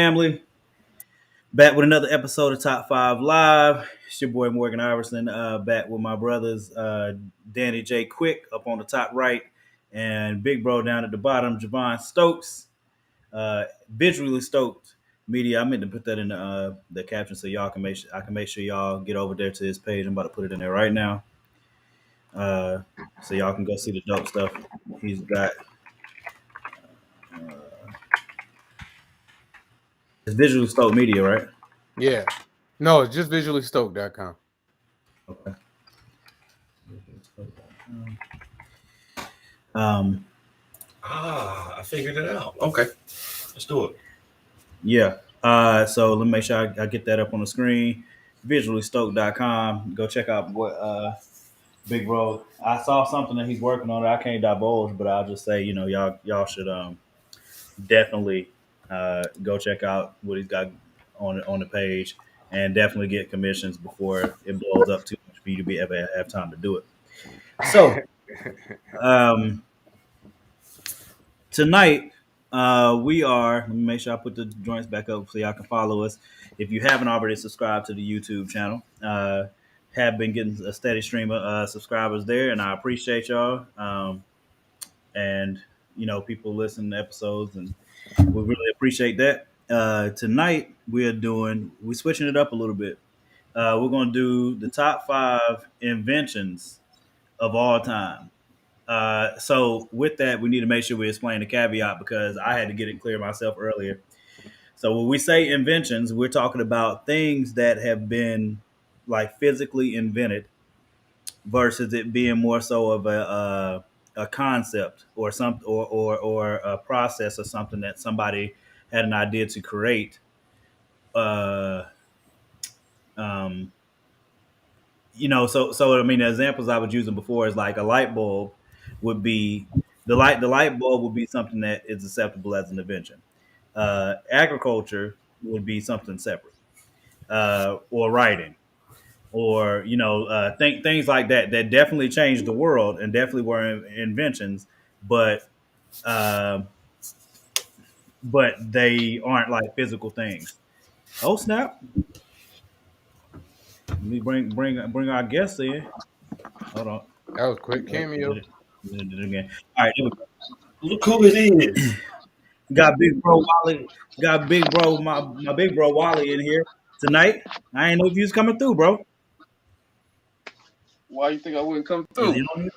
Family, back with another episode of Top 5 Live. It's your boy Morgan Iverson, back with my brothers Danny J. Quick up on the top right and Big Bro down at the bottom, Javon Stokes, visually stoked media. I meant to put that in the caption so y'all can I can make sure y'all get over there to his page. I'm about to put it in there right now, uh, so y'all can go see the dope stuff he's got. It's visually stoked media, right? Yeah. No, it's just visuallystoked.com. Okay. Um, I figured it out. Okay, let's do it. Yeah. So let me make sure I get that up on the screen. Visuallystoked.com. Go check out what Big Bro. I saw something that he's working on that I can't divulge, but I'll just say, y'all should definitely go check out what he's got on the page and definitely get commissions before it blows up too much for you to be ever have time to do it. So tonight we are, let me make sure I put the joints back up so y'all can follow us. If you haven't already subscribed to the YouTube channel, have been getting a steady stream of subscribers there, and I appreciate y'all. And people listen to episodes, and we really appreciate that. Tonight we're switching it up a little bit. We're gonna do the top 5 inventions of all time. So with that, we need to make sure we explain the caveat because I had to get it clear myself earlier. So when we say inventions, we're talking about things that have been like physically invented versus it being more so of a concept or or a process or something that somebody had an idea to create. Uh, um, so I mean, the examples I was using before is like a light bulb would be the light bulb would be something that is acceptable as an invention. Agriculture would be something separate, or writing, or things like that that definitely changed the world and definitely were inventions, but uh, but they aren't like physical things. Oh snap! Let me bring our guests in. Hold on. That was quick Wait, did cameo. it, did it again. All right, here we go. Look who it is. Got Big Bro Wally. Got Big Bro, my Big Bro Wally in here tonight. I ain't know if you was coming through, bro. Why you think I wouldn't come Is through? he on here?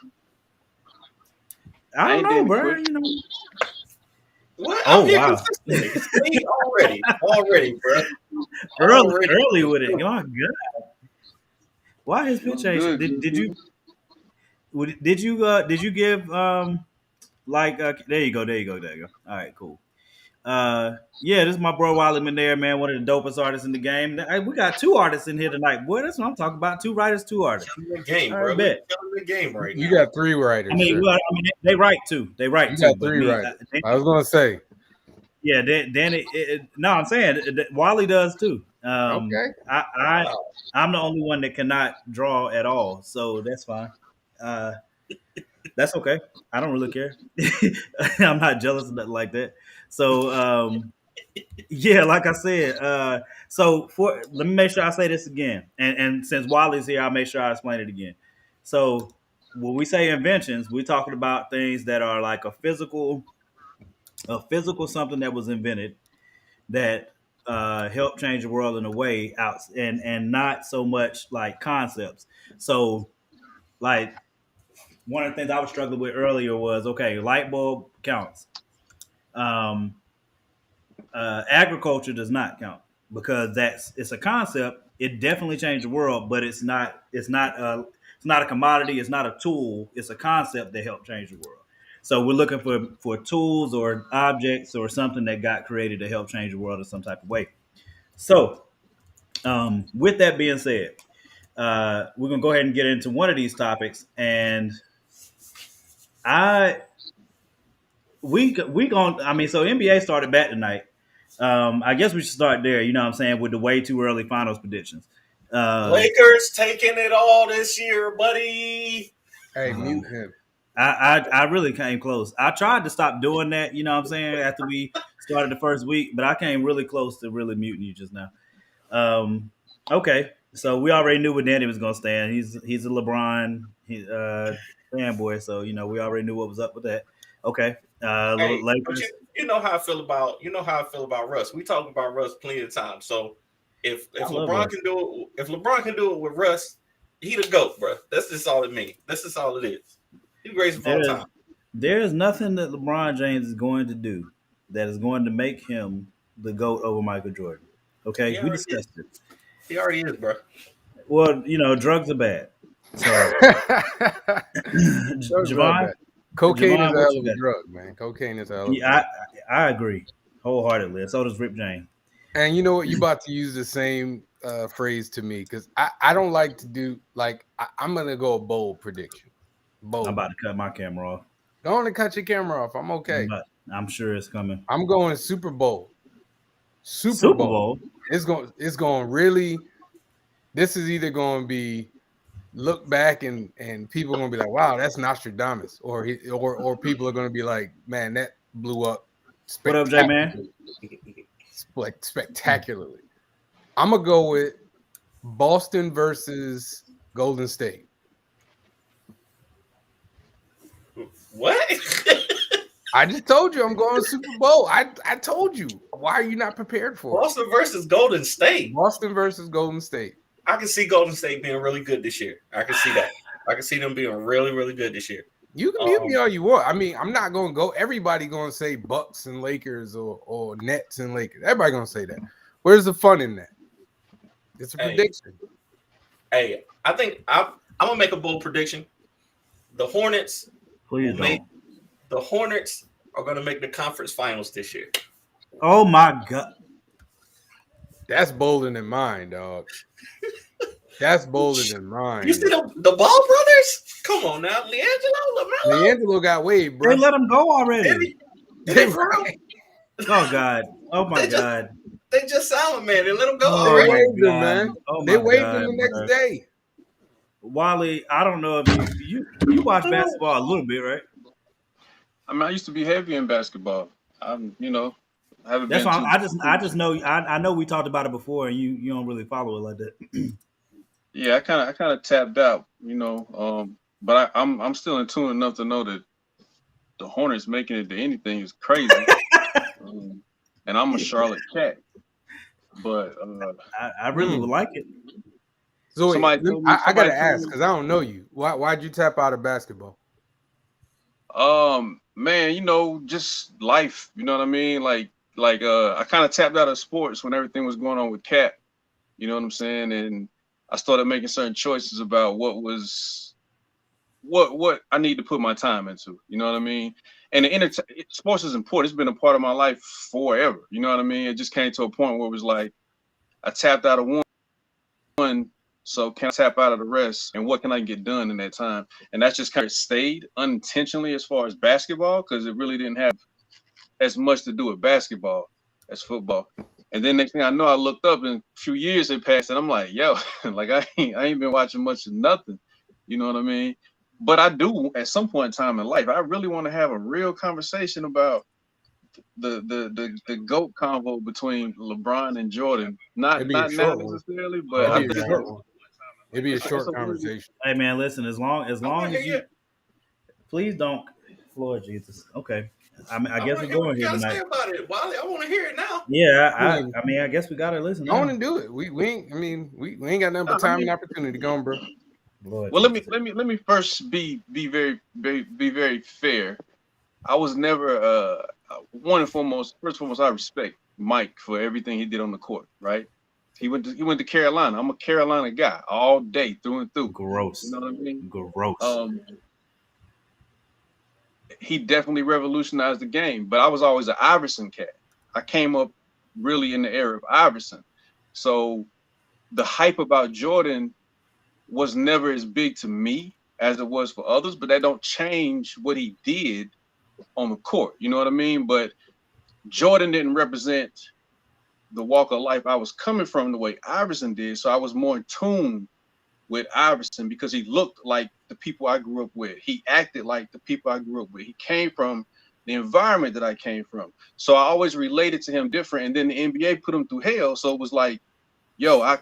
I I don't ain't know, Danny bro. Quick. What? Oh I'm here wow. consistently. See, already, bro. Early with it. Oh god. Why his What's pitch changed? good, Did you give there you go, there you go. All right, cool. Yeah, this is my bro Wally Manere, man, one of the dopest artists in the game. Hey, we got 2 artists in here tonight. Boy, that's what I'm talking about. 2 writers, 2 artists. Killing the game, All bro. right, We're bet. killing the game right You now. got 3 writers, sir. They write too. They write You too, got but 3 me, writers. I was going to say. yeah, Danny. No, I'm saying Wally does too. Okay. Wow. I'm the only one that cannot draw at all, so that's fine. Uh, that's okay. I don't really care. I'm not jealous of nothing like that. So, yeah, like I said, so let me make sure I say this again, and since Wally's here, I'll make sure I explain it again. So, when we say inventions, we're talking about things that are like a physical something that was invented that help change the world in a way out and not so much like concepts. So like one of the things I was struggling with earlier was okay, light bulb counts. Um, agriculture does not count because it's a concept. It definitely changed the world, but it's not a commodity. It's not a tool. It's a concept that helped change the world. So we're looking for tools or objects or something that got created to help change the world in some type of way. So, with that being said, we're gonna go ahead and get into one of these topics, and I we going I mean, so NBA started back tonight. I guess we should start there. You know what I'm saying, with the way too early finals predictions. Lakers taking it all this year, buddy. Hey, mute him. I really came close. I tried to stop doing that, you know what I'm saying, after we started the first week, but I came really close to really muting you just now. Okay, so we already knew what Danny was gonna stand. He's a LeBron fanboy, so we already knew what was up with that. Okay, Hey, but Lakers. you know how I feel about Russ. We talk about Russ plenty of times. So if I love LeBron Russ. can do it, if LeBron can do it with Russ, he the GOAT, bro. That's just all it means. That's just all it is. He's the greatest of all There's time. there is nothing that LeBron James is going to do that is going to make him the goat over Michael Jordan. Okay, He we already is. discussed it. He already is, bro. Well, drugs are bad. So, Drugs are Javon, bad. Cocaine is a what hell you of a got? drug, man. Cocaine is a hell of a Yeah, drug. I agree wholeheartedly. So does Rip James. And you know what? You about to use the same phrase to me because I don't like to do like I'm gonna go a bold prediction. I'm Bold. about to cut my camera off. Don't want to cut your camera off. I'm okay. I'm sure it's coming. I'm going Super Bowl. Super Super Bowl. Bowl. It's going really. This is either going to be look back and people are going to be like, wow, that's Nostradamus, or people are going to be like, man, that blew up What up, J Man? spectacularly. I'm gonna go with Boston versus Golden State. What? I just told you I'm going Super Bowl. I told you. Why are you not prepared for Boston versus Golden State. Boston versus Golden State. I can see Golden State being really good this year. I can see that. I can see them being really, really good this year. You can mute me all you want. I mean, I'm not going to go. Everybody going to say Bucks and Lakers or Nets and Lakers. Everybody going to say that. Where's the fun in that? It's a prediction. Hey, I think I'm going to make a bold prediction. The Hornets the Hornets are going to make the conference finals this year. Oh my God. That's bolder than mine, dog. That's bolder than mine. You see the Ball brothers? Come on now, LeAngelo got waived, bro. They let him go already. Oh God. Oh my God. They just signed man. They let him go They already. waived him, man. They waived him the next day. Wally, I don't know if you watch basketball a little bit, right? I mean, I used to be heavy in basketball. I haven't That's been. why I just know I know we talked about it before, and you don't really follow it like that. Yeah, I kind of tapped out, but I'm still in tune enough to know that the Hornets making it to anything is crazy. And I'm a Charlotte cat, but I really would like it. So wait, I gotta ask because I don't know you. Why'd you tap out of basketball? Man, just life. You know what I mean? Like I kind of tapped out of sports when everything was going on with Cat. You know what I'm saying? And I started making certain choices about what I need to put my time into. You know what I mean? And sports is important. It's been a part of my life forever. You know what I mean? It just came to a point where it was like I tapped out of one, so can I tap out of the rest? And what can I get done in that time? And that's just kind of stayed unintentionally as far as basketball, because it really didn't have as much to do with basketball as football. And then next thing I know, I looked up and a few years had passed, and I'm like, yo, like I ain't been watching much of nothing. You know what I mean? But I do at some point in time in life, I really want to have a real conversation about the GOAT convo between LeBron and Jordan. Not now necessarily, but It'd be a short conversation. Hey man, listen, as long as you please don't Lord Jesus. Okay. I guess we're going here tonight. Say about it, Wally. I want to hear it now. Yeah, I mean, I guess we gotta listen. I want to do it. We ain't got nothing but time and opportunity. Go on, bro. Lord well, Jesus. let me first be very fair. I was never first and foremost, I respect Mike for everything he did on the court. Right? He went to Carolina. I'm a Carolina guy all day through and through. Gross. You know what I mean? Gross. He definitely revolutionized the game, but I was always an Iverson cat. I came up really in the era of Iverson. So the hype about Jordan was never as big to me as it was for others, but that don't change what he did on the court. You know what I mean? But Jordan didn't represent the walk of life I was coming from the way Iverson did. So I was more in tune with Iverson because he looked like the people I grew up with. He acted like the people I grew up with. He came from the environment that I came from. So I always related to him different. And then the NBA put him through hell. So it was like, yo, I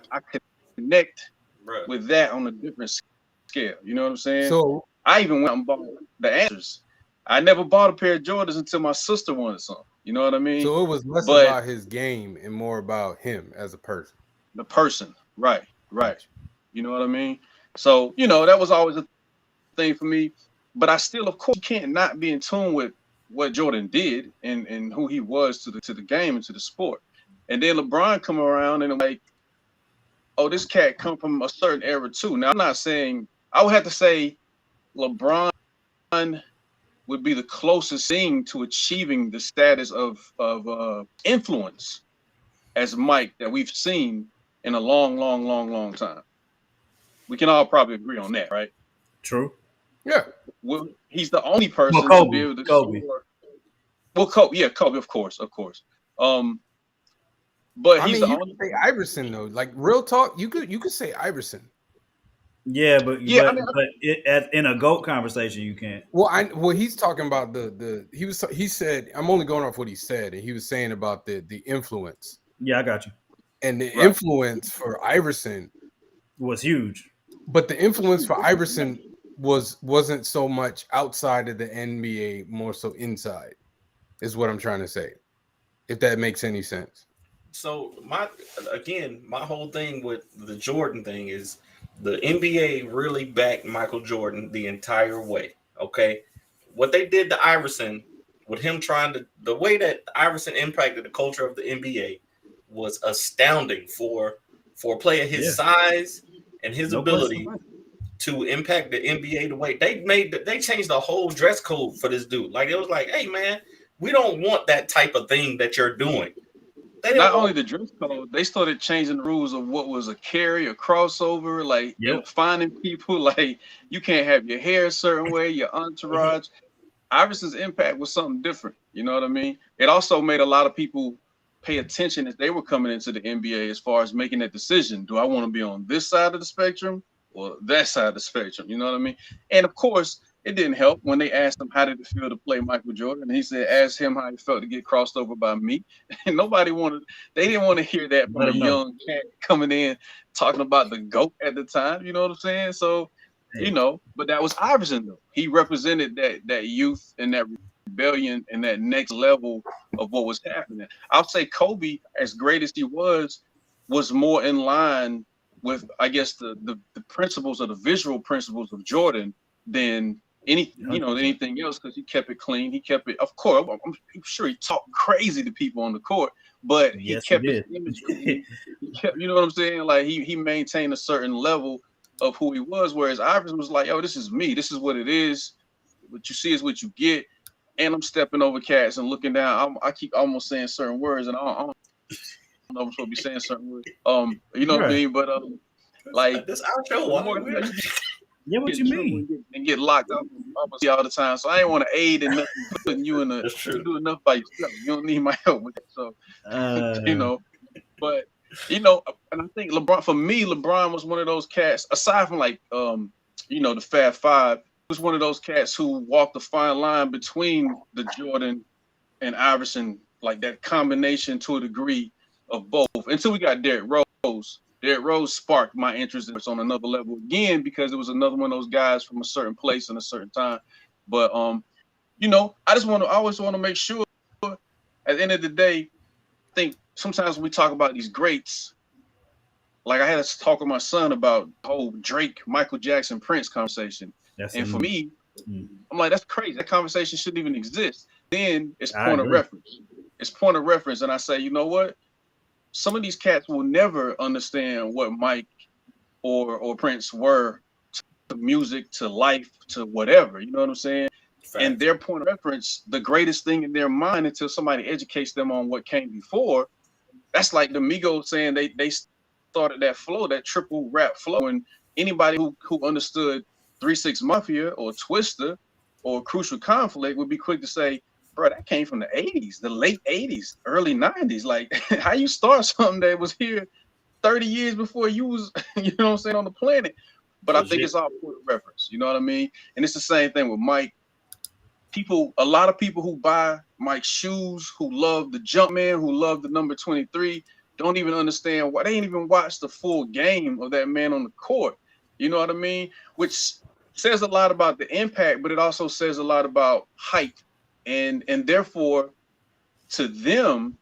connect with that on a different scale. You know what I'm saying? So I even went and bought the answers. I never bought a pair of Jordans until my sister wanted some. You know what I mean? So it was less about his game and more about him as a person. The person. Right. You know what I mean? So, that was always a thing for me. But I still, of course, can't not be in tune with what Jordan did and who he was to the game and to the sport. And then LeBron come around and like, oh, this cat come from a certain era too. Now, I'm not saying, I would have to say LeBron would be the closest thing to achieving the status of influence as Mike that we've seen in a long time. We can all probably agree on that, right? True. Yeah. Well, he's the only person to be able to score. Well, Kobe, of course. But he's the only. Say Iverson though, like real talk. You could say Iverson. Yeah, but in a GOAT conversation, you can't. Well, he's talking about he said I'm only going off what he said, and he was saying about the influence. Yeah, I got you. And the influence for Iverson was huge. But the influence for Iverson wasn't so much outside of the NBA, more so inside, is what I'm trying to say. If that makes any sense. So my whole thing with the Jordan thing is the NBA really backed Michael Jordan the entire way. Okay. What they did to Iverson with him the way that Iverson impacted the culture of the NBA was astounding for a player his size and his ability to impact the NBA the way they changed the whole dress code for this dude. Like it was like, hey man, we don't want that type of thing that you're doing. Not only the dress code, they started changing the rules of what was a carry, a crossover, like finding people like you can't have your hair a certain way, your entourage. Iverson's impact was something different. You know what I mean? It also made a lot of people pay attention as they were coming into the NBA as far as making that decision. Do I want to be on this side of the spectrum or that side of the spectrum? You know what I mean? And of course, it didn't help when they asked him how did it feel to play Michael Jordan. And he said, ask him how it felt to get crossed over by me. And they didn't want to hear that from a young cat coming in talking about the GOAT at the time. You know what I'm saying? So, but that was Iverson though. He represented that youth and that rebellion and that next level of what was happening. I'll say Kobe, as great as he was more in line with, I guess, the principles or the visual principles of Jordan than anything else, because he kept it clean. He kept it, of course, I'm sure he talked crazy to people on the court, but he kept his image clean. He kept, you know what I'm saying? Like he maintained a certain level of who he was, whereas Iverson was like, yo, this is me. This is what it is. What you see is what you get. And I'm stepping over cats and looking down. I keep almost saying certain words, and I don't know if I'm supposed to be saying certain words. You know what I mean? But like this our show. Yeah, what you mean? And get locked up all the time. So I ain't want to aid in nothing, putting you in the. You do enough by yourself. You don't need my help with it. So but and I think LeBron was one of those cats. Aside from like the Fab Five, was one of those cats who walked the fine line between the Jordan and Iverson, like that combination to a degree of both. Until we got Derrick Rose. Derrick Rose sparked my interest on another level again, because it was another one of those guys from a certain place and a certain time. But I always want to make sure at the end of the day, I think sometimes when we talk about these greats, like I had to talk with my son about the whole Drake, Michael Jackson, Prince conversation. For me, I'm like, that's crazy. That conversation shouldn't even exist. Then it's point of reference. It's point of reference. And I say, you know what? Some of these cats will never understand what Mike or Prince were to music, to life, to whatever. You know what I'm saying? Fact. And their point of reference, the greatest thing in their mind until somebody educates them on what came before. That's like the Migos saying they started that flow, that triple rap flow. And anybody who understood 3 6 Mafia or Twister or Crucial Conflict would be quick to say, bro, that came from the 80s, the late 80s, early 90s. Like, how you start something that was here 30 years before you was, you know what I'm saying, on the planet. But I think it's all point of reference. You know what I mean? And it's the same thing with Mike. A lot of people who buy Mike's shoes, who love the Jumpman, who love the number 23, don't even understand why they ain't even watched the full game of that man on the court. You know what I mean? Which says a lot about the impact, but it also says a lot about height. And therefore, to them,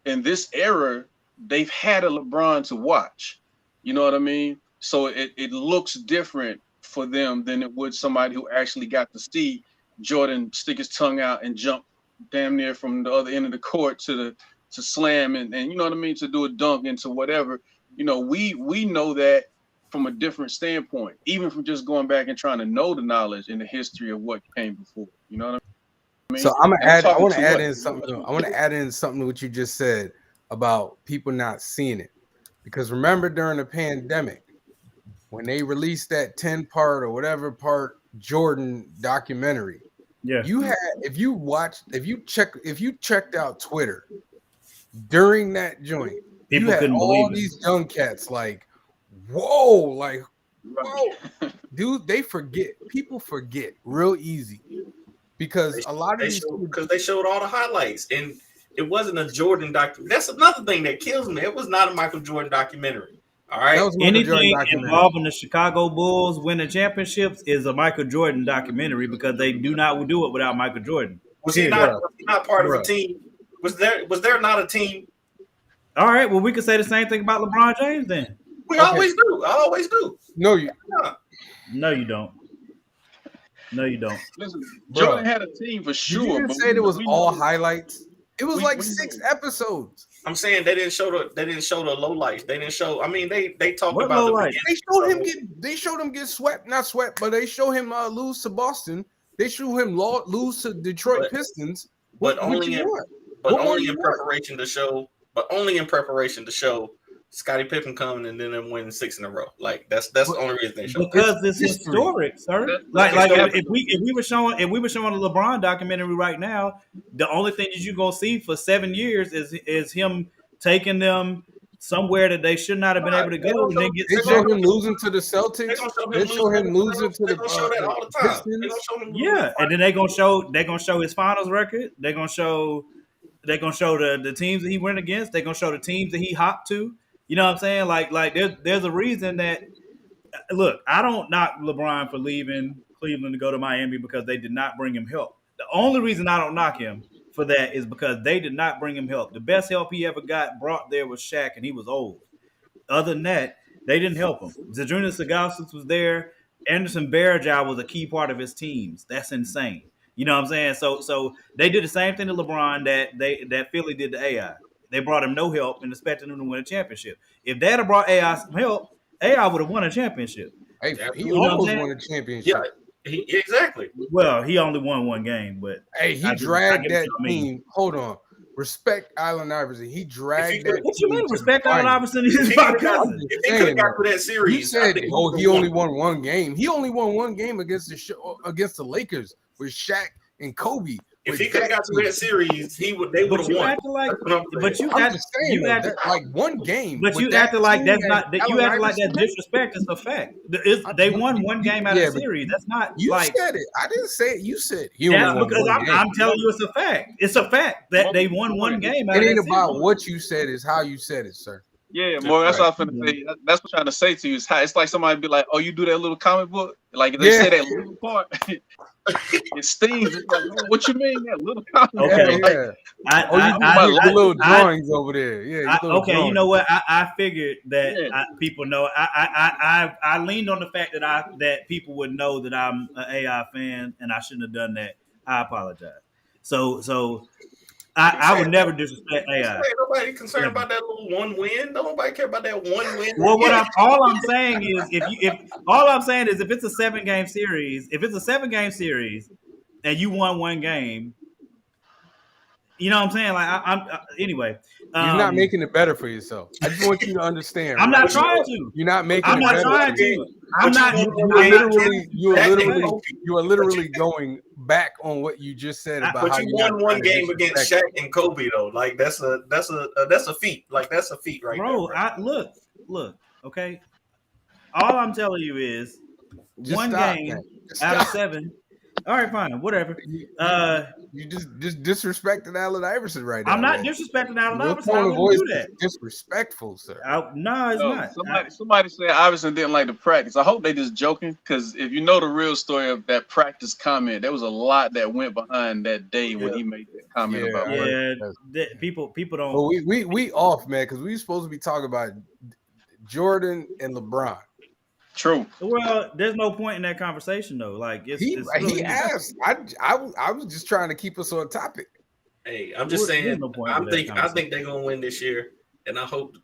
in this era, they've had a LeBron to watch. You know what I mean? So it looks different for them than it would somebody who actually got to see Jordan stick his tongue out and jump damn near from the other end of the court to slam and you know what I mean, to do a dunk into whatever. You know, we know that from a different standpoint, even from just going back and trying to know the knowledge and the history of what came before. You know what I mean? So I want to add in something. I want to add in something to what you just said about people not seeing it, because remember during the pandemic when they released that 10-part or whatever part Jordan documentary. Yeah. You had if you checked out Twitter during that joint, People you had couldn't all believe it. these young cats like, whoa, dude, people forget real easy because a lot of these because they showed all the highlights and it wasn't a Jordan documentary. That's another thing that kills me. It was not a Michael Jordan documentary. All right. Anything involving the Chicago Bulls winning championships is a Michael Jordan documentary because they do not do it without Michael Jordan. Was he not part of a team? Was there not a team? All right. Well, we could say the same thing about LeBron James then. We always do. I always do. No, you don't. No, you don't. Listen, Jordan had a team for sure. Did you say it was all highlights? It was like 6 episodes. I'm saying they didn't show the low lights. They didn't show. I mean, they talked What about lowlights? They showed him get swept, not swept, but they show him lose to Boston. They show him lose to Detroit Pistons. But only in preparation to show. But only in preparation to show Scottie Pippen coming and then them winning 6 in a row. Like that's the only reason they show. Because it's historic, sir. Like if we were showing a LeBron documentary right now, the only thing that you're gonna see for 7 years is him taking them somewhere that they should not have been able to go. They show him losing to the Celtics. They show him losing to the Pistons. Yeah, and then they're gonna show his finals record. They're gonna show the teams that he went against. They're gonna show the teams that he hopped to. You know what I'm saying? Like there's a reason that look, I don't knock LeBron for leaving Cleveland to go to Miami because they did not bring him help. The only reason I don't knock him for that is because they did not bring him help. The best help he ever got brought there was Shaq, and he was old. Other than that, they didn't help him. Zydrunas Sagausis was there. Anderson Varejao was a key part of his teams. That's insane. You know what I'm saying? So they did the same thing to LeBron that Philly did to AI. They brought him no help and expected him to win a championship. If they had brought AI some help, AI would have won a championship. Hey, he almost won a championship. Yeah, exactly. Well, he only won one game, but hey, he dragged that team. Hold on. Respect Allen Iverson. He dragged that. What you mean? Respect Allen Iverson? He's my cousin. If he could have got to that series, you said, he only won one game. He only won one game against the Lakers with Shaq and Kobe. If he could have got to that series, they would have won. But you acted like one game. But you acted like that's not. You acted like that's disrespect. It's a fact. They won one game out of the series. That's not. You like, said it. I didn't say it. You said it. That's because I'm telling you, it's a fact. It's a fact that they won one game. It ain't about what you said. It's how you said it, sir. Yeah, more. That's what I'm finna say. That's what I'm trying to say to you. It's like somebody be like, "Oh, you do that little comic book?" Like they say that little part, it stings. It's like, what you mean that little comic? Okay, you do little drawings over there. Yeah. Okay, you know what? I figured that people know. I leaned on the fact that people would know that I'm an AI fan, and I shouldn't have done that. I apologize. So. I would never disrespect AI. Nobody concerned about that little one win. Nobody care about that one win. Well, all I'm saying is if it's a 7-game series, and you won one game, you know what I'm saying? Like anyway. You're not making it better for yourself. I just want you to understand. I'm not trying to. You're not making I'm it not better. trying to. I'm not. You are literally going back on what you just said about how you won one game against Shaq and Kobe though. Like that's a feat. Like that's a feat, right? Bro, there, look. Okay. All I'm telling you is Just one stop, game man. Just out of stop. 7. All right, fine, whatever. You just disrespected Allen Iverson right now. I'm not man. disrespecting Allen Your Iverson. I tone of wouldn't voice do is that. disrespectful, sir. No, it's No, not. somebody said Iverson didn't like the practice. I hope they just joking, because if you know the real story of that practice comment, there was a lot that went behind that day when he made that comment Yeah, about I practice. Yeah, people don't. But we off, man, because we supposed to be talking about Jordan and LeBron. True. Well, there's no point in that conversation though. Like He really asked. I was just trying to keep us on topic. Hey, I'm just There's saying. no point I to that think conversation. they're gonna win this year, and I hope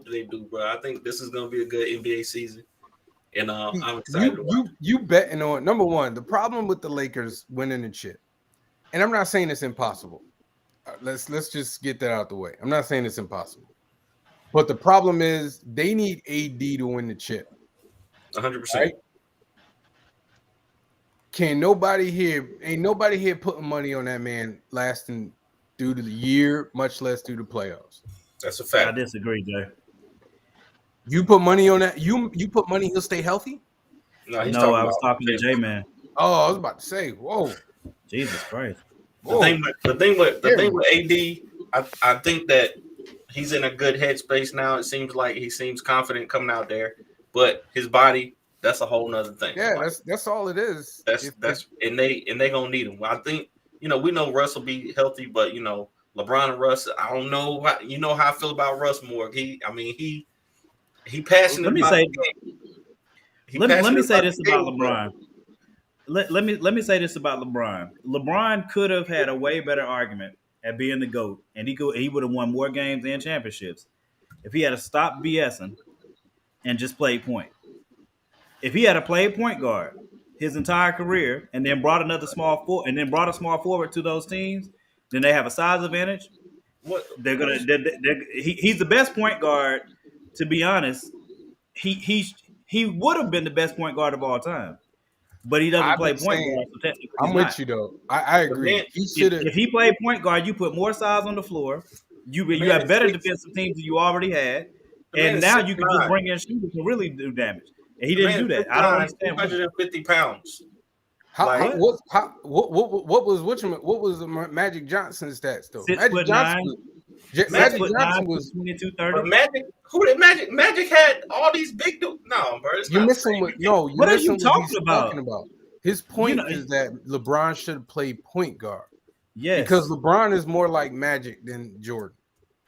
they do, bro. I think this is gonna be a good NBA season, and I'm excited to watch. You betting on number one. The problem with the Lakers winning and shit, and I'm not saying it's impossible. Let's just get that out the way. I'm not saying it's impossible, but the problem is they need AD to win the chip. 100%. Right? Ain't nobody here putting money on that man lasting through the year, much less through the playoffs. That's a I fact. disagree, Jay. You put money on that. You put money he'll stay healthy. No, he's No, I talking was about talking to J Man. Oh, I was about to say, whoa. Jesus Christ. the thing with AD. I think that he's in a good headspace now. It seems like he seems confident coming out there, but his body, that's a whole nother thing. Yeah, Like, that's all it is. that's and they gonna need him. I think we know Russ will be healthy, but LeBron and Russ. I don't know how I feel about Russ more. He passionate. Let me about say. the game. Let me say this the about game, bro. LeBron. Let me say this about LeBron. LeBron could have had a way better argument at being the GOAT, and he would have won more games and championships if he had to stop BSing and just play point. If he had to play point guard his entire career and then brought a small forward to those teams, then they have a size advantage. What? He's the best point guard. To be honest, he would have been the best point guard of all time, but he doesn't I've play been point saying, guard. So technically I'm he's with not. you though. I agree. man- He should have. If he played point guard, you put more size on the floor. You man have is better 6'. defensive teams than you already had, The man and is now you can just 6'9". bring in shooters to really do damage. And he The didn't man do is that. I don't 6'9", understand. 250 pounds. What was Magic Johnson's stats though? 6'9", Magic Johnson was 22-30. But Magic had all these big dudes. No, bro, it's you're not missing the same. what What are you he's talking about? talking about. His point is that LeBron should play point guard. Yes, Because LeBron is more like Magic than Jordan.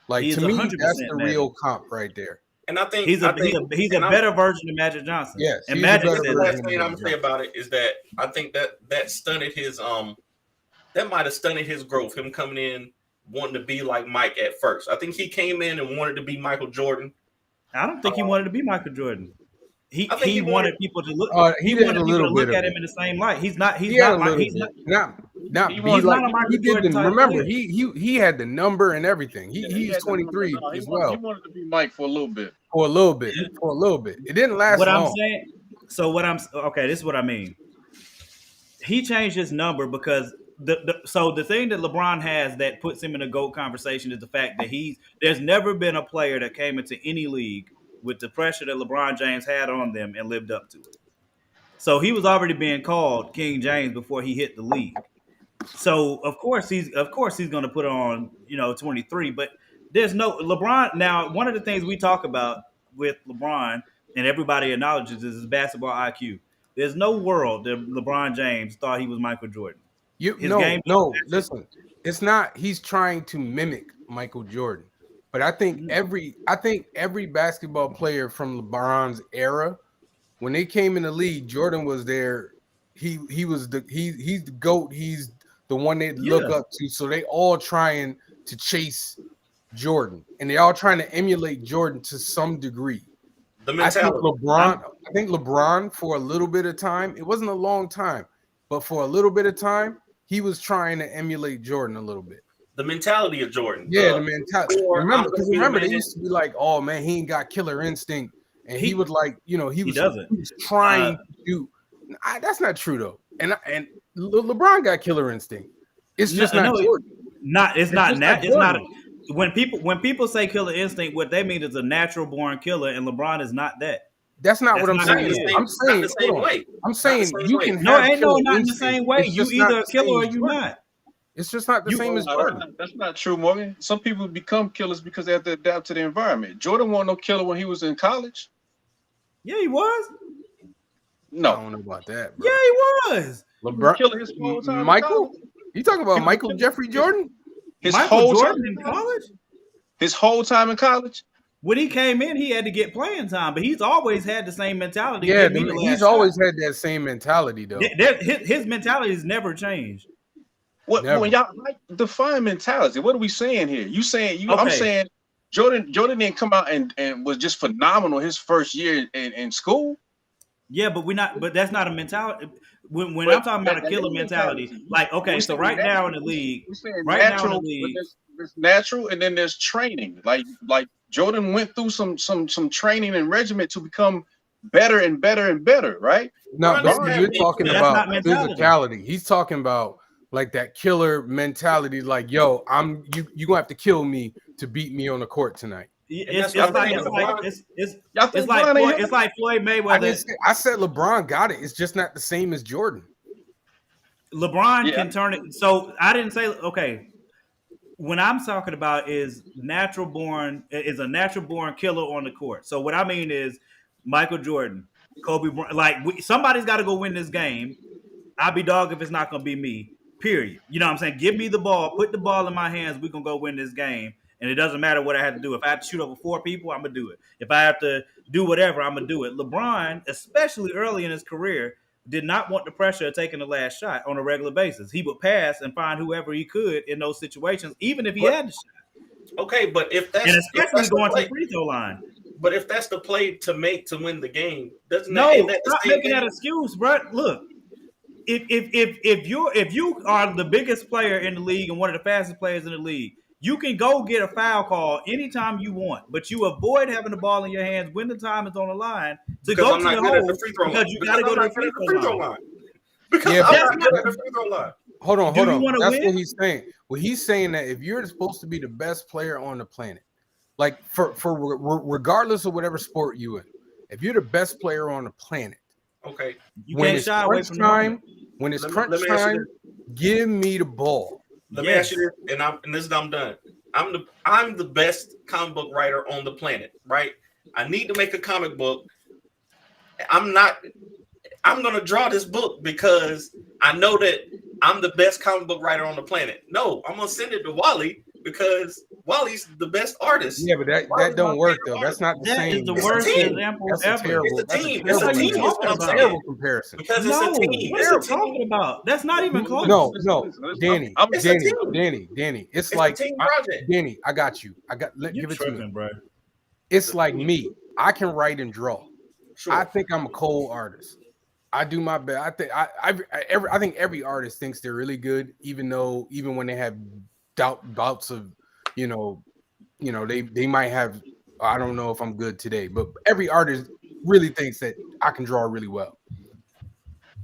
Like He is to me, 100% that's the Magic. real comp right there. And I think he's a better version of Magic Johnson. Yes, and he's a Magic better said the version last that. thing I'm gonna say about it is that I think that stunted his that might have stunted his growth. Him coming in wanting to be like Mike at first. I think he came in and wanted to be Michael Jordan. I don't think he wanted to be Michael Jordan. I think He he wanted people to look. He wanted did a people little to look bit at of him in the same light. He's not. He's He had not. a Like, little he's bit. not. Not He be He's like not a Michael he did. Jordan type Remember, player. he had the number and everything. He's 23 He as well. He wanted to be Mike for a little bit. For a little bit. It didn't last What I'm long. saying. So this is what I mean. He changed his number because the thing that LeBron has that puts him in a GOAT conversation is the fact that there's never been a player that came into any league with the pressure that LeBron James had on them and lived up to it. So he was already being called King James before he hit the league. So of course he's going to put on 23, but there's no LeBron. Now, one of the things we talk about with LeBron and everybody acknowledges is his basketball IQ. There's no world that LeBron James thought he was Michael Jordan. Listen, it's not. He's trying to mimic Michael Jordan, but I think every basketball player from LeBron's era, when they came in the league, Jordan was there. He's the GOAT. He's the one they look up to. So they all trying to chase Jordan, and they all trying to emulate Jordan to some degree. The mentality. I think LeBron for a little bit of time, it wasn't a long time, but for a little bit of time, he was trying to emulate Jordan a little bit. The mentality of Jordan. Yeah, the mentality. Remember, they used to be like, "Oh man, he ain't got killer instinct," and he would like, he was trying to do. That's not true though. And LeBron got killer instinct. It's just not Jordan. It's not. When people say killer instinct, what they mean is a natural born killer, and LeBron is not that. That's not That's what I'm not how saying. he is. I'm saying, Not the same way. I'm saying Not the same you way. can No, have ain't killer not in the instincts. same way. It's You just not either a the same killer or as you Jordan. not. It's just not the same as Jordan. That's not true, Morgan. Some people become killers because they have to adapt to the environment. Jordan wasn't no killer when he was in college. Yeah, he was. I No. don't know about that, bro. Yeah, he was. He was LeBron, killing his whole time in Michael, college. you talking about He was Michael killing Jeffrey Jordan? his Michael whole Jordan time in college? His whole time in college. When he came in, he had to get playing time, but he's always had the same mentality. Yeah, Give me the he's last always shot. had that same mentality, though. His mentality has never changed. What Never. when y'all like define mentality? What are we saying here? You saying I'm Okay. saying Jordan didn't come out and was just phenomenal his first year in school. Yeah, but that's not a mentality. When But I'm talking about a that killer is mentality, like okay, We're so saying right now in natural. the league, We're saying right now in the natural, but league, there's natural and then there's training. Like Jordan went through some training and regiment to become better and better and better, right? No, but LeBron you're had talking But that's about not mentality. physicality. He's talking about like that killer mentality. Like, yo, you gonna have to kill me to beat me on the court tonight. It's what I'm like saying. LeBron, Y'all think Bron ain't It's like Floyd Mayweather. I said LeBron got it. It's just not the same as Jordan. LeBron Yeah. can turn it. So I didn't say okay. When I'm talking about is a natural born killer on the court. So what I mean is Michael Jordan, Kobe Bryant. Like somebody's got to go win this game. I'll be dog if it's not going to be me. Period. You know what I'm saying? Give me the ball. Put the ball in my hands. We're going to go win this game. And it doesn't matter what I have to do. If I have to shoot over 4 people, I'm going to do it. If I have to do whatever, I'm going to do it. LeBron, especially early in his career, did not want the pressure of taking the last shot on a regular basis. He would pass and find whoever he could in those situations, even if he had the shot. okay, but if And that's especially the going to play, the free throw line. but if that's the play to make to win the game, ain't No, that the stop same making thing? that excuse, bro. Look, if you are the biggest player in the league and one of the fastest players in the league, you can go get a foul call anytime you want, but you avoid having the ball in your hands when the time is on the line to Because go I'm to the not good at the hole free throw because line. you got Because to go I'm to the not good at the free throw line. Because Yeah, I'm That's not not- good at the free throw line. Hold on. Do you wanna That's win? what he's saying. Well, he's saying that if you're supposed to be the best player on the planet, like for regardless of whatever sport you in, if you're the best player on the planet, Okay. you when can't it's shy away crunch from the moment. time, when it's Let me crunch ask you time, give me the ball. Let me ask you this, and this is I'm done. I'm the best comic book writer on the planet, right? I need to make a comic book. I'm gonna draw this book because I know that I'm the best comic book writer on the planet. No, I'm gonna send it to Wally because Wally's the best artist. Yeah, but that Wally's don't my work favorite though. artist. That's not the That same. is the It's a worst team. example That's ever. a terrible. It's a That's team. a It's a terrible. team. Is what I'm That's a saying. terrible comparison. Because No, it's a team. what It's are a you team. talking about? That's not even close. No, Listen. Danny, It's a Danny. It's It's like a team project. Danny. I got you. You're Give it to me. tripping, bro. It's like me. I can write and draw. Sure. I think I'm a cold artist. I do my best. I think every artist thinks they're really good, even when they have bouts of, they might have. I don't know if I'm good today, but every artist really thinks that I can draw really well.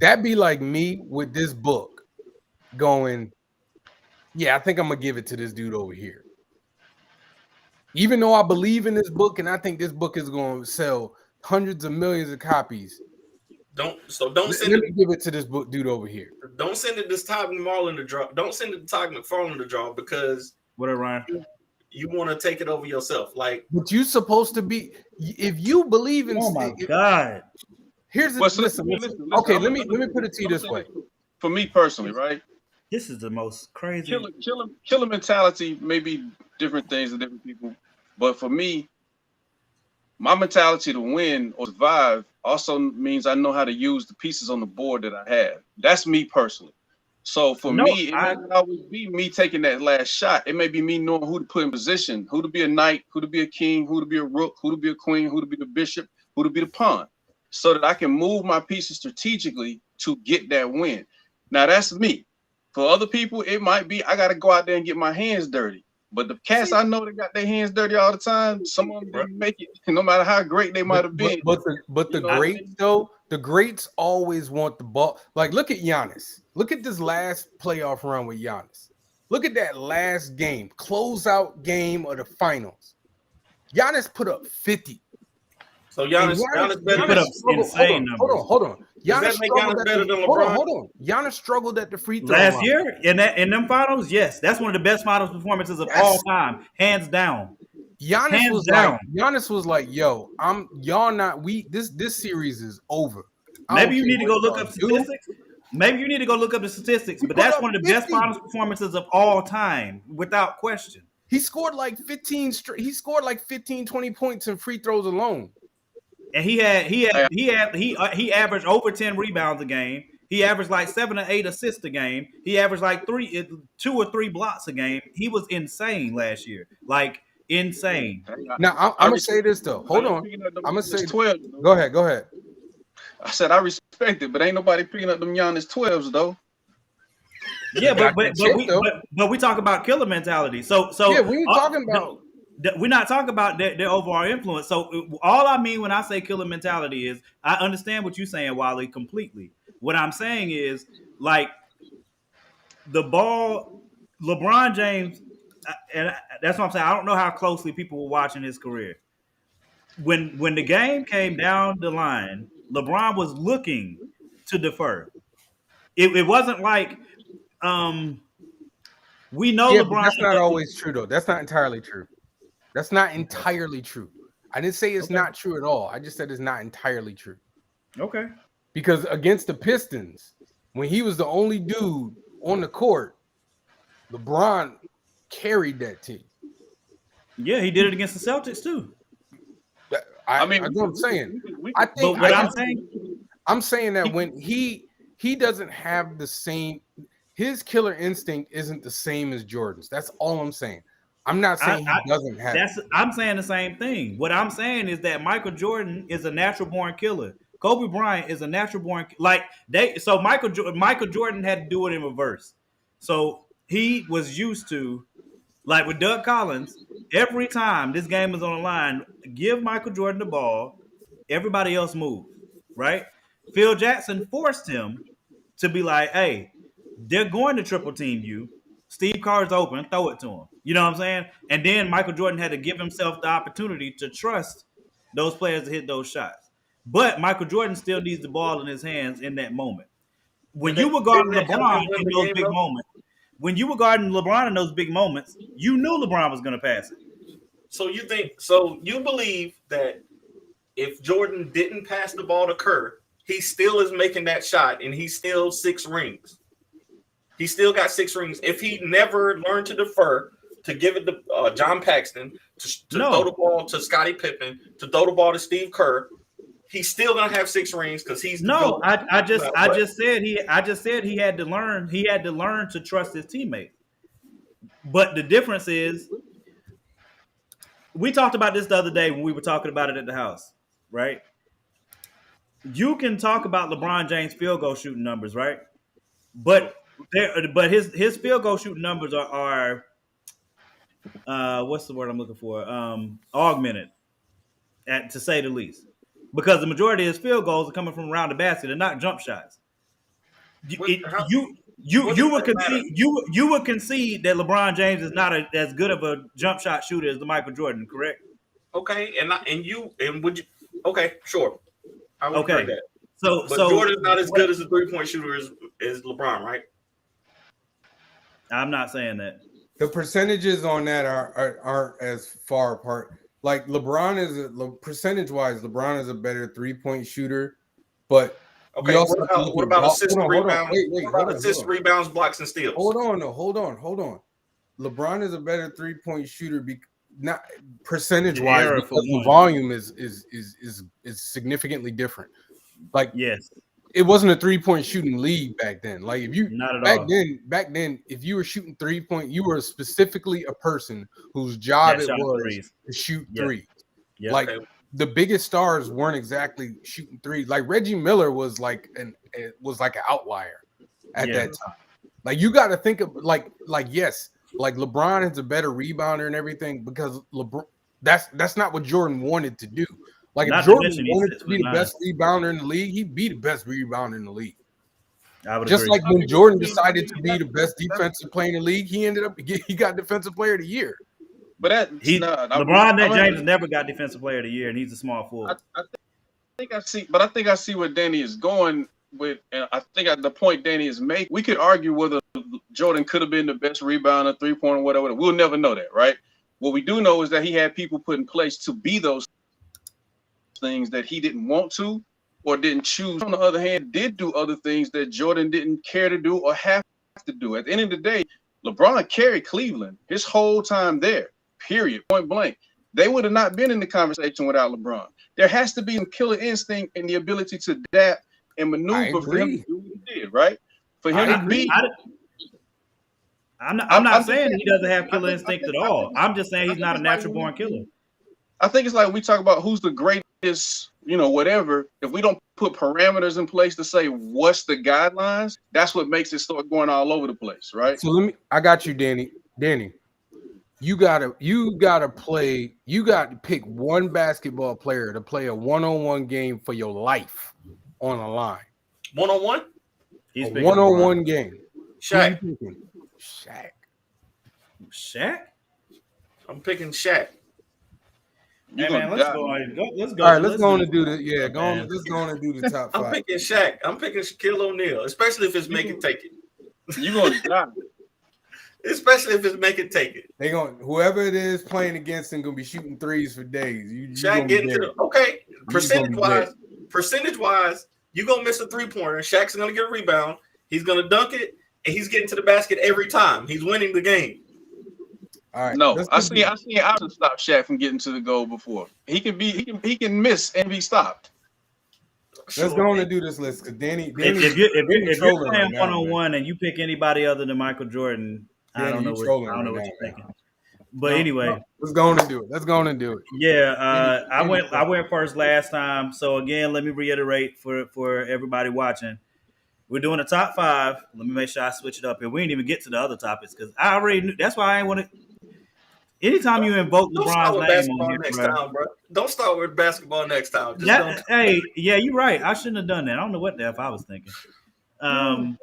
That'd be like me with this book, going, yeah, I think I'm gonna give it to this dude over here. Even though I believe in this book and I think this book is going to sell hundreds of millions of copies. Don't send Let me give it to this book dude over here. Don't send it to Todd McFarlane to draw. Don't send it to Todd McFarlane to draw because What are Ryan? you want to take it over yourself. Like, but you're supposed to be. If you believe in, Oh my god! Here's the listen. Okay, let me put it to you this way. For me personally, right? This is the most crazy. Killer mentality may be different things to different people, but for me, my mentality to win or survive also means I know how to use the pieces on the board that I have. That's me personally. So for me, it may not always be me taking that last shot. It may be me knowing who to put in position, who to be a knight, who to be a king, who to be a rook, who to be a queen, who to be the bishop, who to be the pawn, so that I can move my pieces strategically to get that win. Now that's me. For other people, it might be I got to go out there and get my hands dirty. But the cats I know that got their hands dirty all the time, some of them didn't make it, no matter how great they might have been. But the greats though, the greats always want the ball. Like look at Giannis. Look at this last playoff run with Giannis. Look at that last game, closeout game of the finals. Giannis put up 50. So Giannis better put than up insane numbers. Hold on. Does that make Giannis better than LeBron? Hold on. Giannis struggled at the free throw Last line. year in them finals, yes, that's one of the best finals performances of all time, hands down. Giannis was like, yo, y'all not this series is over. Maybe you need to go look up statistics. Maybe you need to go look up the statistics, but that's one of the best finals performances of all time, without question. He scored like 15 he scored like 15, 20 points in free throws alone. And he averaged over 10 rebounds a game. He averaged like 7 or 8 assists a game. He averaged like 2 or 3 blocks a game. He was insane last year. Like insane. Now I'm gonna say this though. Hold on. I'm gonna say 12. Go ahead. I said I respect it, but ain't nobody picking up them Giannis 12s though. Yeah, but we talk about killer mentality. So yeah, we ain't talking about. We're not talking about their overall influence. So all I mean when I say killer mentality is I understand what you're saying, Wally, completely. What I'm saying is like the ball, LeBron James, and that's what I'm saying. I don't know how closely people were watching his career. When the game came down the line, LeBron was looking to defer. It wasn't like we know LeBron. But that's not always true though. That's not entirely true. That's not entirely true. I didn't say it's not true at all. I just said it's not entirely true. Okay. Because against the Pistons, when he was the only dude on the court, LeBron carried that team. Yeah, he did it against the Celtics too. I know what I'm saying. I'm saying that when he doesn't have the same, his killer instinct isn't the same as Jordan's. That's all I'm saying. I'm not saying he doesn't have it. I'm saying the same thing. What I'm saying is that Michael Jordan is a natural born killer. Kobe Bryant is a natural born So Michael Jordan had to do it in reverse. So he was used to, like with Doug Collins, every time this game is on the line, give Michael Jordan the ball, everybody else move, right? Phil Jackson forced him to be like, hey, they're going to triple team you. Steve Kerr's open, throw it to him. You know what I'm saying? And then Michael Jordan had to give himself the opportunity to trust those players to hit those shots. But Michael Jordan still needs the ball in his hands in that moment. When you were guarding LeBron in those big moments, you knew LeBron was going to pass it. So you believe that if Jordan didn't pass the ball to Kerr, he still is making that shot and he's still 6 rings. He still got 6 rings. If he never learned to defer, to give it to John Paxson, to throw the ball to Scottie Pippen, to throw the ball to Steve Kerr, he's still gonna have 6 rings because he's I just said he had to learn. He had to learn to trust his teammates. But the difference is, we talked about this the other day when we were talking about it at the house, right? You can talk about LeBron James' field goal shooting numbers, right? But his field goal shooting numbers are what's the word I'm looking for? Augmented, to say the least, because the majority of his field goals are coming from around the basket and not jump shots. You would concede that LeBron James is not as good of a jump shot shooter as the Michael Jordan, correct? Okay, would you? Okay, sure. I would agree that. So Jordan's not as good as a 3-point shooter as LeBron, right? I'm not saying that. The percentages on that aren't as far apart. Like percentage-wise, LeBron is a better 3-point shooter, but okay. What about assists, rebounds? What about assists, rebounds, blocks, and steals? Hold on. LeBron is a better 3-point shooter, not percentage-wise, because the volume is significantly different. Like, yes, it wasn't a 3-point shooting league back then. Like, if you not at all. Back then, if you were shooting 3-point, you were specifically a person whose job it was to shoot threes. Yeah. Like, the biggest stars weren't exactly shooting threes. Like, Reggie Miller was like an outlier at that time. Like, you got to think of yes, like LeBron is a better rebounder and everything, because that's not what Jordan wanted to do. Like, if Jordan wanted to be the best rebounder in the league, he'd be the best rebounder in the league. Just agree. Like when Jordan decided to be the best defensive player in the league, he got Defensive Player of the Year. But that's LeBron James never got Defensive Player of the Year, and he's a small forward. I think I see where Danny is going with, and I think at the point Danny is making, we could argue whether Jordan could have been the best rebounder, 3-pointer, whatever. We'll never know that, right? What we do know is that he had people put in place to be those things that he didn't want to or didn't choose. On the other hand, did do other things that Jordan didn't care to do or have to do. At the end of the day, LeBron carried Cleveland his whole time there, period, point blank. They would have not been in the conversation without LeBron. There has to be some killer instinct and the ability to adapt and maneuver for him to do what he did, right? For him to be. I'm not saying he doesn't have killer instinct at all. I'm just saying he's not a natural born killer. I think it's like we talk about who's the greatest, whatever. If we don't put parameters in place to say what's the guidelines, that's what makes it start going all over the place, right? So I got you, Danny. Danny, you gotta pick one basketball player to play a one-on-one game for your life on a line. One-on-one? A one-on-one game. Shaq. Shaq? I'm picking Shaq. Hey, man, let's go. Let's go. All right, let's go on and do the let's go on and do the top 5. I'm picking Shaq. I'm picking Shaquille O'Neal, especially if it's make it take it. You're gonna die. Especially if it's make it take it. They whoever it is playing against them gonna be shooting threes for days. Shaq getting to percentage wise, you're gonna miss a 3-pointer. Shaq's gonna get a rebound. He's gonna dunk it, and he's getting to the basket every time. He's winning the game. All right. No, I seen Allen stop Shaq from getting to the goal before. He can miss and be stopped. Let's go on and do this list because Danny. If you're playing one-on-one and you pick anybody other than Michael Jordan, I don't know what you're thinking. But anyway, let's go on and do it. Yeah, I went first last time. So again, let me reiterate for everybody watching. We're doing a top 5. Let me make sure I switch it up here. We didn't even get to the other topics because I already knew. That's why I ain't want to. Anytime you invoke LeBron's name on here, bro. Don't start with basketball next time. Hey, you're right. I shouldn't have done that. I don't know what the F I was thinking. All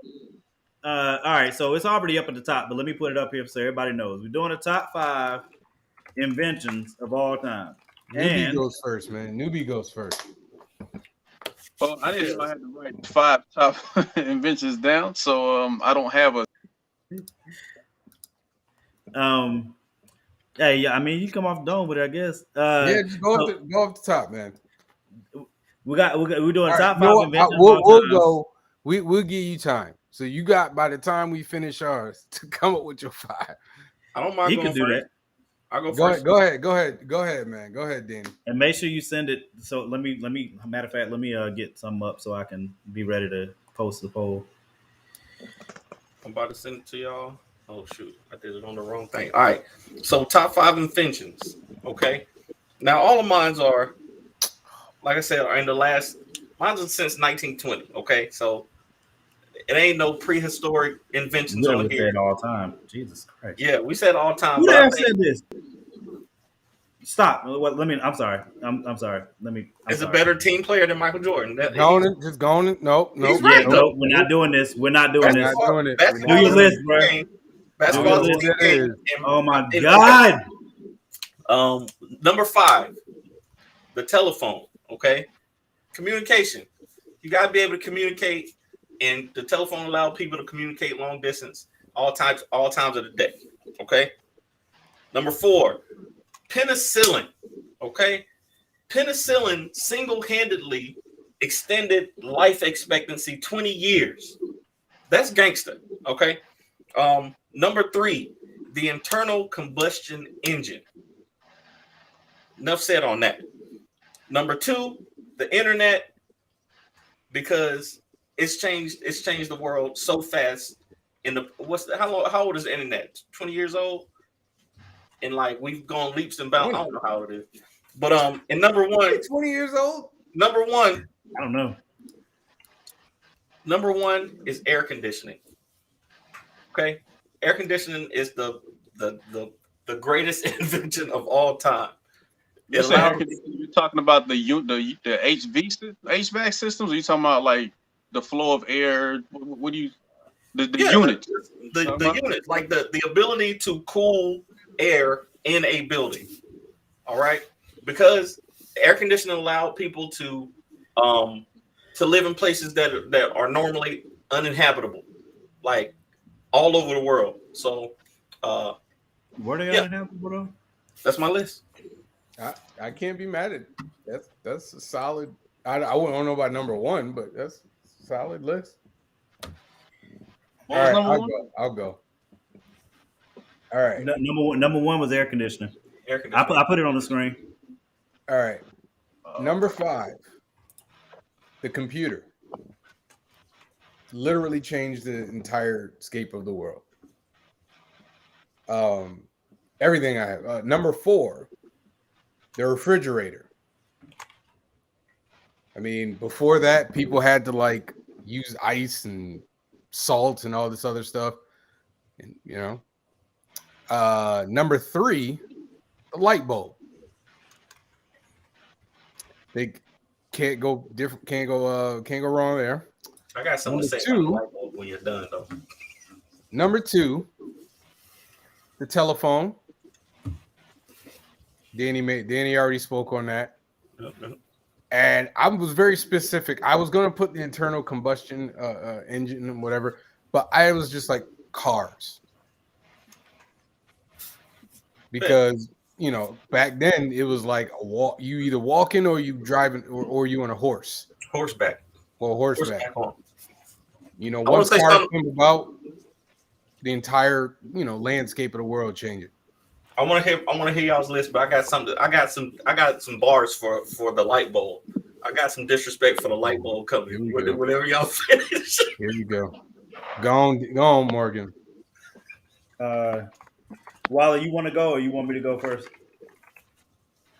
right, so it's already up at the top, but let me put it up here so everybody knows. We're doing a top 5 inventions of all time. Newbie goes first, man. Newbie goes first. Well, I didn't know I had to write 5 top inventions down, so I don't have a. Hey, yeah, I mean, you come off the dome with it, I guess. Just go off the top, man. We're doing all top right, 5 inventions. We'll go. We'll give you time. So you got by the time we finish ours to come up with your 5. I don't mind. He can do that. I'll go first. Go ahead, man. Go ahead, Danny. And make sure you send it. So let me. Matter of fact, let me get some up so I can be ready to post the poll. I'm about to send it to y'all. Oh shoot, I did it on the wrong thing. All right. So top 5 inventions. Okay. Now all of mine are, like I said, are in the last. Mine's since 1920. Okay, so it ain't no prehistoric inventions on here. Said all time. Jesus Christ. Yeah, we said all time. Who the hell said this? Stop. I'm sorry. I'm sorry. Is a better team player than Michael Jordan. Just going. No. He's right, no, we're not doing this. We're not doing this. Do your list, bro. Basketball Oh my God. Number 5, the telephone. Okay, communication. You gotta be able to communicate, and the telephone allowed people to communicate long distance, all times of the day. Okay. Number 4, penicillin. Okay, penicillin single-handedly extended life expectancy 20 years. That's gangster. Okay. Number 3, the internal combustion engine. Enough said on that. Number 2, the internet, because it's changed the world so fast. How old is the internet? 20 years old? And like we've gone leaps and bounds. I don't know how it is. But and number 1, 20 years old? Number 1, I don't know. Number 1 is air conditioning. Okay? Air conditioning is the greatest invention of all time. You're talking about the HVAC systems? Or are you talking about like the flow of air? What do you the unit? The unit, like the ability to cool air in a building. All right, because air conditioning allowed people to live in places that are normally uninhabitable, like all over the world. So, Were they yeah, uninhabitable though? that's my list. I can't be mad at that's a solid. I wouldn't know about number one, but that's a solid list. What All was right, number one? I'll go. All right, Number one was air conditioning. Air I conditioning. put it on the screen. all right. Number 5, the computer literally changed the entire scape of the world. Everything I have. Number 4, the refrigerator. I mean, before that, people had to like use ice and salt and all this other stuff. And number 3, the light bulb. They can't go different, can't go wrong there. I got something Number to say about the 2, light bulb when you're done, though. number 2, the telephone. Danny already spoke on that. And I was very specific. I was going to put the internal combustion engine and whatever, but I was just like cars. Because, back then it was like a walk. You either walking or you driving or you on a horse. Horseback. Or horseback. On. One car come about, the entire, landscape of the world changing. I want to hear y'all's list, but I got some bars for the light bulb. I got some disrespect for the light bulb coming. Whatever y'all finish. Here you go. Go on, Morgan. Wally, you want to go or you want me to go first?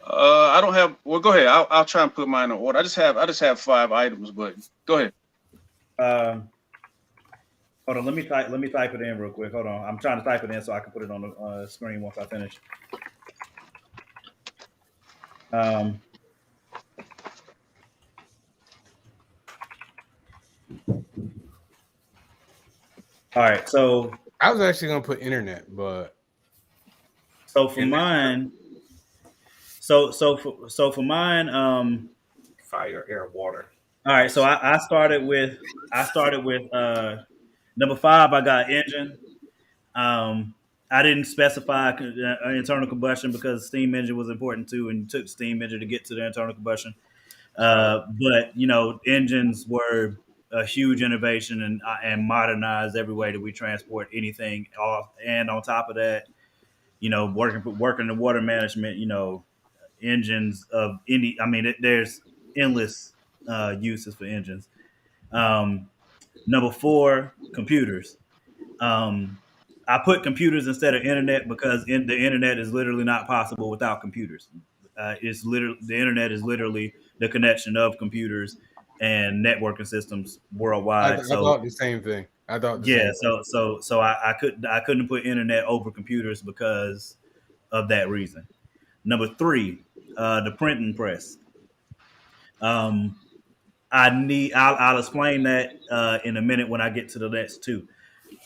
I don't have. Well, go ahead. I'll try and put mine in order. I just have 5 items, but go ahead. Hold on. Let me type it in real quick. Hold on. I'm trying to type it in so I can put it on the screen once I finish. All right. So I was actually gonna put internet, but so for mine, for mine, fire, air, water. All right. So I started with number 5. I got engine. I didn't specify internal combustion because steam engine was important too, and you took steam engine to get to the internal combustion. But engines were a huge innovation and modernized every way that we transport anything off. And on top of that, working in water management, engines of any. I mean, there's endless uses for engines. Number 4, computers. I put computers instead of internet because the internet is literally not possible without computers. The internet is literally the connection of computers and networking systems worldwide. I thought the same thing. So I couldn't put internet over computers because of that reason. Number 3, the printing press. I'll explain that in a minute when I get to the next 2.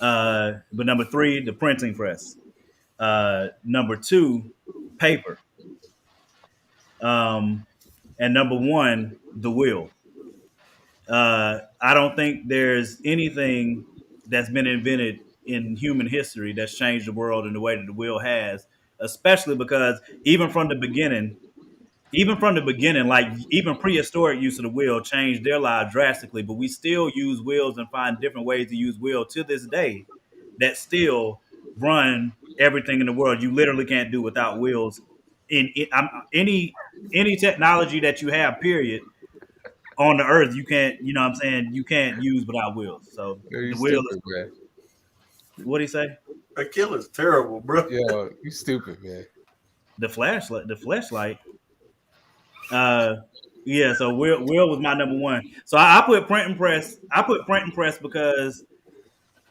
But number 3, the printing press. Number 2, paper. And number 1, the wheel. I don't think there's anything that's been invented in human history that's changed the world in the way that the wheel has, especially because even from the beginning, like even prehistoric use of the wheel changed their lives drastically, but we still use wheels and find different ways to use wheel to this day that still run everything in the world. You literally can't do without wheels any technology that you have, period, on the earth. You can't, you can't use without wheels. So the wheel stupid, man. What do you say? A killer's terrible, bro. Yo, you stupid, man. The flashlight. Yeah, so Will was my number 1. So I put print and press. I put print and press because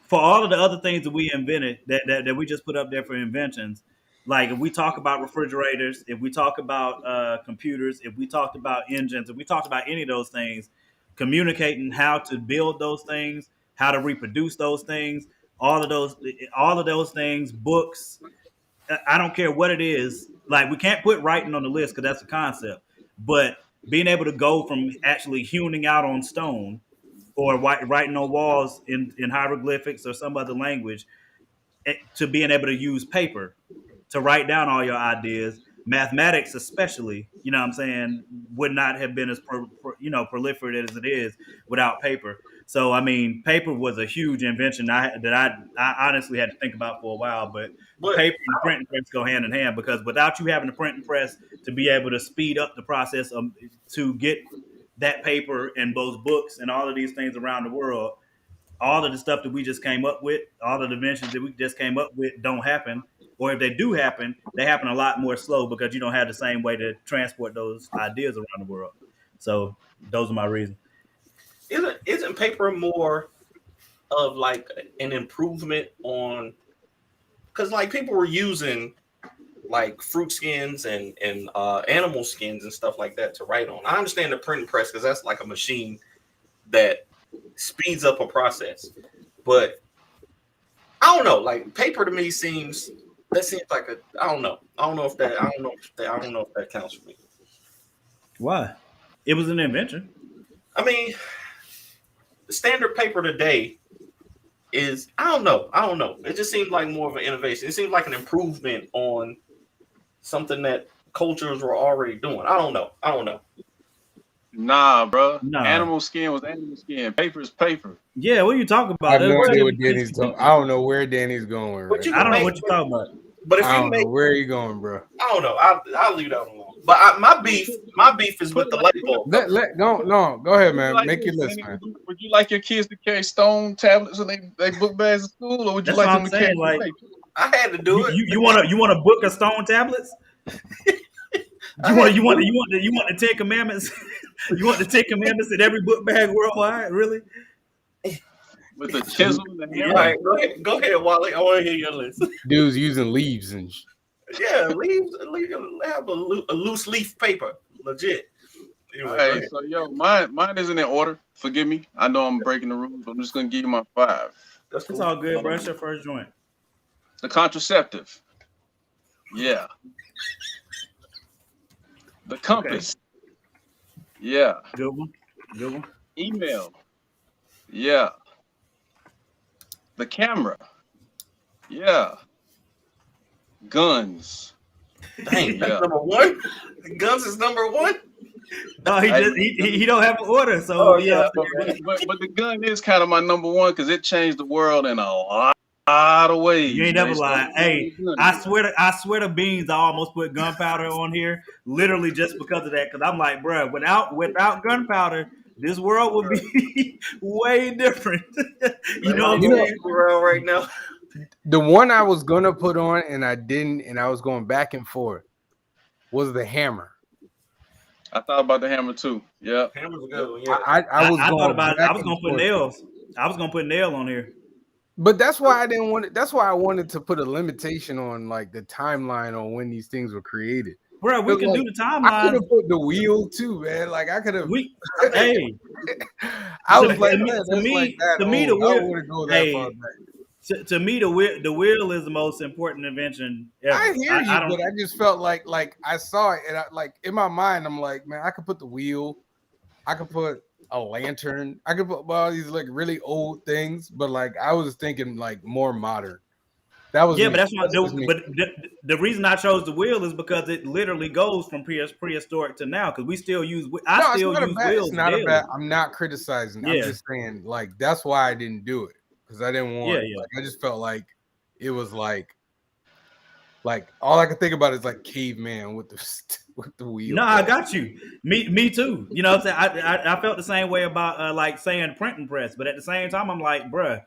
for all of the other things that we invented that we just put up there for inventions, like if we talk about refrigerators, if we talk about computers, if we talked about engines, if we talked about any of those things, communicating how to build those things, how to reproduce those things, all of those things, books, I don't care what it is. Like we can't put writing on the list because that's a concept. But being able to go from actually hewing out on stone or writing on walls in hieroglyphics or some other language to being able to use paper to write down all your ideas. Mathematics, especially, you know what I'm saying, would not have been as proliferate as it is without paper. So I mean, paper was a huge invention that I honestly had to think about for a while. But But paper and the printing press go hand in hand because without you having a printing press to be able to speed up the process to get that paper and those books and all of these things around the world, all of the stuff that we just came up with, all of the inventions that we just came up with don't happen. Or if they do happen, they happen a lot more slow because you don't have the same way to transport those ideas around the world. So those are my reasons. isn't paper more of like an improvement on? Because like people were using like fruit skins and animal skins and stuff like that to write on. I understand the printing press because that's like a machine that speeds up a process, but I don't know. Like paper to me seems like a I don't know. I don't know if that counts for me. Why? It was an invention. I mean, the standard paper today is I don't know. It just seems like more of an innovation. It seems like an improvement on something that cultures were already doing. I don't know. Nah, bro. Nah. Animal skin was animal skin. Paper is paper. Yeah, what are you talking I about? have no idea what Danny's talking. I don't know where Danny's going. But you I don't know make- what you're talking about. But if I you don't make, know where you going, bro. I don't know. I'll leave that alone. But my beef is with the light bulb. Go ahead, man. Like Make your this, list, Danny, man. would you like your kids to carry stone tablets and they book bags in school, or would you That's like what them I'm to carry saying, like- paper? I had to do it. You want to book a stone tablets? You want the Ten Commandments? You want the Ten Commandments in every book bag worldwide? Really? With the chisel and the hammer? All right, go ahead, Wally. I want to hear your list. Dudes using leaves and Yeah, leaves have a loose leaf paper, legit. Anyway, go Hey, ahead. so yo, mine isn't in order. Forgive me. I know I'm breaking the rules, but I'm just gonna give you my 5. That's It's cool. all good, bro. It's your first joint. The contraceptive. Yeah. The compass. Yeah. Good one. Good one. Email. Yeah. The camera. Yeah. Guns. Dang, that's Yeah. number one. Guns is number one. No, he don't have an order, so Oh, yeah. yeah. But the gun is kind of my number one because it changed the world in a lot of ways. You ain't never based lied. on- Hey, I swear to beans, I almost put gunpowder on here, literally just because of that. Because I'm like, bro, without gunpowder, this world would be way different. You know what I'm saying? Around right now. the one I was gonna put on and I didn't, and I was going back and forth was the hammer. I thought about the hammer too. Yeah. Hammer's a good one. Yeah. I was I going thought about it. back I was and gonna put forth. nails. I was gonna put nail on here. But that's why I didn't want it. That's why I wanted to put a limitation on like the timeline on when these things were created. Bro, we But, can like, do the I could timeline. have put the wheel too, man. Like I could have. Hey, I to was like, me- man, to that's me- like that to me, the old. I wheel- don't want to go that hey, far back. to me, the wheel is the most important invention ever. I hear you, don't- but I just felt like I saw it, and I like in my mind, I'm like, man, I could put the wheel, I could put a lantern, I could put all these like really old things, but like I was thinking like more modern. That was yeah, me. but that's what. was me. But the reason I chose the wheel is because it literally goes from prehistoric to now. Because we still use. I still use wheels. It's not a daily. bad. I'm not criticizing. I'm Yeah. just saying like that's why I didn't do it because I didn't want. Yeah. Like, I just felt like it was like all I could think about is like caveman with the wheel. No, I got you. Me too. You know what I'm saying? I felt the same way about like saying printing press, but at the same time, I'm like, bruh,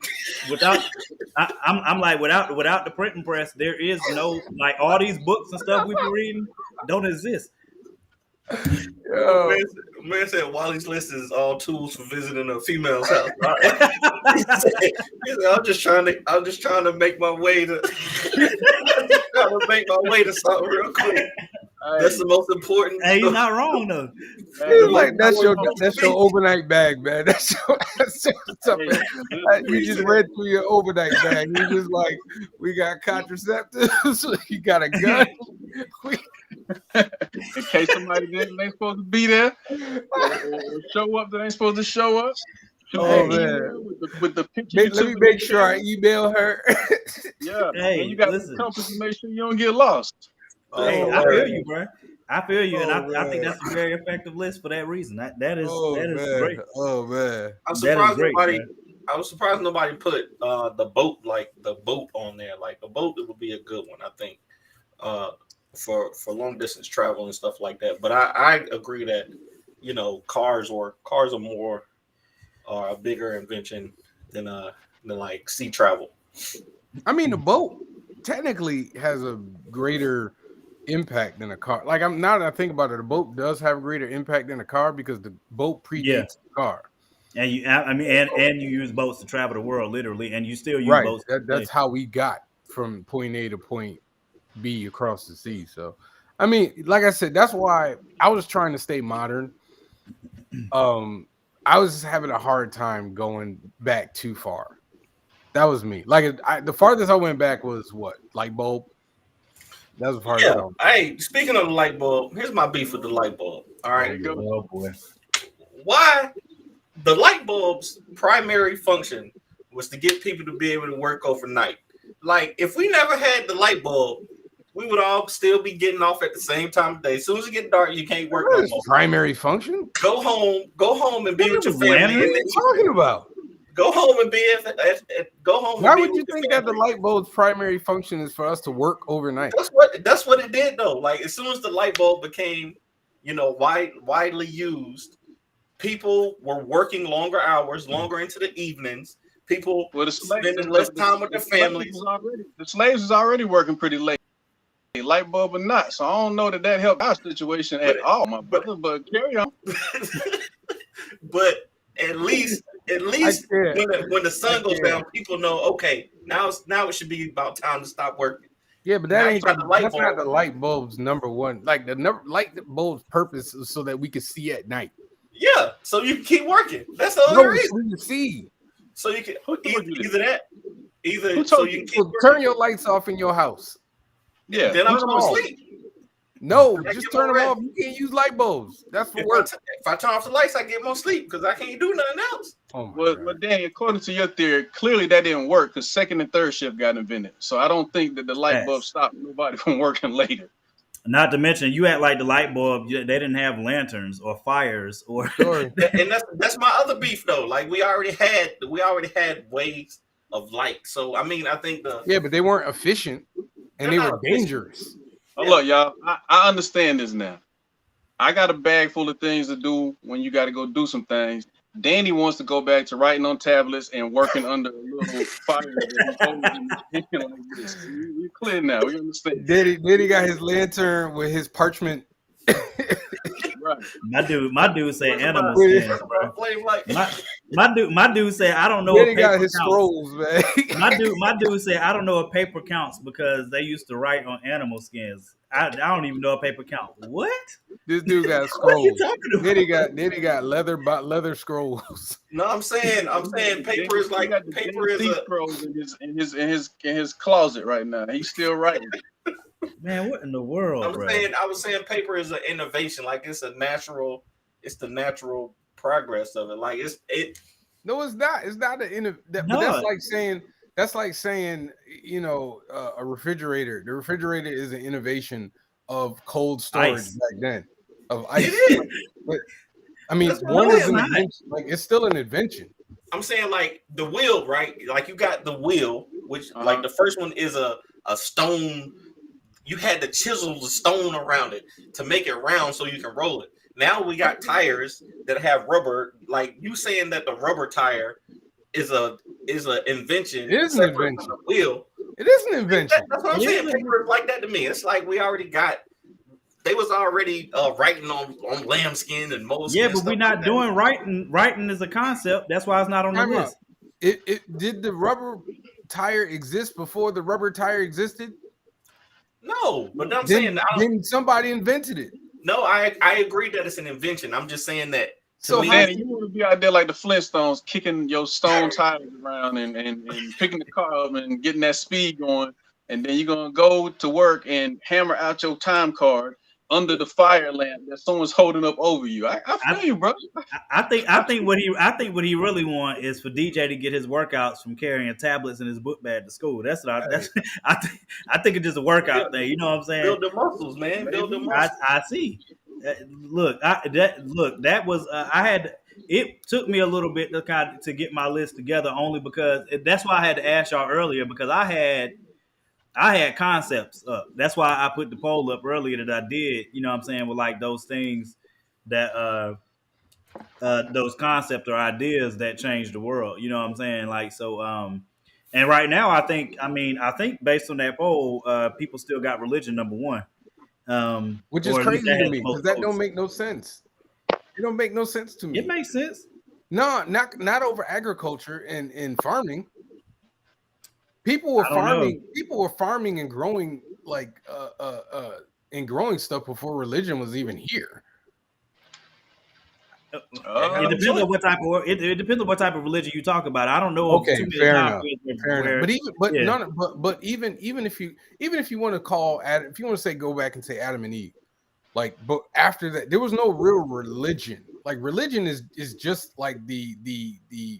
I'm like without the printing press, there is no like all these books and stuff we be reading don't exist. Yo. Man said Wally's list is all tools for visiting a female's house. He said, I'm just trying to make my way to something real quick. That's the most important. Hey, you're not wrong though. It's like that's your important overnight bag, man. That's your something. You just read through your overnight bag. You just like, we got contraceptives. You got a gun. In case somebody ain't supposed to be there or show up that ain't supposed to show up. Oh man! With the picture. Let me make sure I email her. Yeah, hey, and you got the compass to make sure you don't get lost. Hey, I feel you, bro. I feel you, and I think that's a very effective list for that reason. That is great. Oh man! I'm surprised great, nobody. man. I was surprised nobody put the boat on there. Like a boat, it would be a good one, I think, for long distance travel and stuff like that. But I agree that cars are more a bigger invention than like sea travel. I mean, the boat technically has a greater impact than a car. Like now that I think about it, the boat does have a greater impact than a car because the boat predates the car. And you use boats to travel the world, literally, and you still use boats. That's how we got from point A to point B across the sea. So, I mean, like I said, that's why I was trying to stay modern. I was having a hard time going back too far. That was me. Like the farthest I went back was what? Light bulb. That was the farthest. Yeah. Hey, speaking of the light bulb, here's my beef with the light bulb. All right. Oh boy. Why the light bulb's primary function was to get people to be able to work overnight. Like if we never had the light bulb, we would all still be getting off at the same time of day. As soon as it gets dark, you can't work no more. Primary function? Go home and be with your family. What are you talking about? Go home and be go home. Why would you think that the light bulb's primary function is for us to work overnight? That's what it did though. Like as soon as the light bulb became, widely used, people were working longer hours, longer into the evenings. People spending less time with their families. The slaves was already working pretty late. Light bulb or not, so I don't know that helped our situation at all, my brother. But carry on. But at least when the sun goes down, people know. Okay, now it should be about time to stop working. Yeah, but that's not the light bulb's number one. Like light bulb's purpose is so that we can see at night. Yeah, so you can keep working. That's the only reason. So you can see. So you can either so you can turn your lights off in your house. Yeah, then I'm going to sleep. No, just turn them off. You can't use light bulbs. That's for work. If I turn off the lights, I get more sleep because I can't do nothing else. Well, Danny, according to your theory, clearly that didn't work because second and third shift got invented. So I don't think that the light bulb stopped nobody from working later. Not to mention, you act like the light bulb. They didn't have lanterns or fires or. And that's my other beef though. Like we already had ways of light. So I mean, I think but they weren't efficient. And they were dangerous. Oh, look, y'all, I understand this now. I got a bag full of things to do when you got to go do some things. Danny wants to go back to writing on tablets and working under a little fire. We're clear now. We understand. Danny got his lantern with his parchment. Right. My dude say animal skins, bro. My dude say I don't know. Danny got his scrolls, man. my dude say I don't know if paper counts because they used to write on animal skins. I don't even know if paper count. What? This dude got scrolls. What are you talking about? Danny got leather scrolls. No, I'm saying paper is like paper is scrolls in his closet right now. He's still writing. Man, what in the world? I was saying paper is an innovation. Like it's the natural progress of it. Like No, it's not. It's not an But that's like saying a refrigerator. The refrigerator is an innovation of cold storage back then of ice. It is. But, I mean, one is an invention. Like it's still an invention. I'm saying like the wheel, right? Like you got the wheel, which like the first one is a stone. You had to chisel the stone around it to make it round so you can roll it. Now we got tires that have rubber. Like you saying that the rubber tire is a invention. It is an invention. From the wheel. It is an invention. That's what I'm saying. Paper is like that to me. It's like we already got. They was already writing on lambskin and moleskin. Yeah, but we're not doing writing. Writing is a concept. That's why it's not on the list. Did the rubber tire exist before the rubber tire existed? No, but I'm saying then somebody invented it. no. I agree that it's an invention. I'm just saying that. So Danny, you want to be out there like the Flintstones, kicking your stone tires around and picking the car up and getting that speed going, and then you're gonna go to work and hammer out your time card under the fire lamp that someone's holding up over you. I feel you, bro. I think what he really want is for DJ to get his workouts from carrying tablets in his book bag to school. That's what I think it's just a workout thing. You know what I'm saying? Build the muscles, man. Build the muscles. I see. That was I had. It took me a little bit to get my list together, only because that's why I had to ask y'all earlier, because I had concepts up. That's why I put the poll up earlier that I did. You know what I'm saying, with like those things that those concepts or ideas that change the world. You know what I'm saying? Like, so and right now I think based on that poll, people still got religion number one. Which is crazy to me, because that don't make no sense. It don't make no sense to me. It makes sense. No, not over agriculture and farming. People were farming. People were farming and growing and growing stuff before religion was even here. It depends on what type of it depends on what type of religion you talk about. I don't know. Okay, fair enough. But even if you want to call Adam, if you want to say go back and say Adam and Eve, like, but after that there was no real religion. Like, religion is just like the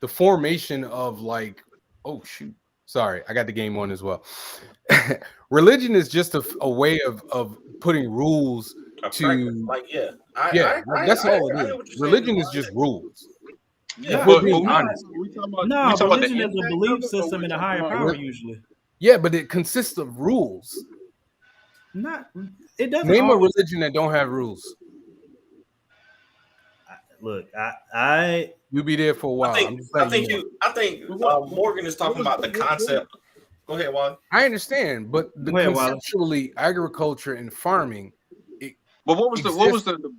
formation of, like, oh shoot, sorry, I got the game on as well. Religion is just a way of putting rules to, like, that's all it is. Religion is just rules. Yeah, religion is a belief system in a higher power usually. Yeah, but it consists of rules. It doesn't. Name a religion that don't have rules. Look, you'll be there for a while. I think Morgan is talking about the concept. Go ahead, Wally. I understand, but conceptually, agriculture and farming. But what was the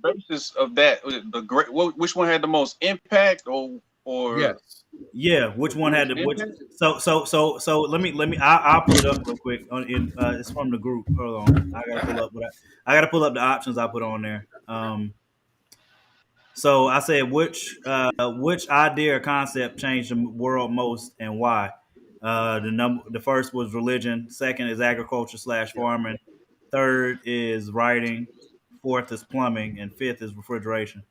basis of that? Was it the great? Which one had the most impact, or yes, yeah? Which one had the So let me. I'll put it up real quick. It's from the group. Hold on, I gotta pull up the options I put on there. So I said which idea or concept changed the world most and why? The first was religion. Second is agriculture / farming. Third is writing. Fourth is plumbing, and fifth is refrigeration.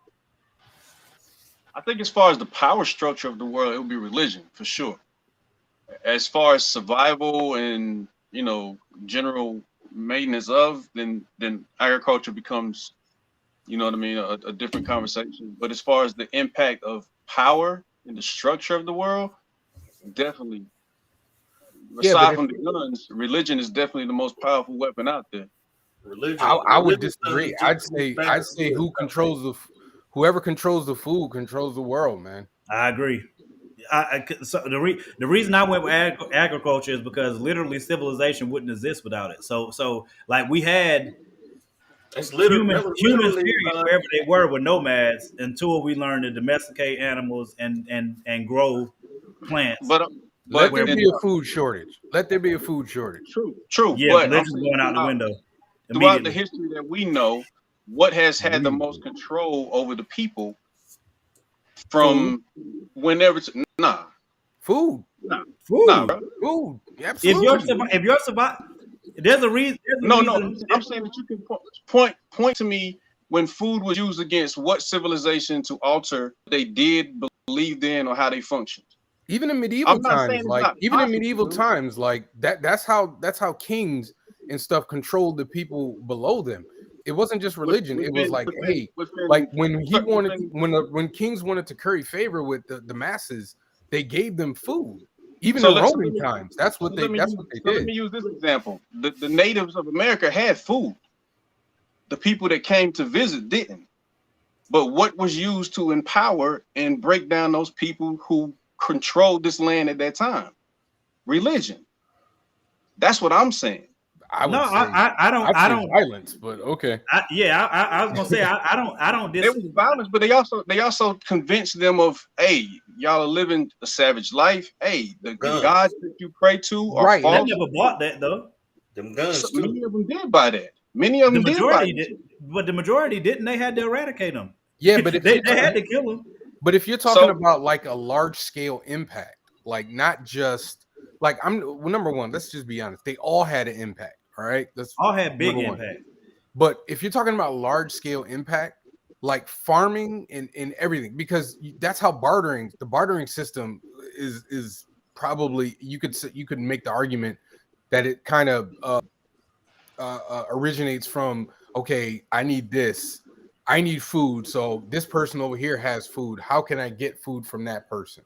I think as far as the power structure of the world, it would be religion for sure. As far as survival and, general maintenance of, then agriculture becomes, you know what I mean, a different conversation. But as far as the impact of power and the structure of the world, definitely. Aside from the guns, religion is definitely the most powerful weapon out there. Religion. I would disagree. I'd say whoever controls the food controls the world, man. I agree. So the reason I went with agriculture is because literally civilization wouldn't exist without it. So like we had humans wherever they were nomads until we learned to domesticate animals and grow plants. But let there be a food shortage. True. Yeah, but this is going out the window. Throughout the history that we know, what has had the most control over the people from whenever? Food. Food. Absolutely. If you're surviving, there's a reason. No. I'm saying that you can point to me when food was used against what civilization to alter what they did, believed in, or how they functioned. Even in medieval times, that's how kings and stuff controlled the people below them. It wasn't just religion. It was like, hey, like when kings wanted to curry favor with the masses, they gave them food. Even in Roman times, that's what they did. Let me use this example. The natives of America had food. The people that came to visit didn't. But what was used to empower and break down those people who controlled this land at that time? Religion. That's what I'm saying. I don't violence, but okay. I was gonna say I don't. There was violence, but they also convinced them of, hey, y'all are living a savage life. Hey, the gods that you pray to are false. They never bought that though. Them guns too. Many of them did buy that. Many of The them did buy majority that. did, but the majority didn't. They had to eradicate them. Yeah, but if they had to kill them. But if you're talking So- about like a large scale impact, like not just like well, number one, let's just be honest, they all had an impact. All right, that's All had big number one. impact. But if you're talking about large scale impact, like farming and everything, because that's how the bartering system is probably you could make the argument that it kind of originates from, okay, I need this, I need food, so this person over here has food. How can I get food from that person?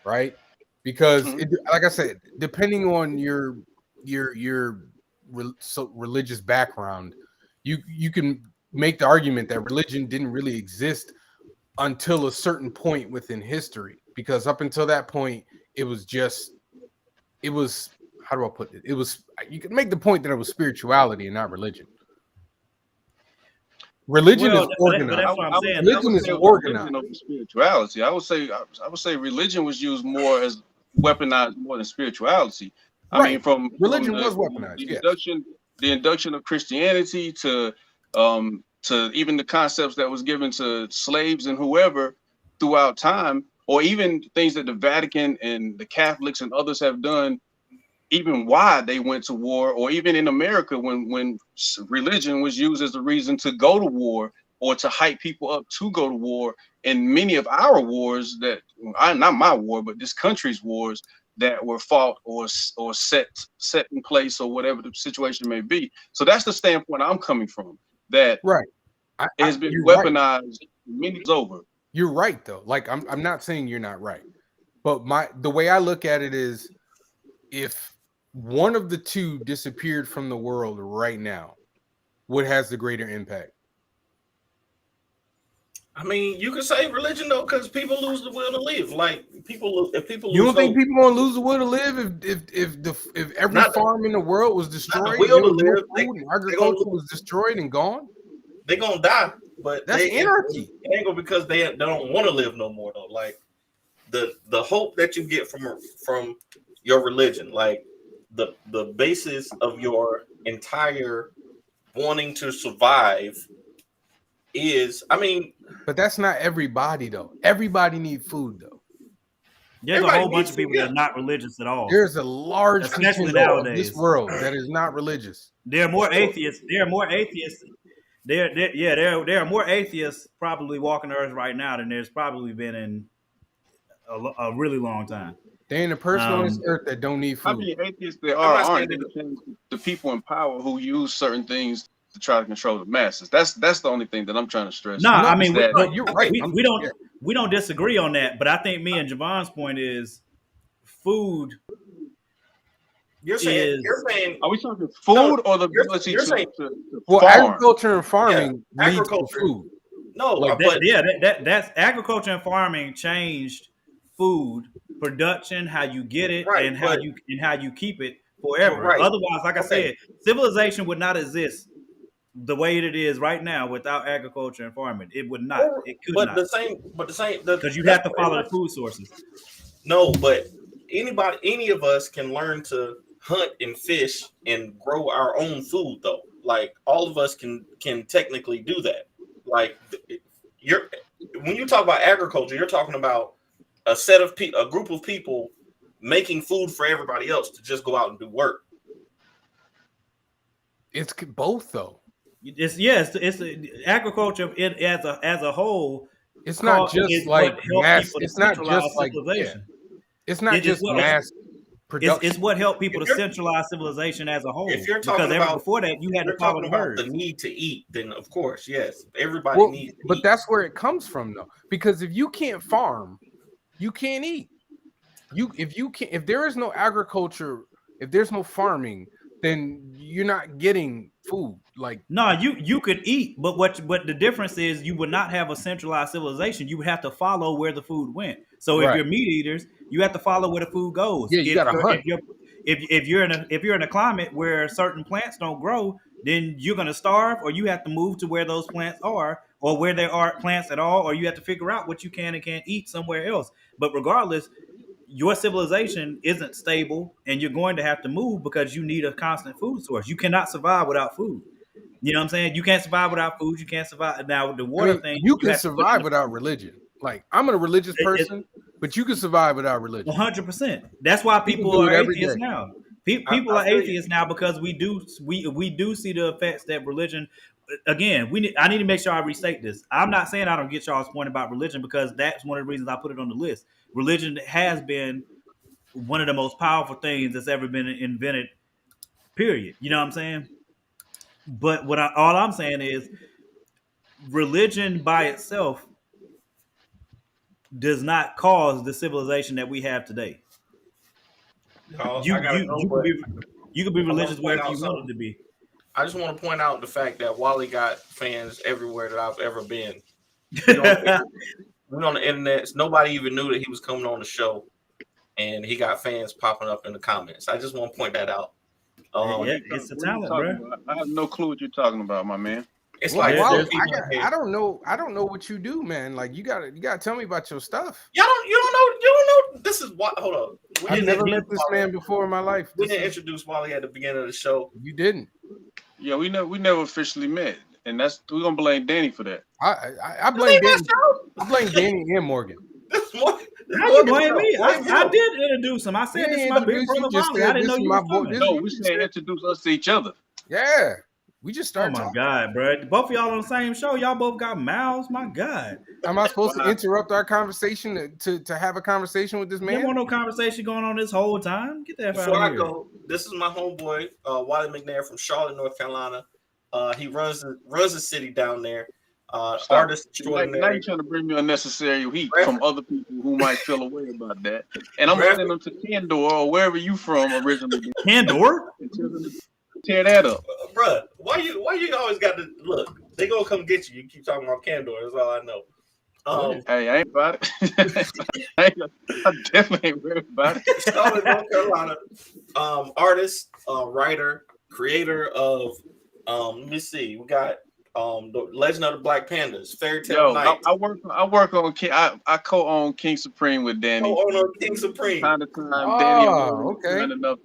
Right? Because like I said, depending on your religious background, you can make the argument that religion didn't really exist until a certain point within history, because up until that point it was how do I put it? You can make the point that it was spirituality and not religion. Religion is organized. But that's what I'm saying. Religion is organized. Over spirituality. I would say religion was used more as weaponized more than spirituality. I mean, from religion was weaponized. The induction of Christianity to even the concepts that was given to slaves and whoever throughout time, or even things that the Vatican and the Catholics and others have done, even why they went to war, or even in America when religion was used as a reason to go to war or to hype people up to go to war. And many of our wars not my war, but this country's wars that were fought or set in place or whatever the situation may be. So that's the standpoint I'm coming from. That it has been weaponized. Many is over. You're right though. Like I'm not saying you're not right, but the way I look at it is, if one of the two disappeared from the world right now, what has the greater impact? I mean, you could say religion though, because people lose the will to live. Like if people you don't think people gonna lose the will to live if every farm in the world was destroyed, will to live, and agriculture was destroyed and gone? They're gonna die, but that's anarchy. It ain't gonna because they don't want to live no more though. Like the hope that you get from your religion, like the basis of your entire wanting to survive is, I mean, but that's not everybody though. Everybody need food though. There's a whole bunch of people that are not religious at all. There's a large especially nowadays of this world that is not religious. There are more atheists. There are more atheists. There are more atheists probably walking the earth right now than there's probably been in a really long time. There ain't a person on this earth that don't need food. How many atheists there aren't? The people in power who use certain things to try to control the masses. That's the only thing that I'm trying to stress. No, I mean, you're right. We don't disagree on that, but I think me and Javon's point is food. You're saying are we talking food or the ability to farm? Agriculture and farming leads to food. No, like that's agriculture and farming changed food production, how you get it, and how you keep it forever. Right. Otherwise, like I said, civilization would not exist the way it is right now without agriculture and farming. It would not. It could not. The same because you have to follow the food sources. No, but any of us can learn to hunt and fish and grow our own food though. Like all of us can technically do that. Like when you talk about agriculture, you're talking about a group of people making food for everybody else to just go out and do work. It's both though. It's agriculture as a whole. It's not just like mass. It's not just like it's not just mass production. It's what helped people to centralize civilization as a whole. If you're talking about before that, you had to follow the herd. The need to eat, then of course, yes, everybody needs to but eat. That's where it comes from though, because if you can't farm, you can't eat. If there is no agriculture, if there's no farming, then you're not getting food. Like no, you could eat, but the difference is you would not have a centralized civilization. You would have to follow where the food went. So if you're meat eaters, you have to follow where the food goes. Yeah, you gotta hunt. If you're in a climate where certain plants don't grow, then you're gonna starve, or you have to move to where those plants are, or where there aren't plants at all, or you have to figure out what you can and can't eat somewhere else. But regardless, your civilization isn't stable, and you're going to have to move because you need a constant food source. You cannot survive without food. You know what I'm saying? You can't survive without food. You can't survive now. The I water mean, thing, you you can have to put in survive the without religion. Like, I'm a religious person, but you can survive without religion. 100%. That's why You can people do are it every atheists day. now. People I are feel you. atheists now because we do see the effects that religion. Again, I need to make sure I restate this. I'm not saying I don't get y'all's point about religion, because that's one of the reasons I put it on the list. Religion has been one of the most powerful things that's ever been invented. Period. You know what I'm saying? But all I'm saying is religion by itself does not cause the civilization that we have today. Y'all, You I gotta you go, you could but be you could be I want religious to point wherever out you wanted something. to be. I just want to point out the fact that Wally got fans everywhere that I've ever been. We on the internet. Nobody even knew that he was coming on the show, and he got fans popping up in the comments. I just want to point that out. Yeah, it's a What are you talent, talking bro. about? I have no clue what you're talking about, my man. It's Well, like There- four Wally, there's people in I here. don't know what you do, man. Like, you gotta tell me about your stuff. You don't know. This is what. Hold up. We I've didn't never introduce met this Wally. man before in my life. We didn't introduce Wally at the beginning of the show. You didn't. Yeah, we never officially met, and we're gonna blame Danny for that. I This blame ain't my Danny. show. I blame Danny and Morgan. This is more. How you blame me? Blame I him. did introduce him. I You said this is ain't my big introduced. You brother just Wally. I said didn't this know is you my was boy. coming. No, we said introduce us to each other. Yeah, we just Oh started my talking. god, bro! Both of y'all on the same show. Y'all both got mouths. My god, Am I supposed to Wow. interrupt our conversation to have a conversation with this there man? wasn't no conversation going on this whole time. Get that out Before of I here. go, this is my homeboy, Wally McNair from Charlotte, North Carolina. He runs the city down there. Stop. Artist Now extraordinary. you're trying to bring me unnecessary heat Graphic- from other people who might feel a way about that. And I'm gonna Graphic- send them to Candor or wherever you from originally Candor? and tell them to tear that up. Bruh, why you always got to look? They gonna come get you. You keep talking about Candor. That's all I know. Hey, I ain't about it. I definitely ain't worried about it. Charlotte, North Carolina. Artist, writer, creator of let me see. We got the Legend of the Black Pandas, Fairy Tale Yo, Night. I work on I co-own King Supreme with Danny. Co-owner King Supreme. Time to time, Danny okay. kind enough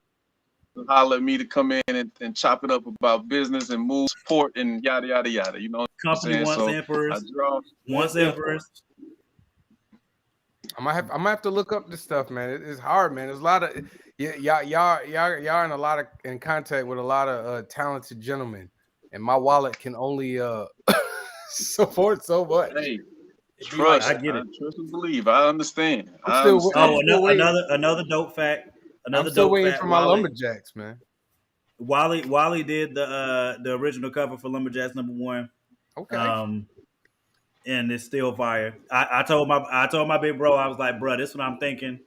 to holler at me to come in and chop it up about business and move support and yada yada yada. You know what I'm Company saying? once So I emperors, draw. once emperors. I might have to look up this stuff, man. It's hard, man. There's a lot of y'all in a lot of in contact with a lot of talented gentlemen, and my wallet can only support so much. Hey, It be trust. I get it. Trust and believe. I understand. I'm still waiting. Another dope fact. I'm still waiting for my lumberjacks, man. Wally did the original cover for Lumberjacks #1. Okay. And it's still fire. I told my big bro, I was like, bro, this is what I'm thinking.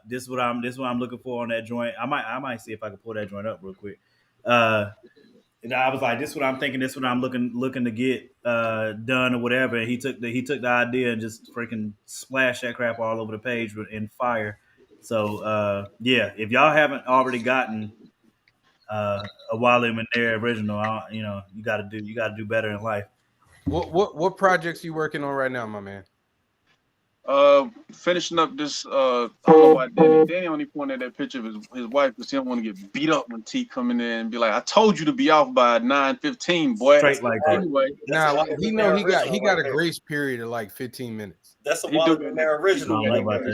This is what I'm looking for on that joint. I might see if I can pull that joint up real quick. And I was like, this is what I'm thinking. This is what I'm looking to get done or whatever. And he took the idea and just freaking splashed that crap all over the page in fire. So yeah, if y'all haven't already gotten a Wally McNair original, you got to do better in life. What projects you working on right now, my man? Finishing up this. I don't know why Danny only pointed at that picture of his wife because he don't want to get beat up when T coming in and be like, "I told you to be off by 9:15, boy." Straight like that. Anyway, Now he know he got right a there. grace period of like 15 minutes. That's a He Wally do- McNair original. I don't know right about there.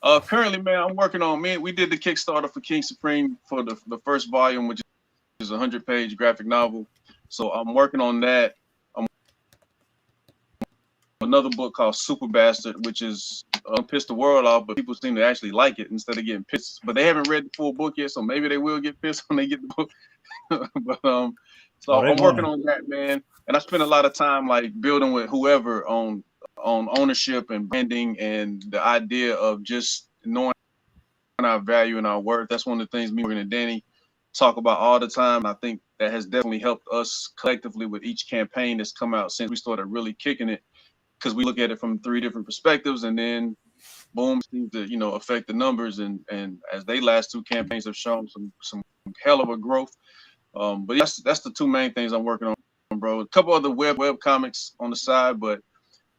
that. Currently, man, I'm working on we did the Kickstarter for King Supreme for the first volume, which is a 100-page graphic novel. So I'm working on that. Another book called Super Bastard, which is pissed the world off, but people seem to actually like it instead of getting pissed. But they haven't read the full book yet, so maybe they will get pissed when they get the book. But I'm working on that, man. And I spend a lot of time like building with whoever on ownership and branding and the idea of just knowing our value and our worth. That's one of the things me, Morgan, and Danny talk about all the time. I think that has definitely helped us collectively with each campaign that's come out since we started really kicking it. Because we look at it from 3 different perspectives, and then boom, seems to affect the numbers. And as they last 2 campaigns have shown some hell of a growth. But that's the 2 main things I'm working on, bro. A couple other web comics on the side, but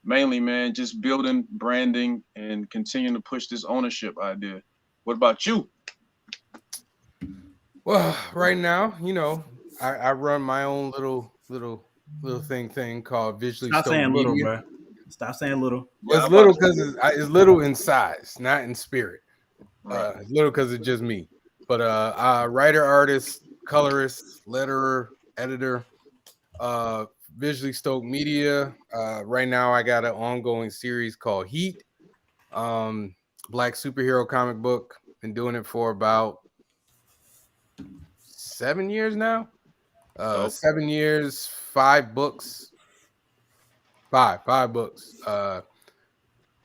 mainly, man, just building branding and continuing to push this ownership idea. What about you? Well, right now, I run my own little thing called Visually Stop Stoked saying little, Media. bro. Stop saying little. Well, It's I'm about little to because it's little in size, not in spirit. right, It's little because it's just me. But writer, artist, colorist, letterer, editor, Visually Stoked Media. Right now, I got an ongoing series called Heat, Black superhero comic book. Been doing it for about 7 years now. dope. 7 years, 5 books, five books.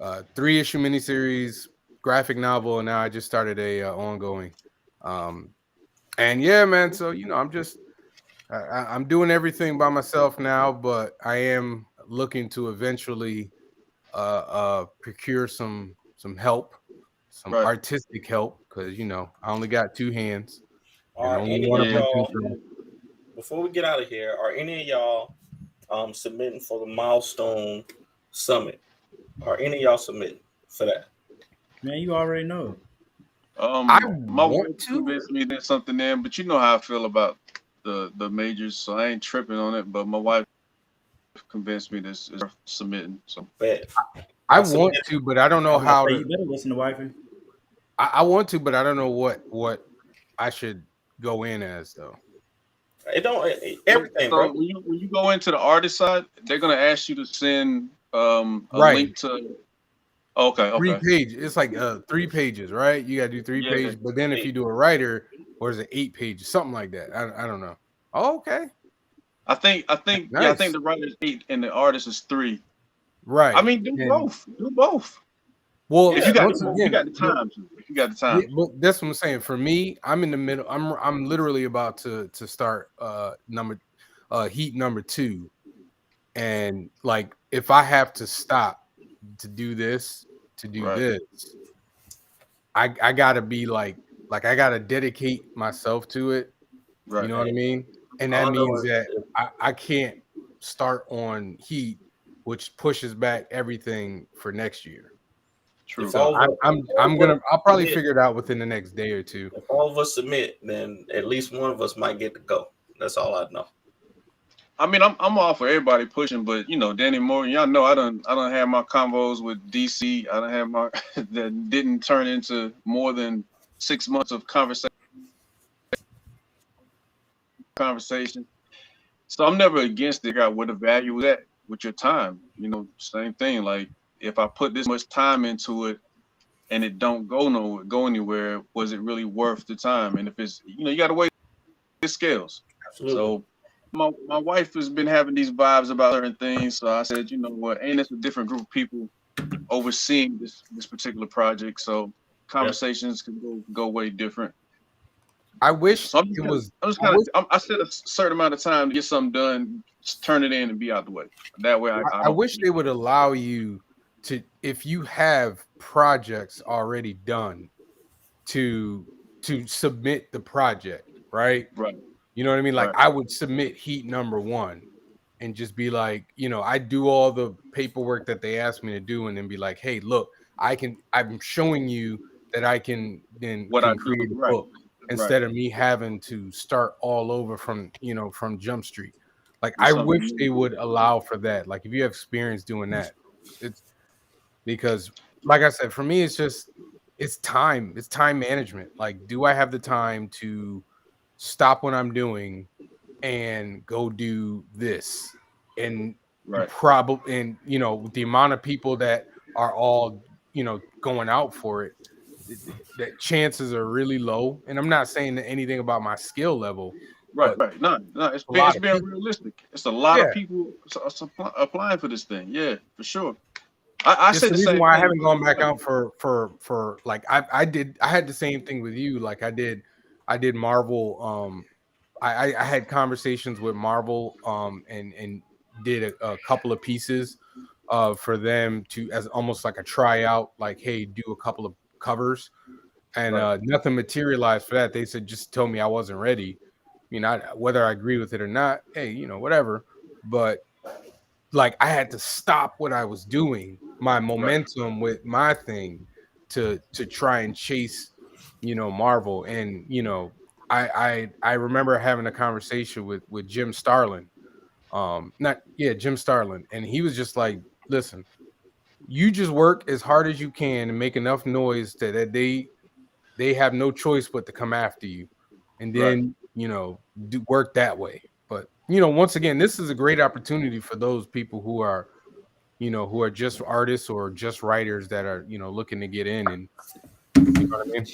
3-issue miniseries, graphic novel, and now I just started a ongoing. Um, and yeah, man. So I'm doing everything by myself now, but I am looking to eventually procure some help, some Right. artistic help, because I only got 2 hands and Are only any one of of them Yeah. can y'all, draw. before we get out of here, are any of y'all submitting for the milestone summit? Are any of y'all submitting for that? Man, you already know. I My want wife to. convinced me there's something in, but you know how I feel about the majors, so I ain't tripping on it. But my wife convinced me this is worth submitting. So Bet. I I want submitted. to, but I don't I know was about how to say to. you better listen to wifey. I want to, but I don't know what I should go in as though. It don't everything, bro. so when you go into the artist side, they're gonna ask you to send a Right. link to. Okay, 3 pages. It's like 3 pages, right? You gotta do three yeah. pages, but then if you do a writer, or is it 8 pages, something like that? I don't know. Oh, okay, I think nice. the writer's 8 and the artist is 3. I Right. mean, do And both. Do both. well, If Yeah, you got once if you again, got the time to. If you got the yeah, time. but that's what I'm saying. For me, I'm in the middle. I'm literally about to start heat number 2, and like if I have to stop to do this, Right. I gotta be like I gotta dedicate myself to it. You Right. know what I hey, mean? And that all I know means is that I can't start on heat, which pushes back everything for next year. if True. So all of us, I'll probably submit, figure it out within the next day or two. if all of us submit, then at least one of us might get to go. That's all I know. I mean, I'm all for everybody pushing, but you know, Danny Morgan, y'all know I don't have my convos with DC. I don't have my that didn't turn into more than 6 months of conversation. So I'm never against it. Figure out what the value is at with your time. You know, same thing. Like if I put this much time into it and it don't go anywhere, was it really worth the time? And if it's you got to weigh the scales. Absolutely. So my wife has been having these vibes about certain things. So I said, you know what, ain't this a different group of people overseeing this particular project? So Yeah. conversations can go way different. I wish So it was. I'm just I kind wish. of I set a certain amount of time to get something done, just turn it in and be out the way. That way I I don't. wish they would allow you to, if you have projects already done, to submit the project, right? Right, You know what I mean? Like right, I would submit heat number 1 and just be like, I do all the paperwork that they asked me to do, and then be like, hey, look, I'm showing you that I what I can do, create a right, book right. instead of me having to start all over from Jump Street. Like With I something wish new. they would allow for that. Like if you have experience doing that, it's because like I said, for me, it's time management. Like, do I have the time to stop what I'm doing and go do this? And Right, probably, and with the amount of people that are all going out for it, that chances are really low. And I'm not saying anything about my skill level, right, but right. No, no, a lot it's of being people. realistic. It's a lot of Yeah, people applying for this thing. Yeah, for sure. I it's said the the reason same why I thing. haven't gone back out for like I had the same thing with you. Like I did Marvel. I had conversations with Marvel and did a couple of pieces for them to, as almost like a tryout, like, hey, do a couple of covers, and Right. nothing materialized for that. They said, just told me I wasn't ready. Whether I agree with it or not, hey, whatever. But like I had to stop what I was doing, my momentum with my thing, to try and chase, Marvel. And I remember having a conversation with Jim Starlin, not yeah, Jim Starlin, and he was just like, listen, you just work as hard as you can and make enough noise that they have no choice but to come after you, and Right. then do work that way. But once again, this is a great opportunity for those people who are just artists or just writers that are looking to get in, and you know what I mean.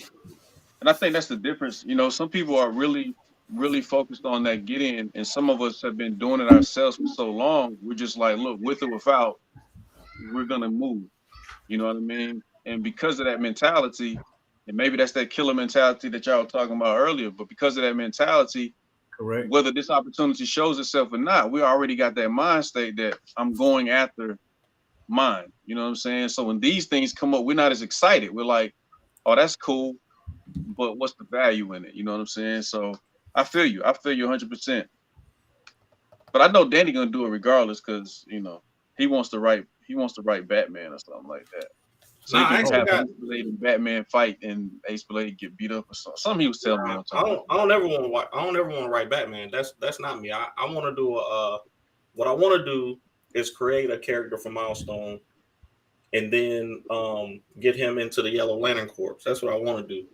And I think that's the difference. Some people are really, really focused on that get in, and some of us have been doing it ourselves for so long. We're just like, look, with or without, we're gonna move. You know what I mean? And because of that mentality, and maybe that's that killer mentality that y'all were talking about earlier, but because of that mentality, Correct. whether this opportunity shows itself or not, we already got that mind state that I'm going after mine. You know what I'm saying? So when these things come up, we're not as excited. We're like, oh, that's cool, but what's the value in it? You know what I'm saying? So I feel you. I feel you 100%. But I know Danny gonna do it regardless because he wants to write. He wants to write Batman or something like that. So he Nah, I can actually have got. Ace Blade and Batman fight, and Ace Blade get beat up or something. Something he was telling me Nah, one time. I don't ever want to. I don't ever want to write Batman. That's not me. I want to do a. What I want to do is create a character for Milestone, and then get him into the Yellow Lantern Corps. That's what I want to do.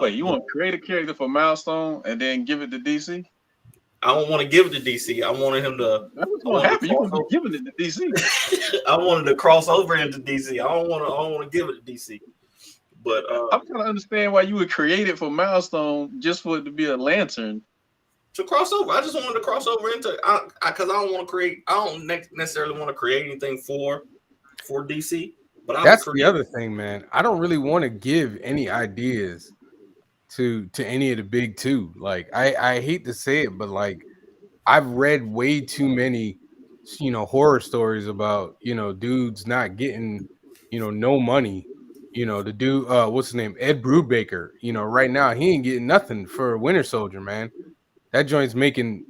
Wait, you But want to create a character for Milestone and then give it to DC? I don't want to give it to DC. I wanted him to. That's what's I gonna wanted to happen. You're cross gonna be over. giving it to DC. I wanted to cross over into DC. I don't want to give it to DC. But I'm trying to understand why you would create it for Milestone just for it to be a lantern. to cross over, I just wanted to cross over into because I don't want to create. I don't necessarily want to create anything for DC. But I would That's the create. other thing, man. I don't really want to give any ideas to any of the big two. Like I hate to say it, but like I've read way too many horror stories about dudes not getting no money. The dude, what's his name, Ed Brubaker, right now he ain't getting nothing for Winter Soldier, man. That joint's making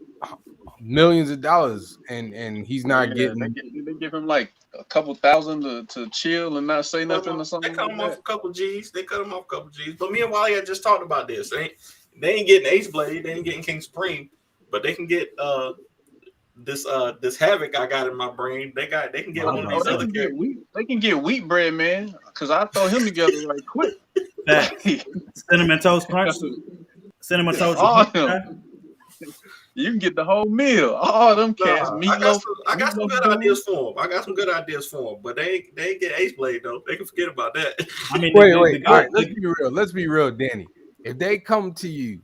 millions of dollars, and he's not Yeah, getting. they give him like a couple thousand to chill and not say nothing or They something cut like him off that. a couple G's. They cut him off a couple G's. But me and Wally had just talked about this. They ain't getting Ace Blade. They ain't getting King Supreme. But they can get this Havoc I got in my brain. They can get one of Oh, these they other can get characters. wheat. They can get wheat bread, man. Because I throw him together right quick. Facts. Cinnamon toast crunch. Cinnamon toast All crunch. them. You can get the whole meal. All them cats. Nah, Meatloaf. I got some Meatloaf good dude. ideas for them. I got some good ideas for them. But they ain't get Ace Blade though. They can forget about that. I mean, Wait, the all good. right, let's be real. Let's be real, Danny. If they come to you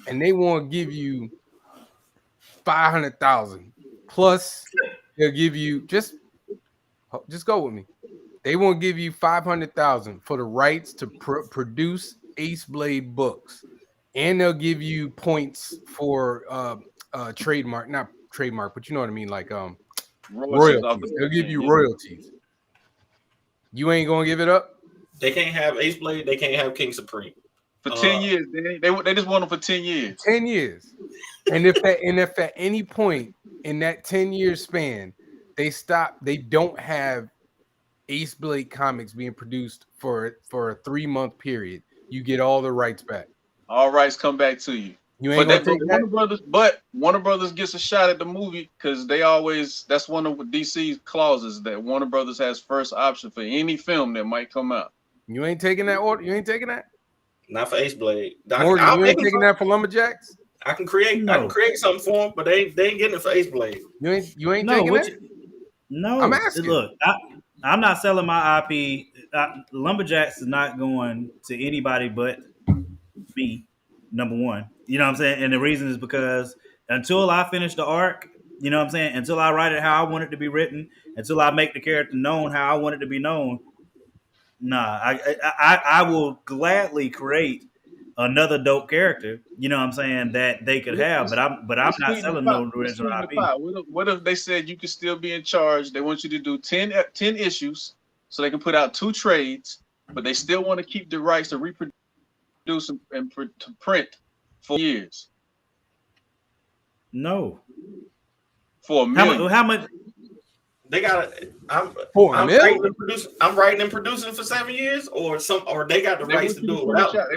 and they want to give you 500,000 plus, they'll give you just go with me. They won't give you 500,000 for the rights to produce Ace Blade books, and they'll give you points for trademark, not trademark, but you know what I mean, like Royalties off the royalties. They'll give Batman. you Yeah. royalties. You ain't gonna give it up They can't have Ace Blade. They can't have King Supreme. For 10 years. They just want them for 10 years. 10 years. And if at any point in that 10-year span they don't have Ace Blade comics being produced for a 3-month period, you get all the rights back. All rights come back to you. You ain't But gonna take that. Warner Brothers gets a shot at the movie because that's one of DC's clauses that Warner Brothers has first option for any film that might come out. You ain't taking that order. You ain't taking that. Not for Ace Blade. Morgan, I'll you make ain't them taking that for Lumberjacks. I can create something for them, but they ain't getting it for Ace Blade. You ain't No, taking what that. no. I'm asking. Look, I'm not selling my IP. Lumberjacks is not going to anybody but me. Number one, you know what I'm saying, and the reason is because until I finish the arc, you know what I'm saying, until I write it how I want it to be written, until I make the character known how I want it to be known, nah, I will gladly create another dope character. You know what I'm saying that they could have, but I'm Let's not sweeten the selling pot. no Let's original sweeten the IP. pot. What if they said you could still be in charge? They want you to do 10 issues so they can put out 2 trades, but they still want to keep the rights to reproduce and to print for years No, for $1 million. how much? They got. I'm For a I'm mil? writing and producing. I'm writing and producing for 7 years, or they got the They rights want to you do to it finish without. out.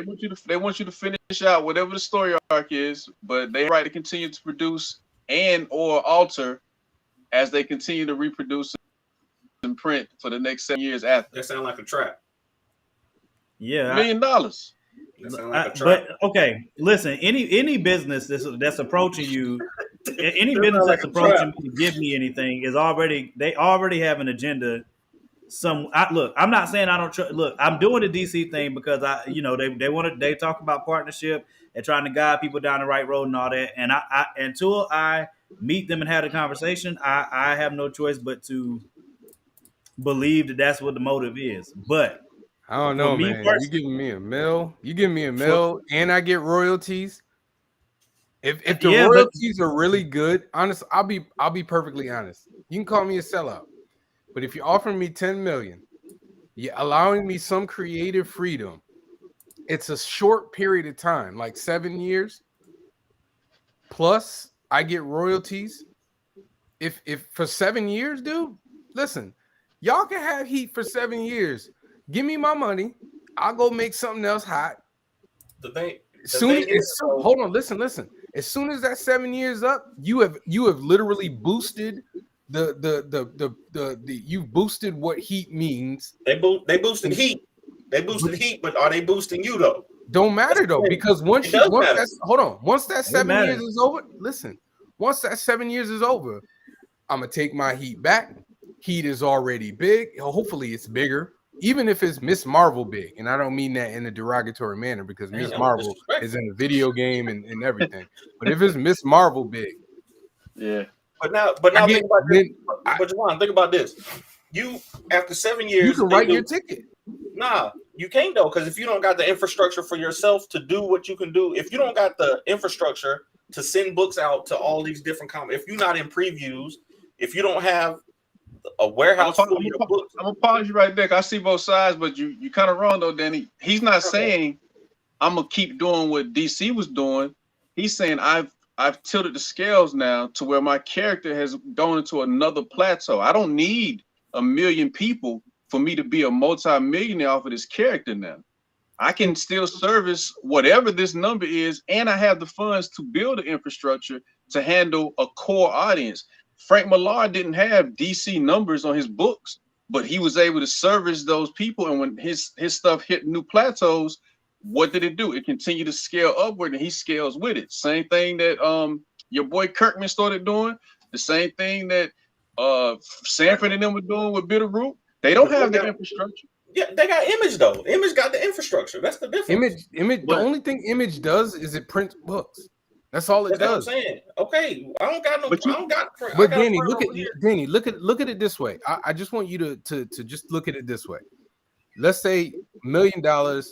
They want you to finish out whatever the story arc is, but they have the right to continue to produce and or alter as they continue to reproduce and print for the next 7 years after. That sound like a trap. Yeah, $1 million. That sound like a trap. but okay. Listen, any business that's approaching you, any That business sound like that's a trap. approaching me to give me anything is they already have an agenda. Look, I'm not saying I don't look. I'm doing the DC thing because they talk about partnership and trying to guide people down the right road and all that. And I until I meet them and have a conversation, I have no choice but to believe that that's what the motive is. But I don't for know, me man. You personally, giving me a mil? You give me a mil, and I get royalties. If the yeah, but royalties are really good, honest, I'll be perfectly honest. You can call me a sellout, but if you're offering me 10 million, you're allowing me some creative freedom. It's a short period of time, like 7 years. Plus, I get royalties. If for 7 years, dude, listen, y'all can have heat for 7 years. Give me my money. I'll go make something else hot. The thing Hold on, listen. As soon as that 7 years up, you have literally boosted you've boosted what heat means. they boosted heat. They boosted heat, but are they boosting you though? Don't matter though, because once that it 7 years matters. is over, listen, once that 7 years is over, I'm gonna take my heat back. Heat is already big. Hopefully, it's bigger. Even if it's Miss Marvel big, and I don't mean that in a derogatory manner because Miss Marvel is in a video game and everything. But if it's Miss Marvel big, yeah. But now think about this. But Javon, think about this. You after 7 years, you can write your ticket. Nah, you can't though, because if you don't got the infrastructure for yourself to do what you can do, if you don't got the infrastructure to send books out to all these different if you're not in previews, if you don't have a warehouse full of your books. I'm gonna pause you right there. I see both sides, but you kind of wrong though, Danny. He's not saying I'm gonna keep doing what DC was doing. He's saying I've tilted the scales now to where my character has gone into another plateau. I don't need 1 million people for me to be a multi-millionaire off of this character now. I can still service whatever this number is, and I have the funds to build an infrastructure to handle a core audience. Frank Millard didn't have DC numbers on his books, but he was able to service those people. And when his stuff hit new plateaus, what did it do? It continued to scale upward, and he scales with it. Same thing that your boy Kirkman started doing. The same thing that Sanford and them were doing with Bitterroot. They don't have the infrastructure. Yeah, they got Image though. Image got the infrastructure. That's the difference. Image. The only thing Image does is it prints books. That's all it does. What I'm saying. Okay, I don't got no. But Danny, look at it this way. I just want you to just look at it this way. Let's say $1 million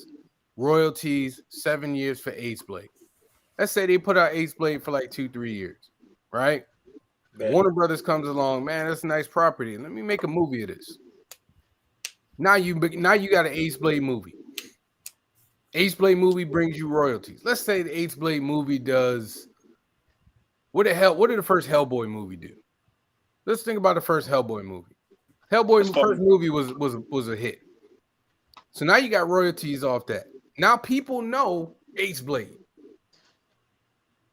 royalties, 7 years for Ace Blade. Let's say they put out Ace Blade for like 2-3 years, right? Warner Brothers comes along, man, that's a nice property. Let me make a movie of this. Now you got an Ace Blade movie. Ace Blade movie brings you royalties. Let's say the Ace Blade movie does what did the first Hellboy movie do? Let's think about the first Hellboy movie. Hellboy's first movie was a hit. So now you got royalties off that. Now people know Ace Blade.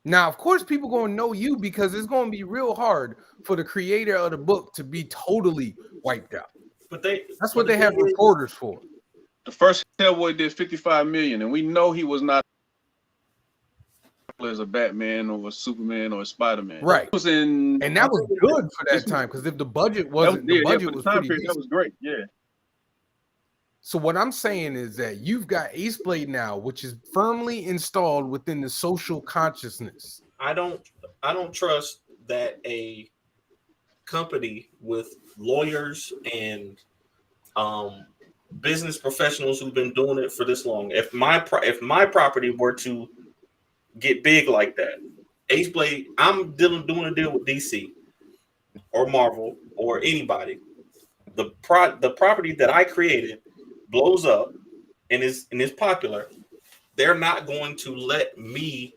Now, of course, people going to know you because it's going to be real hard for the creator of the book to be totally wiped out. But that's what they have reporters for. The first Hellboy did 55 million, and we know he was not as a Batman or a Superman or a Spider-Man. Right. And that was good for that time because if the budget wasn't, the budget was pretty decent. That was great. Yeah. So what I'm saying is that you've got Ace Blade now, which is firmly installed within the social consciousness. I don't trust that a company with lawyers and business professionals who've been doing it for this long, if my property were to get big like that, Ace Blade, I'm doing a deal with DC or Marvel or anybody. The property that I created blows up and is popular, they're not going to let me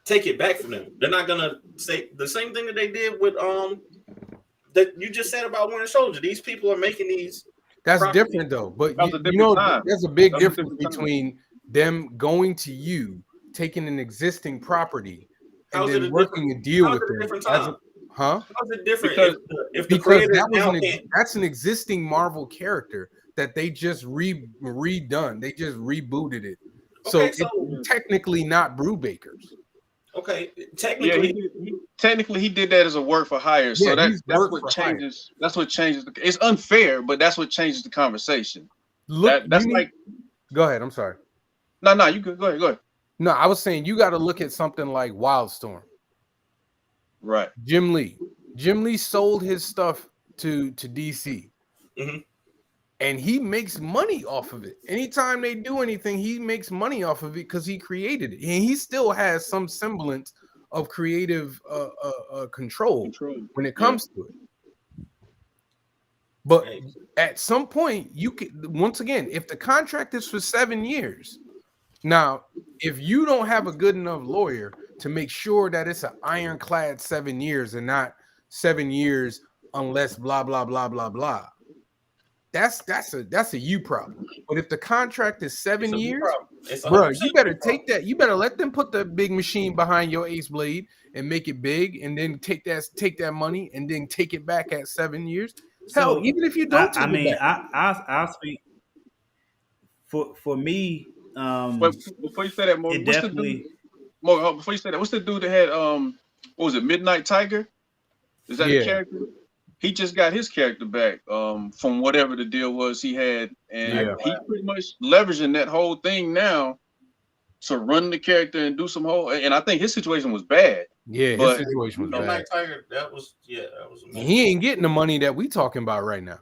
take it back from them. They're not gonna say the same thing that they did with that you just said about Winter Soldier. These people are making these. That's properties. different though. But That was a you different know, time. there's a big That was a difference different time. between them going to you, taking an existing property, and How's it then a working different? a deal How's with it a them. different As a, time? huh? How's it different Because- if the Because creators that was now an can't? that's an existing Marvel character that they just redone. They just rebooted it. So Okay, so it's technically not Brewbakers. okay, Yeah, technically, technically he did that as a work for hire. So Yeah, he's that's work what for hire. changes. That's what changes. It's unfair, but that's what changes the conversation. Look, That's you like go ahead. I'm sorry. no. You could go ahead. No, I was saying you got to look at something like Wildstorm. Right. Jim Lee. Jim Lee sold his stuff to DC. Mhm. And he makes money off of it. Anytime they do anything, he makes money off of it because he created it. And he still has some semblance of creative control when it comes to it. But Hey. at some point, you can, once again, if the contract is for 7 years, now, if you don't have a good enough lawyer to make sure that it's an ironclad 7 years and not 7 years unless blah blah blah blah blah, that's a you problem. But if the contract is 7 years, bro, you better take that. You better let them put the big machine behind your Ace Blade and make it big, and then take that money and then take it back at 7 years. Hell, So even if you don't take I mean, it back. I'll speak for me. But before you say that, Morgan, It what's definitely. the dude? Morgan, before you say that, what's the dude that had what was it, Midnight Tiger? Is that Yeah. the character? He just got his character back from whatever the deal was he had, and Yeah. he pretty much leveraging that whole thing now to run the character and do some whole. And I think his situation was bad. Yeah, his But- situation was bad. Midnight Tiger, that was And he ain't getting the money that we talking about right now.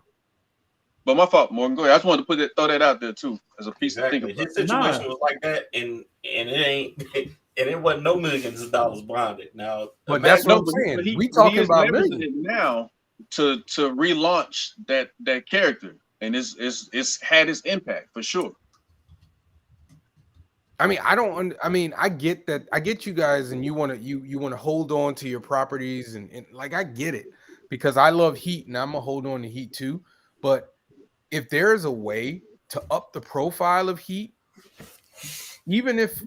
But my fault, Morgan. Go ahead. I just wanted to throw that out there too as a piece exactly. to think about. His situation was like that, and it ain't, and it wasn't no millions of dollars behind it. Now, But that's what I'm but saying. he We talking is about leveraging millions. it now to relaunch that character, and it's had its impact for sure. I mean, I get that. I get you guys, and you want to hold on to your properties, and like I get it because I love Heat, and I'm gonna hold on to Heat too. But if there is a way to up the profile of Heat, even if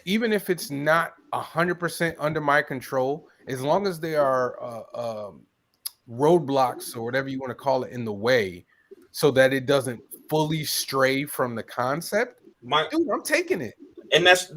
it's not 100% under my control, as long as there are roadblocks or whatever you want to call it in the way, so that it doesn't fully stray from the concept. Dude, I'm taking it. And that's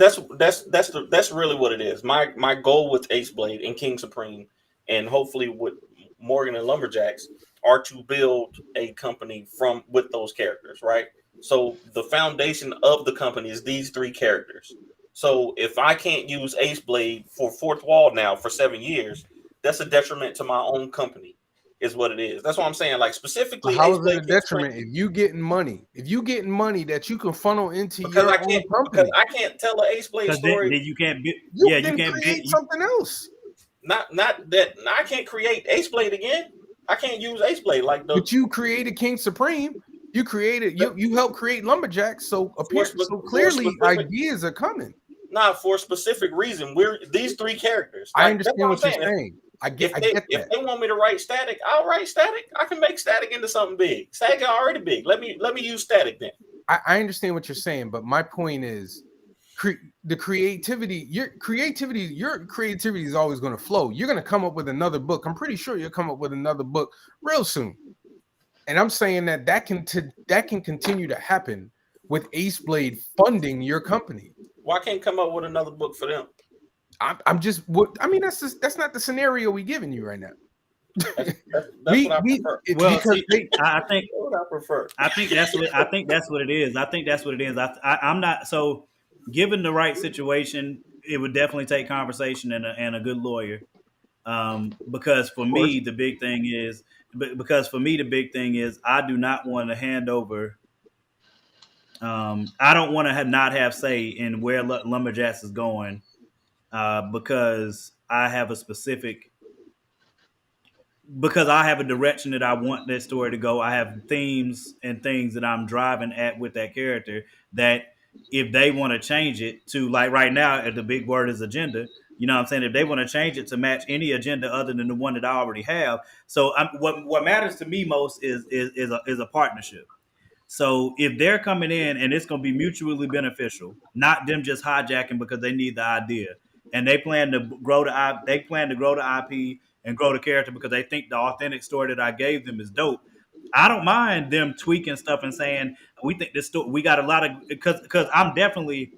really what it is. My goal with Ace Blade and King Supreme, and hopefully with Morgan and Lumberjacks, are to build a company with those characters, right? So the foundation of the company is these 3 characters. So if I can't use Ace Blade for Fourth Wall now for 7 years, that's a detriment to my own company, is what it is. That's what I'm saying. Like specifically, How Ace is Blade it a detriment if you getting money? If you getting money that you can funnel into because your I own can't company, because I can't tell an Ace Blade Because story. then you can't be, you yeah, can you can't create be, something else. Not that I can't create Ace Blade again. I can't use Ace Blade like the. But you created King Supreme. You created you helped create Lumberjacks. So clearly ideas are coming. Not for a specific reason. We're these 3 characters. I Like, understand what you're saying. I get If that. they want me to write Static, I'll write Static. I can make Static into something big. Static is already big. Let me use Static then. I understand what you're saying, but my point is the creativity, your creativity is always going to flow. You're going to come up with another book. I'm pretty sure you'll come up with another book real soon. And I'm saying that can continue to happen with Ace Blade funding your company. Why can't come up with another book for them? I'm just what I mean. That's not the scenario we giving you right now. That's what I prefer. Well, see, I think That's what I prefer. I think that's what it is. I think that's what it is. I'm not so given the right situation, it would definitely take conversation and a good lawyer. Because for me the big thing is I do not want to hand over. I don't want to not have say in where Lumberjacks is going, because I have a direction that I want that story to go. I have themes and things that I'm driving at with that character that if they want to change it to, like right now, the big word is agenda. You know what I'm saying? If they want to change it to match any agenda other than the one that I already have. So what matters to me most is a partnership. So if they're coming in and it's going to be mutually beneficial, not them just hijacking because they need the idea, and they plan to grow the IP and grow the character because they think the authentic story that I gave them is dope. I don't mind them tweaking stuff and saying we think this story we got a lot of because I'm definitely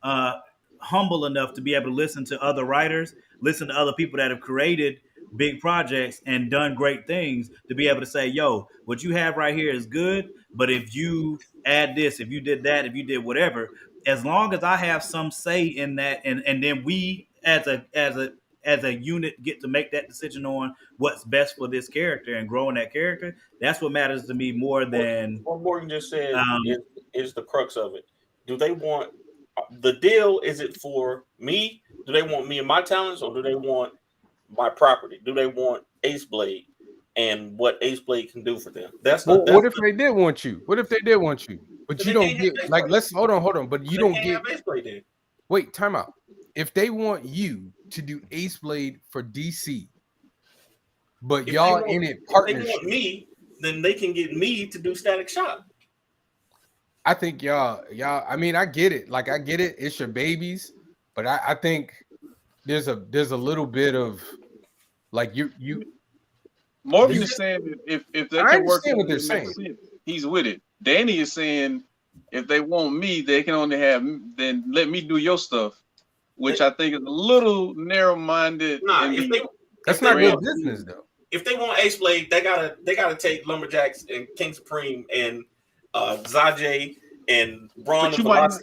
uh, humble enough to be able to listen to other writers, listen to other people that have created big projects and done great things to be able to say, yo, what you have right here is good, but if you add this, if you did that, if you did whatever, as long as I have some say in that, and then we as a unit get to make that decision on what's best for this character and growing that character, that's what matters to me more than What Morgan just said um, is the crux of it. Do they want the deal? Is it for me? Do they want me and my talents, or do they want my property? Do they want Ace Blade and what Ace Blade can do for them? What if they did want you? What if they did want you? But you they don't can't get have Ace like Blade. let's hold on. But you They don't can't get have Ace Blade then. wait, time out. If they want you to do Ace Blade for DC, but If y'all they want, in it if they partnership, want me, then they can get me to do Static Shock. I think y'all. I mean, I get it. Like I get it. It's your babies, but I think there's a little bit of like you. Morgan is saying if they I can work understand it, what they're it makes saying. sense. He's with it. Danny is saying if they want me, they can only have then let me do your stuff, which I think is a little narrow-minded. Nah, that's not good business though. If they want Ace Blade, they gotta take Lumberjacks and King Supreme and Zajay and Braun. But and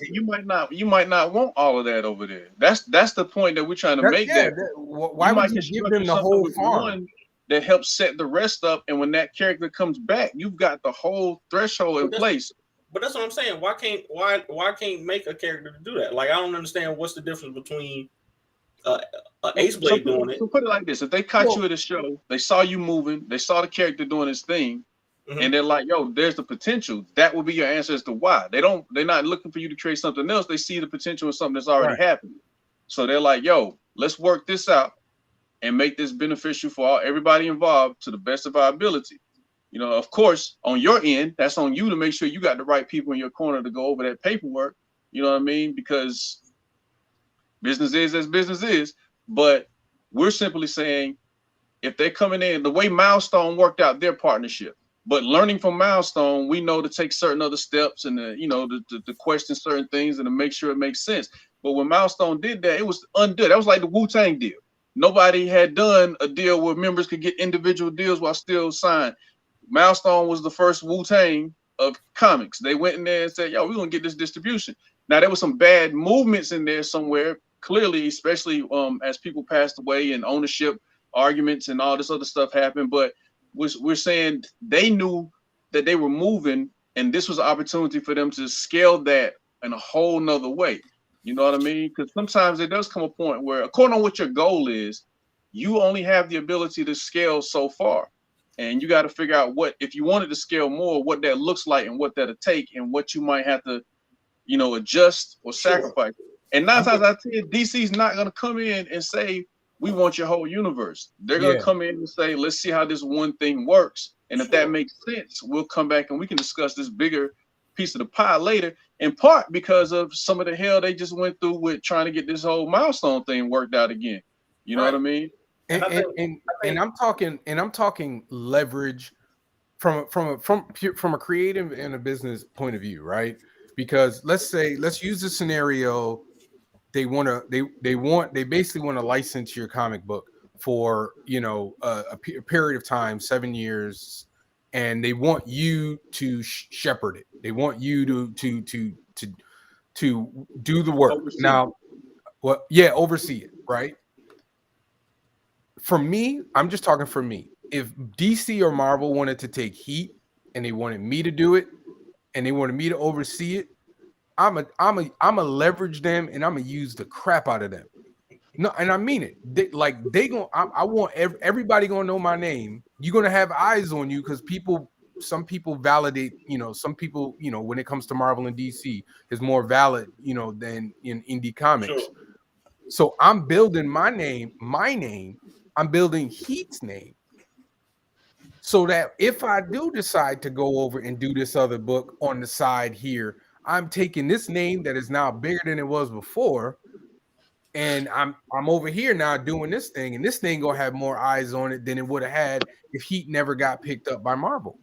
you might not want all of that over there. That's the point that we're trying to make. Why would you give them the whole farm? One that helps set the rest up, and when that character comes back, you've got the whole threshold in place. But that's what I'm saying. Why can't make a character to do that? Like I don't understand what's the difference between Ace Blade doing it. So put it like this: if they caught you at a show, they saw you moving, they saw the character doing his thing, and they're like, "Yo, there's the potential." That would be your answer as to why they're not looking for you to create something else. They see the potential in something that's already happened. So they're like, "Yo, let's work this out and make this beneficial for everybody involved to the best of our ability." You know, of course, on your end, that's on you to make sure you got the right people in your corner to go over that paperwork. You know what I mean? Because business is as business is. But we're simply saying if they're coming in, the way Milestone worked out their partnership, but learning from Milestone, we know to take certain other steps and to question certain things and to make sure it makes sense. But when Milestone did that, it was undone. That was like the Wu-Tang deal. Nobody had done a deal where members could get individual deals while still signed. Milestone was the first Wu-Tang of comics. They went in there and said, "Yo, we're gonna get this distribution." Now there was some bad movements in there somewhere, clearly, especially as people passed away and ownership arguments and all this other stuff happened. But we're saying they knew that they were moving, and this was an opportunity for them to scale that in a whole nother way. You know what I mean? Because sometimes it does come a point where, according to what your goal is, you only have the ability to scale so far. And you got to figure out what, if you wanted to scale more, what that looks like and what that'll take and what you might have to, adjust or sacrifice. And 9 times out of 10, DC's not going to come in and say, "We want your whole universe." They're going to come in and say, "Let's see how this one thing works. And if that makes sense, we'll come back and we can discuss this bigger piece of the pie later," in part because of some of the hell they just went through with trying to get this whole Milestone thing worked out again. You know what I mean? And I'm talking leverage from a creative and a business point of view, right? Because let's use the scenario they basically want to license your comic book for a period of time, 7 years, and they want you to shepherd it. They want you to do the work. Oversee it, right? For me, I'm just talking for me. If DC or Marvel wanted to take heat and they wanted me to do it and they wanted me to oversee it, I'm a leverage them and I'm gonna use the crap out of them. No, and I mean it. I want everybody gonna know my name. You're gonna have eyes on you because some people validate. Some people, when it comes to Marvel and DC, is more valid, than in indie comics. Sure. So I'm building my name, I'm building Heat's name. So that if I do decide to go over and do this other book on the side here, I'm taking this name that is now bigger than it was before, and I'm over here now doing this thing, and this thing gonna have more eyes on it than it would have had if Heat never got picked up by Marvel.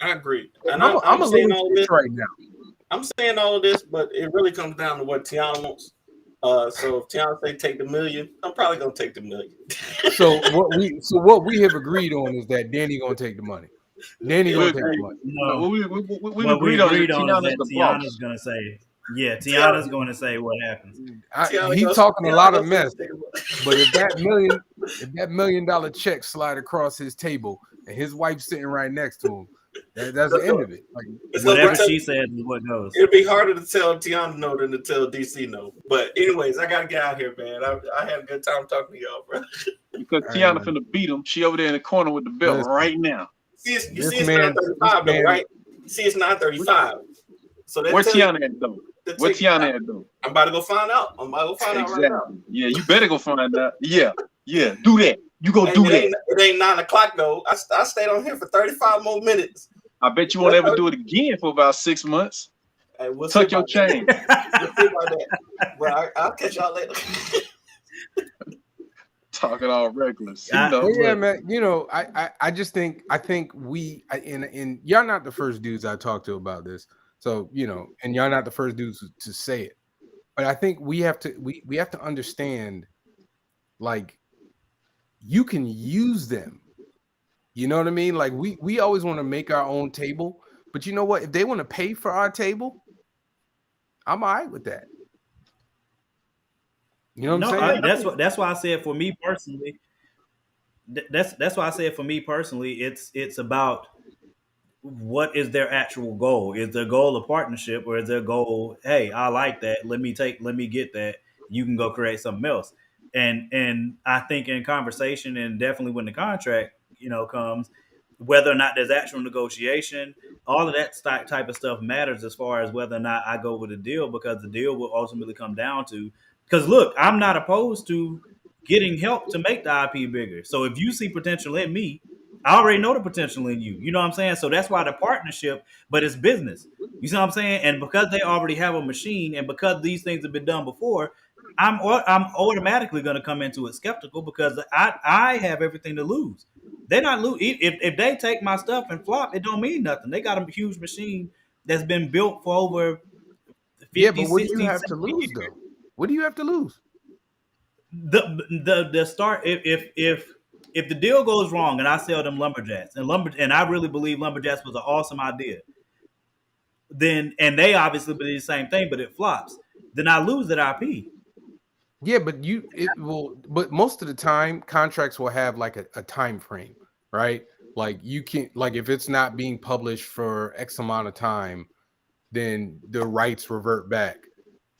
I agree, and I'm a saying little all this right now. I'm saying all of this, but it really comes down to what Tiana wants. So if Tiana say take the $1 million, I'm probably gonna take the $1 million. So what we have agreed on is that Danny gonna take the money. Danny We gonna take the agree. money. No, No, we've what we agreed on is agreed that on is Tiana's that the Tiana's boss. gonna say, yeah, Tiana's going to say what happens. He's talking a lot of mess, but if that $1 million check slide across his table and his wife's sitting right next to him, that's the end of it. Like, whatever she says is what goes. It'll be harder to tell Tiana no than to tell DC no. But anyways, I gotta get out here, man. I had a good time talking to y'all, bro. Because Tiana finna beat him. She over there in the corner with the belt right now. You see it's 9:35 though, right? You see it's 9:35. So where Tiana at though? Where Tiana at though? I'm about to go find out. I'm about to go find out right now. Yeah, you better go find out. Yeah, do that. You go do that. It ain't 9 o'clock though. I stayed on here for 35 more minutes. I bet you won't ever do it again for about 6 months. Hey, we'll tuck your chain. We'll see about that. Bro, I'll catch y'all later. Talking all reckless. Yeah, man. You know, I just think we and y'all not the first dudes I talked to about this. So, you know, and y'all not the first dudes to say it. But I think we have to understand, like, you can use them. You know what I mean? Like, we always want to make our own table, but you know what? If they want to pay for our table, I'm all right with that. You know what I'm saying? That's why I said for me personally. That's why I said for me personally, it's about what is their actual goal. Is their goal a partnership, or is their goal, hey, I like that, let me get that, you can go create something else. And I think in conversation, and definitely when the contract, you know, comes, whether or not there's actual negotiation, all of that type of stuff matters as far as whether or not I go with a deal, because the deal will ultimately come down to, because look, I'm not opposed to getting help to make the IP bigger. So if you see potential in me, I already know the potential in you. You know what I'm saying? So that's why the partnership, but it's business. You see what I'm saying? And because they already have a machine, and because these things have been done before, I'm automatically going to come into it skeptical, because I have everything to lose. They're not lose. If they take my stuff and flop, it don't mean nothing. They got a huge machine that's been built for over 50, but what 60, do you have 70 to lose years. though? What do you have to lose? The start, if the deal goes wrong and I sell them lumberjacks, and I really believe lumberjacks was an awesome idea, then, and they obviously believe the same thing, but it flops, then I lose that IP. Yeah, but but most of the time contracts will have like a time frame, right? Like, you can't, like, if it's not being published for X amount of time, then the rights revert back.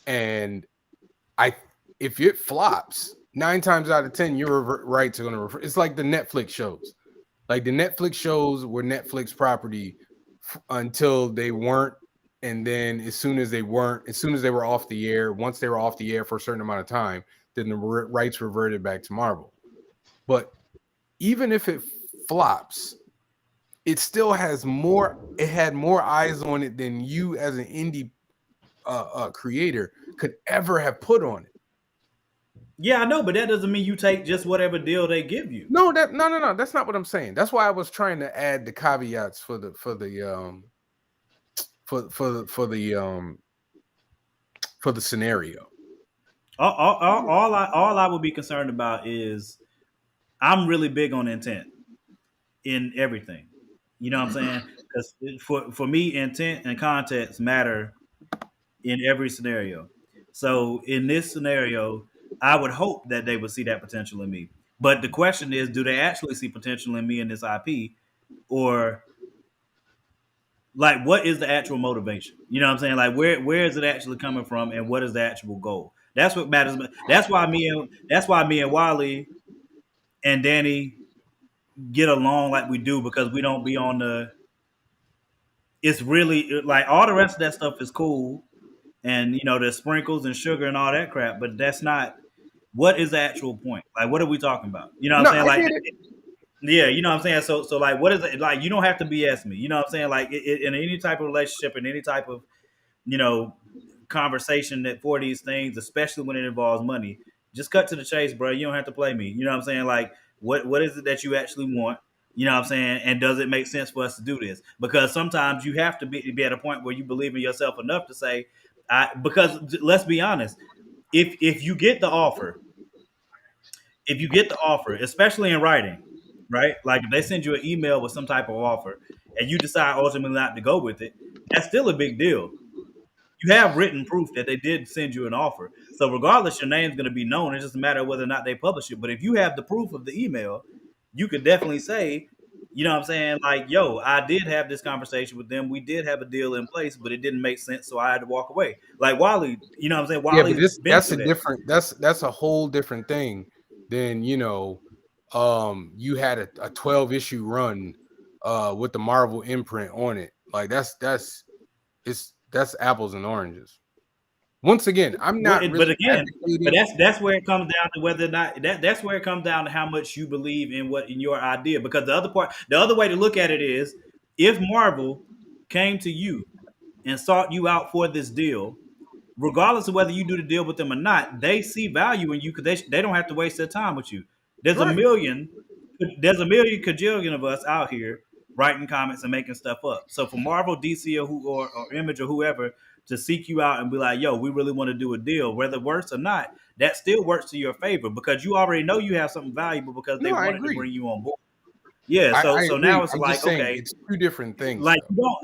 And if it flops, 9 times out of 10, your rights are going to revert. It's like the Netflix shows. Like, the Netflix shows were Netflix property until they weren't. And then as soon as they were off the air, once they were off the air for a certain amount of time, then the rights reverted back to Marvel. But even if it flops, it still has more. It had more eyes on it than you as an indie creator could ever have put on it. Yeah, I know, but that doesn't mean you take just whatever deal they give you. No, that's not what I'm saying. That's why I was trying to add the caveats for the scenario. All I would be concerned about is, I'm really big on intent in everything. You know what I'm saying? Because for me, intent and context matter in every scenario. So in this scenario, I would hope that they would see that potential in me. But the question is, do they actually see potential in me in this IP, or like, what is the actual motivation? You know what I'm saying? Like, where is it actually coming from, and what is the actual goal? That's what matters. That's why me and Wally and Danny get along like we do, because we don't be on the. It's really like, all the rest of that stuff is cool, and you know, there's sprinkles and sugar and all that crap, but that's not. what is the actual point? Like, what are we talking about? You know what No, I'm saying? I Like, get it. yeah, you know what I'm saying. So like, what is it? Like, you don't have to BS me. You know what I'm saying? Like, in any type of relationship, in any type of you know conversation that for these things, especially when it involves money, just cut to the chase, bro. You don't have to play me. You know what I'm saying? Like, what is it that you actually want? You know what I'm saying? And does it make sense for us to do this? Because sometimes you have to be at a point where you believe in yourself enough to say, because let's be honest, if you get the offer, if you get the offer, especially in writing, right? Like if they send you an email with some type of offer and you decide ultimately not to go with it, that's still a big deal. You have written proof that they did send you an offer. So regardless, your name's going to be known. It's just a matter of whether or not they publish it. But if you have the proof of the email, you could definitely say, you know what I'm saying? Like, yo, I did have this conversation with them. We did have a deal in place, but it didn't make sense. So I had to walk away. Like Wally, you know what I'm saying? Yeah, but Wally's this been that's through a that. different that's a whole different thing than you had a 12 issue run with the Marvel imprint on it. Like that's apples and oranges. Once again, I'm Well, not but really again, but advocating. that's where it comes down to whether or not that's where it comes down to how much you believe in what in your idea. Because the other way to look at it is, if Marvel came to you and sought you out for this deal, regardless of whether you do the deal with them or not, they see value in you because they don't have to waste their time with you. There's a Right. million, there's a million cajillion of us out here writing comments and making stuff up. So for Marvel, DC, or Image or whoever to seek you out and be like, "Yo, we really want to do a deal," whether it works or not, that still works to your favor because you already know you have something valuable because they No, I wanted to agree. bring you on board. Yeah. I So now agree. it's I'm just like, saying okay, it's two different things like though. you don't.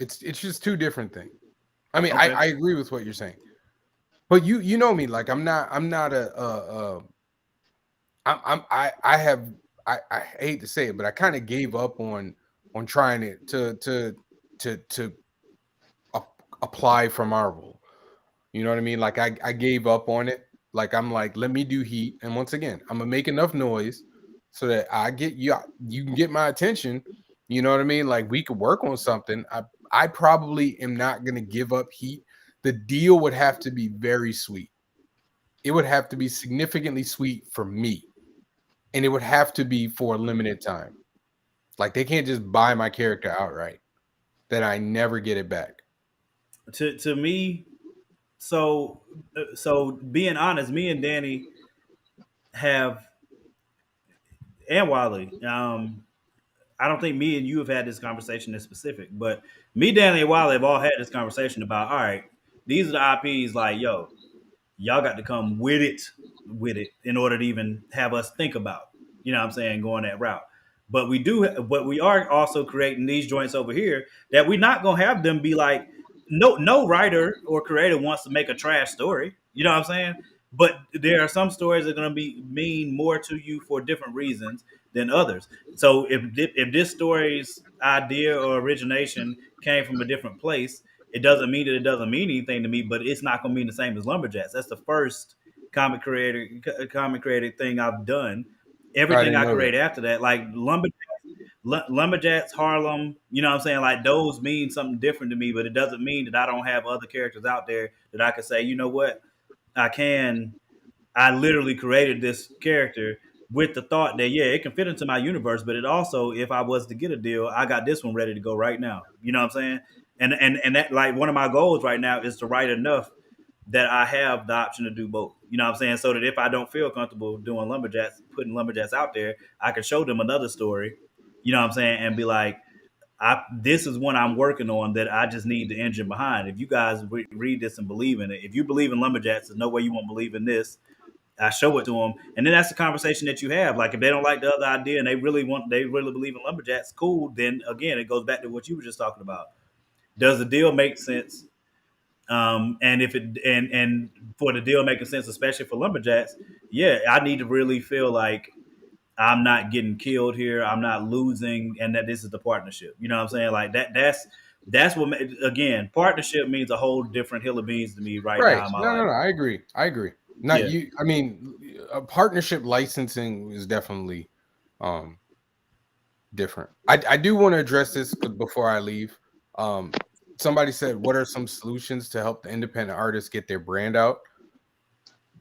It's just two different things. I mean, Okay. I agree with what you're saying. But you know me, like I'm not I have I hate to say it, but I kind of gave up on trying it to apply for Marvel. You know what I mean? Like I gave up on it. Like I'm like, let me do Heat, and once again, I'm gonna make enough noise so that I get you can get my attention. You know what I mean? Like we could work on something. I probably am not gonna give up Heat. The deal would have to be very sweet. It would have to be significantly sweet for me, and it would have to be for a limited time. Like they can't just buy my character outright. That I never get it back. To me, so being honest, me and Danny have and Wally. I don't think me and you have had this conversation in specific, but me, Danny, and Wally have all had this conversation about, all right, these are the IPs. Like, yo, y'all got to come with it in order to even have us think about, you know what I'm saying, going that route. But we are also creating these joints over here that we're not gonna have them be like, no writer or creator wants to make a trash story. You know what I'm saying? But there are some stories that are gonna be mean more to you for different reasons than others. So if this story's idea or origination came from a different place, it doesn't mean that it doesn't mean anything to me, but it's not going to mean the same as Lumberjacks. That's the first comic creator thing I've done. I Everything didn't I know that. create after that, like Lumberjacks, Harlem, you know what I'm saying? Like those mean something different to me, but it doesn't mean that I don't have other characters out there that I could say, you know what, I can. I literally created this character with the thought that yeah, it can fit into my universe, but it also, if I was to get a deal, I got this one ready to go right now. You know what I'm saying? And that like one of my goals right now is to write enough that I have the option to do both. You know what I'm saying? So that if I don't feel comfortable doing Lumberjacks, putting Lumberjacks out there, I can show them another story. You know what I'm saying? And be like, this is one I'm working on that I just need the engine behind. If you guys read this and believe in it, if you believe in Lumberjacks, there's no way you won't believe in this. I show it to them, and then that's the conversation that you have. Like if they don't like the other idea and they really believe in Lumberjacks, cool. Then again, it goes back to what you were just talking about. Does the deal make sense? And if it and for the deal making sense, especially for Lumberjacks, yeah, I need to really feel like I'm not getting killed here. I'm not losing, and that this is the partnership. You know what I'm saying? Like that. That's what again. Partnership means a whole different hill of beans to me right Right. now in my No, life. no, no. I agree. I agree. Not Yeah. you. I mean, a partnership licensing is definitely um different. I do want to address this before I leave. Somebody said, "What are some solutions to help the independent artists get their brand out?"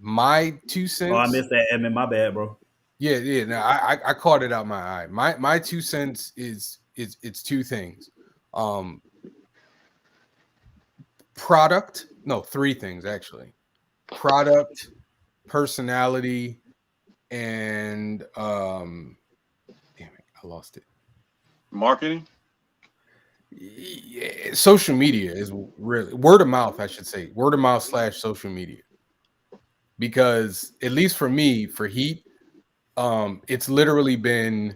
my 2 Oh, I cents. missed that, Edmund. My bad, bro. Yeah. No, I caught it out my eye. My 2 cents is it's two things. Product, no, three things actually. Product, personality, and damn it, I lost it. Marketing. Yeah, social media is really word of mouth, I should say. Word of mouth / social media. Because at least for me, for Heat, it's literally been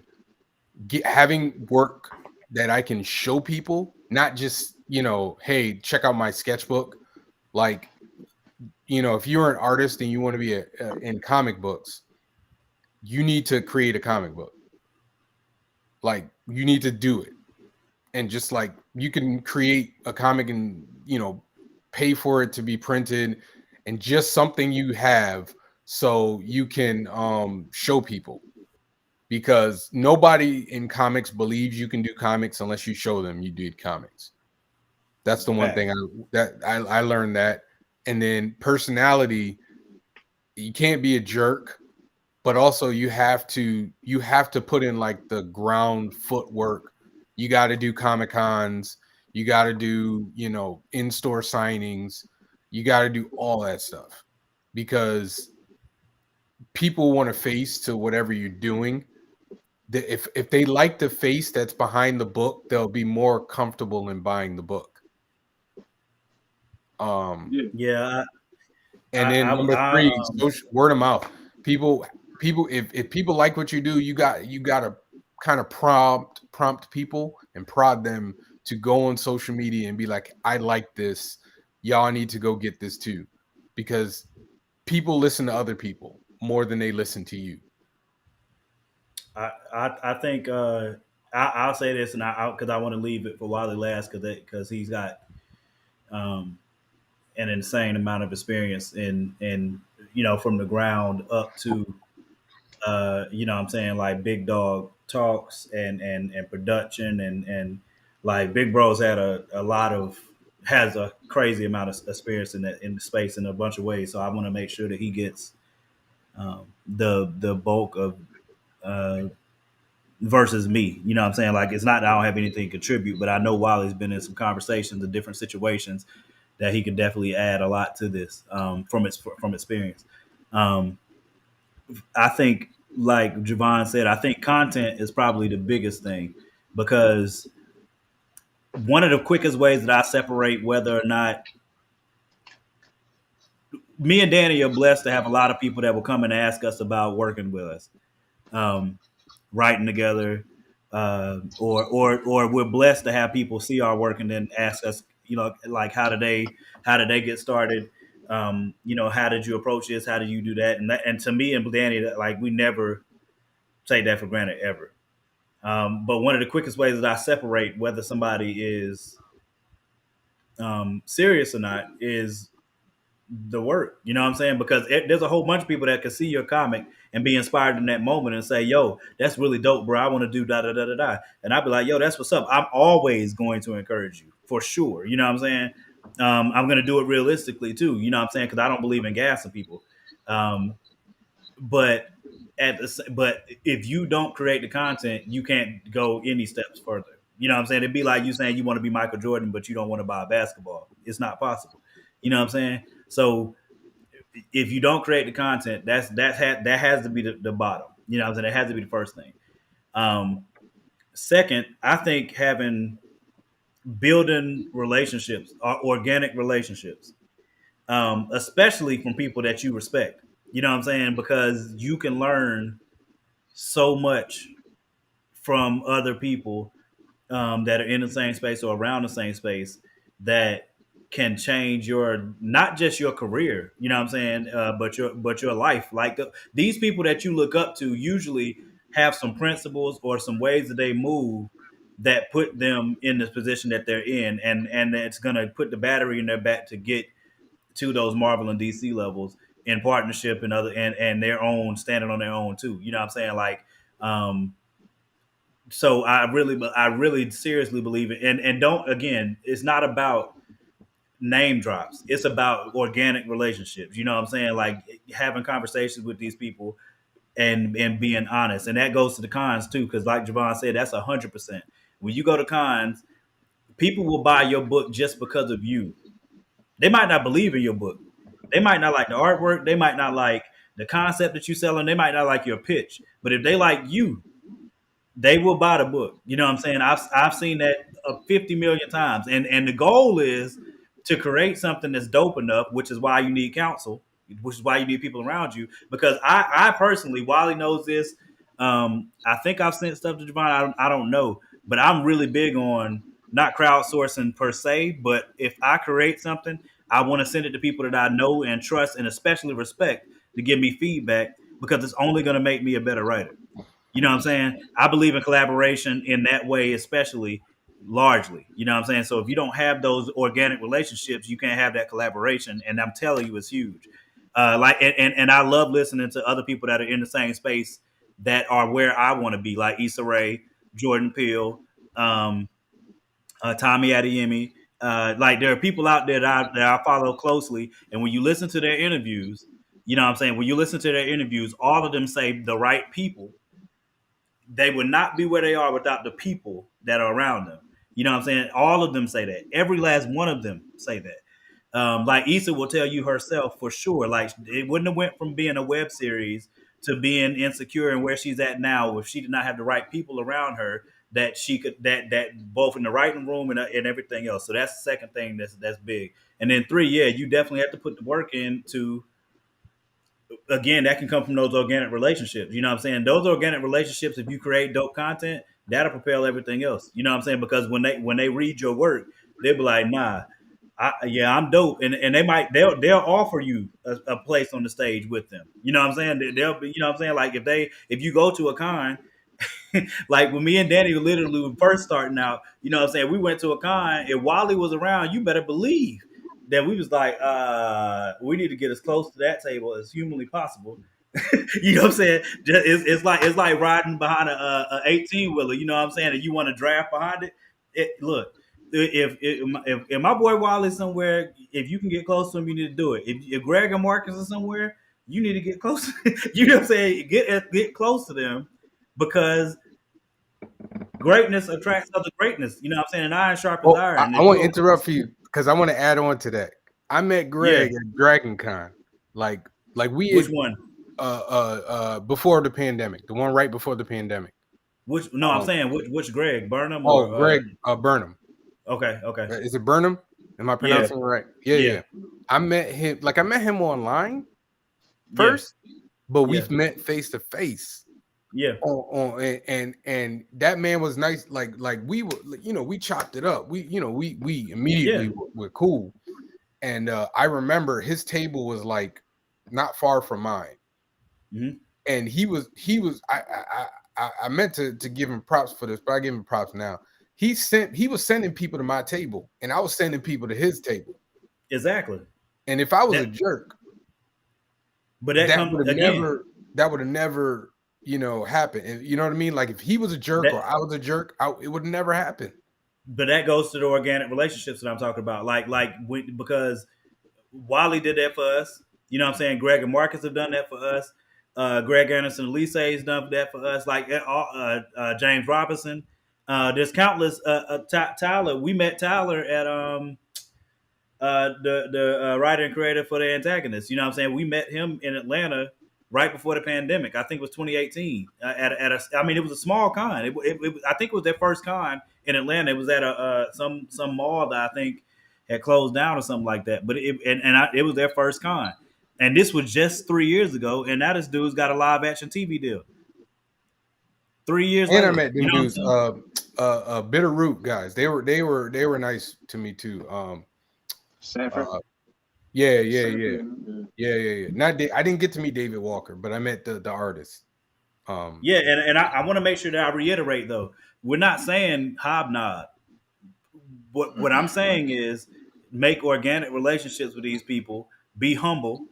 having work that I can show people, not just, hey, check out my sketchbook. Like, if you're an artist and you want to be in comic books, you need to create a comic book. Like, you need to do it. And just like you can create a comic and, pay for it to be printed and just something you have so you can show people, because nobody in comics believes you can do comics unless you show them you did comics. That's the one thing I learned that. And then personality, you can't be a jerk, but also you have to put in like the ground footwork. You got to do Comic Cons, you got to do, in-store signings, you got to do all that stuff, because people want a face to whatever you're doing. If they like the face that's behind the book, they'll be more comfortable in buying the book. Yeah. Yeah, And then number I three, word of mouth. People, if people like what you do, you got to kind of prompt people and prod them to go on social media and be like, I like this. Y'all need to go get this too, because people listen to other people more than they listen to you. I think I'll say this, and because I want to leave it for Wally last, because he's got um, an insane amount of experience in from the ground up to what I'm saying, like big dog talks and production and like Big Bro's had a lot of has a crazy amount of experience in the space in a bunch of ways. So I want to make sure that he gets the bulk of uh, versus me. You know what I'm saying? Like, it's not that I don't have anything to contribute, but I know Wally's been in some conversations in different situations that he can definitely add a lot to this from experience. Um, I think, like Javon said, I think content is probably the biggest thing, because one of the quickest ways that I separate whether or not me and Danny are blessed to have a lot of people that will come and ask us about working with us. Um, Writing together, or we're blessed to have people see our work and then ask us, like how did they get started? How did you approach this? How did you do that? And to me and Danny, that, like, we never take that for granted ever. But one of the quickest ways that I separate whether somebody is serious or not is the work. You know what I'm saying? Because there's a whole bunch of people that can see your comic and be inspired in that moment and say, "Yo, that's really dope, bro. I want to do da da da da da." And I'd be like, "Yo, that's what's up." I'm always going to encourage you for sure. You know what I'm saying? I'm going to do it realistically too. You know what I'm saying? Because I don't believe in gassing people. Um, but but if you don't create the content, you can't go any steps further. You know what I'm saying? It'd be like you saying you want to be Michael Jordan, but you don't want to buy a basketball. It's not possible. You know what I'm saying? So if you don't create the content, that has to be the bottom. You know what I'm saying? That has to be the first thing. Um, Second, I think having building relationships, organic relationships, especially from people that you respect. You know what I'm saying? Because you can learn so much from other people that are in the same space or around the same space that can change your not just your career, you know what I'm saying, but your life. Like these people that you look up to usually have some principles or some ways that they move that put them in the position that they're in, and it's gonna put the battery in their back to get to those Marvel and DC levels in partnership and other and their own standing on their own too. You know what I'm saying? Like so I really seriously believe it. And don't, again, it's not about name drops. It's about organic relationships. You know what I'm saying? Like having conversations with these people and being honest. And that goes to the cons too, because like Javon said, that's 100%. When you go to cons, people will buy your book just because of you. They might not believe in your book. They might not like the artwork. They might not like the concept that you're selling. They might not like your pitch. But if they like you, they will buy the book. You know what I'm saying? I've seen that 50 million times. And the goal is to create something that's dope enough, which is why you need counsel, which is why you need people around you. Because I personally, Wally knows this. I think I've sent stuff to Javon. I don't know, but I'm really big on not crowdsourcing per se. But if I create something, I want to send it to people that I know and trust and especially respect to give me feedback because it's only going to make me a better writer. You know what I'm saying? I believe in collaboration in that way, especially largely. You know what I'm saying? So if you don't have those organic relationships, you can't have that collaboration. And I'm telling you, it's huge. And I love listening to other people that are in the same space that are where I want to be, like Issa Rae, Jordan Peele, um, Tommy Adeyemi. Like there are people out there that I follow closely, and when you listen to their interviews, you know what I'm saying. When you listen to their interviews, all of them say the right people they would not be where they are without the people that are around them. You know what I'm saying? All of them say that. Every last one of them say that. Like Issa will tell you herself for sure. Like it wouldn't have went from being a web series to being insecure and where she's at now if she did not have the right people around her that she could that both in the writing room and everything else. So that's the second thing that's big. And then three, yeah, you definitely have to put the work in to again, that can come from those organic relationships. You know what I'm saying? Those organic relationships, if you create dope content, that'll propel everything else. You know what I'm saying? Because when they read your work, they'll be like, nah, yeah, I'm dope, and they'll offer you a place on the stage with them. You know what I'm saying? They'll be, you know what I'm saying? Like if you go to a con, like when me and Danny literally were first starting out, you know what I'm saying? We went to a con. If Wally was around, you better believe that we was like, we need to get as close to that table as humanly possible. You know what I'm saying? It's like riding behind a 18 wheeler. You know what I'm saying? And you want to draft behind it. Look, if my boy Wally's somewhere, if you can get close to him, you need to do it. If Greg and Marcus are somewhere, you need to get close. You know what I'm saying? Get close to them because greatness attracts other greatness. You know what I'm saying? And iron sharpens Oh, iron. I want to interrupt for you because I want to add on to that. I met Yeah. Greg at Dragon Con. Like we Which had, one? before the pandemic, the one right before the pandemic. Which no, I'm saying which Greg Burnham Oh, or Greg Burnham. okay. Is it Burnham? Am I Yeah. pronouncing it right? Yeah. I met him online Yeah. first, but Yeah. we've met face to face. Yeah. And that man was nice. Like we were, we chopped it up. We immediately were cool. And I remember his table was like not far from mine. Mm-hmm. And he was I meant to give him props for this, but I give him props now. He was sending people to my table, and I was sending people to his table. Exactly. And if I was a jerk, but that would have never happened. And you know what I mean? Like if he was a jerk or I was a jerk, it would never happen. But that goes to the organic relationships that I'm talking about. Because Wally did that for us. You know what I'm saying? Greg and Marcus have done that for us. Greg Anderson and Lisa has done that for us. Like James Robinson. There's countless. Tyler. We met Tyler at the writer and creator for the antagonist. You know what I'm saying? We met him in Atlanta right before the pandemic. I think it was 2018. It was a small con. I think it was their first con in Atlanta. It was at some mall that I think had closed down or something like that. But it was their first con, and this was just 3 years ago. And now this dude's got a live action TV deal. 3 years and later, I met them dudes, Bitter Root guys. They were nice to me too. Sanford. Yeah. I didn't get to meet David Walker, but I met the artist. And I want to make sure that I reiterate though, we're not saying hobnob. What I'm saying is make organic relationships with these people, be humble,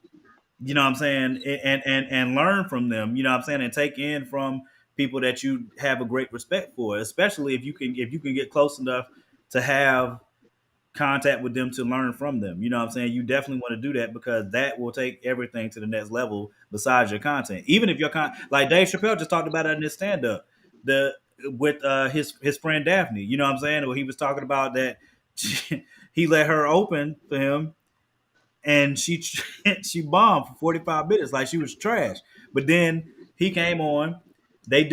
you know what I'm saying, and learn from them, you know what I'm saying, and take in from people that you have a great respect for, especially if you can get close enough to have contact with them to learn from them. You know what I'm saying? You definitely want to do that because that will take everything to the next level besides your content. Even if your like Dave Chappelle just talked about it in his stand up, the with his friend Daphne. You know what I'm saying? Where he was talking about that he let her open for him and she she bombed for 45 minutes like she was trash. But then he came on. They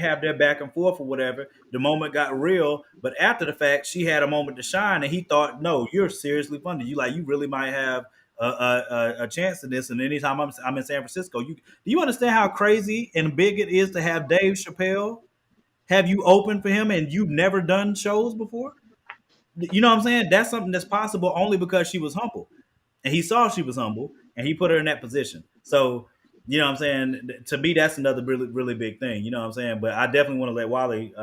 have their back and forth or whatever. The moment got real, but after the fact, she had a moment to shine, and he thought, "No, you're seriously funny. You really might have a chance in this." And anytime I'm in San Francisco, do you understand how crazy and big it is to have Dave Chappelle have you open for him, and you've never done shows before? You know what I'm saying? That's something that's possible only because she was humble and he saw she was humble and he put her in that position. So, you know what I'm saying? To me, that's another really, really big thing. You know what I'm saying? But I definitely want to let Wally,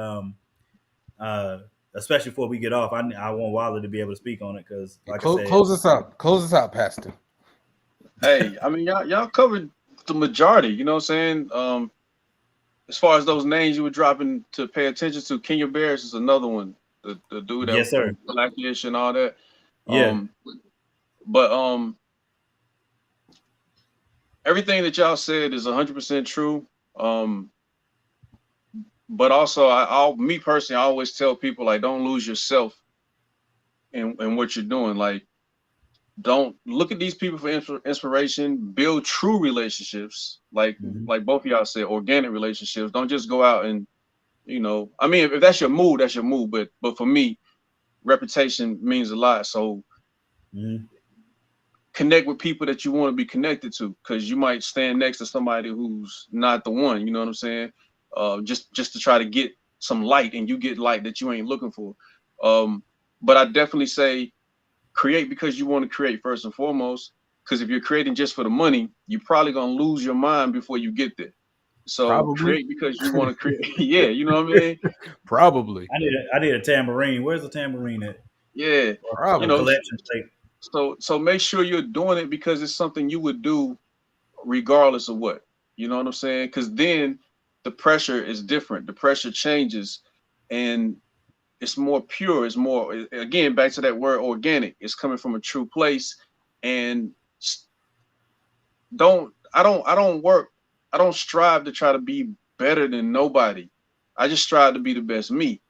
especially before we get off, I want Wally to be able to speak on it because, like I said, Close us out. Close us out, Pastor. Hey, I mean, y'all covered the majority. You know what I'm saying? As far as those names you were dropping to pay attention to, Kenya Barris is another one. The dude that yes, was sir. from Blackish and all that. Yeah. But everything that y'all said is 100% true. But also, me personally, I always tell people like, don't lose yourself in what you're doing. Like, don't look at these people for inspiration. Build true relationships, like both of y'all said, organic relationships. Don't just go out and I mean, if that's your mood, that's your mood. But for me, reputation means a lot. So connect with people that you want to be connected to, because you might stand next to somebody who's not the one. You know what I'm saying? Just to try to get some light, and you get light that you ain't looking for. But I definitely say create because you want to create first and foremost. Because if you're creating just for the money, you're probably gonna lose your mind before you get there. So Probably. create because you want to create. Yeah, you know what I mean? Probably. I need a tambourine. Where's the tambourine at? Yeah. Probably. You know, Collection plate. so make sure you're doing it because it's something you would do regardless of what. You know what I'm saying? Because then the pressure is different. The pressure changes, and it's more pure. It's more, again, back to that word organic. It's coming from a true place. And I don't strive to try to be better than nobody. I just strive to be the best me.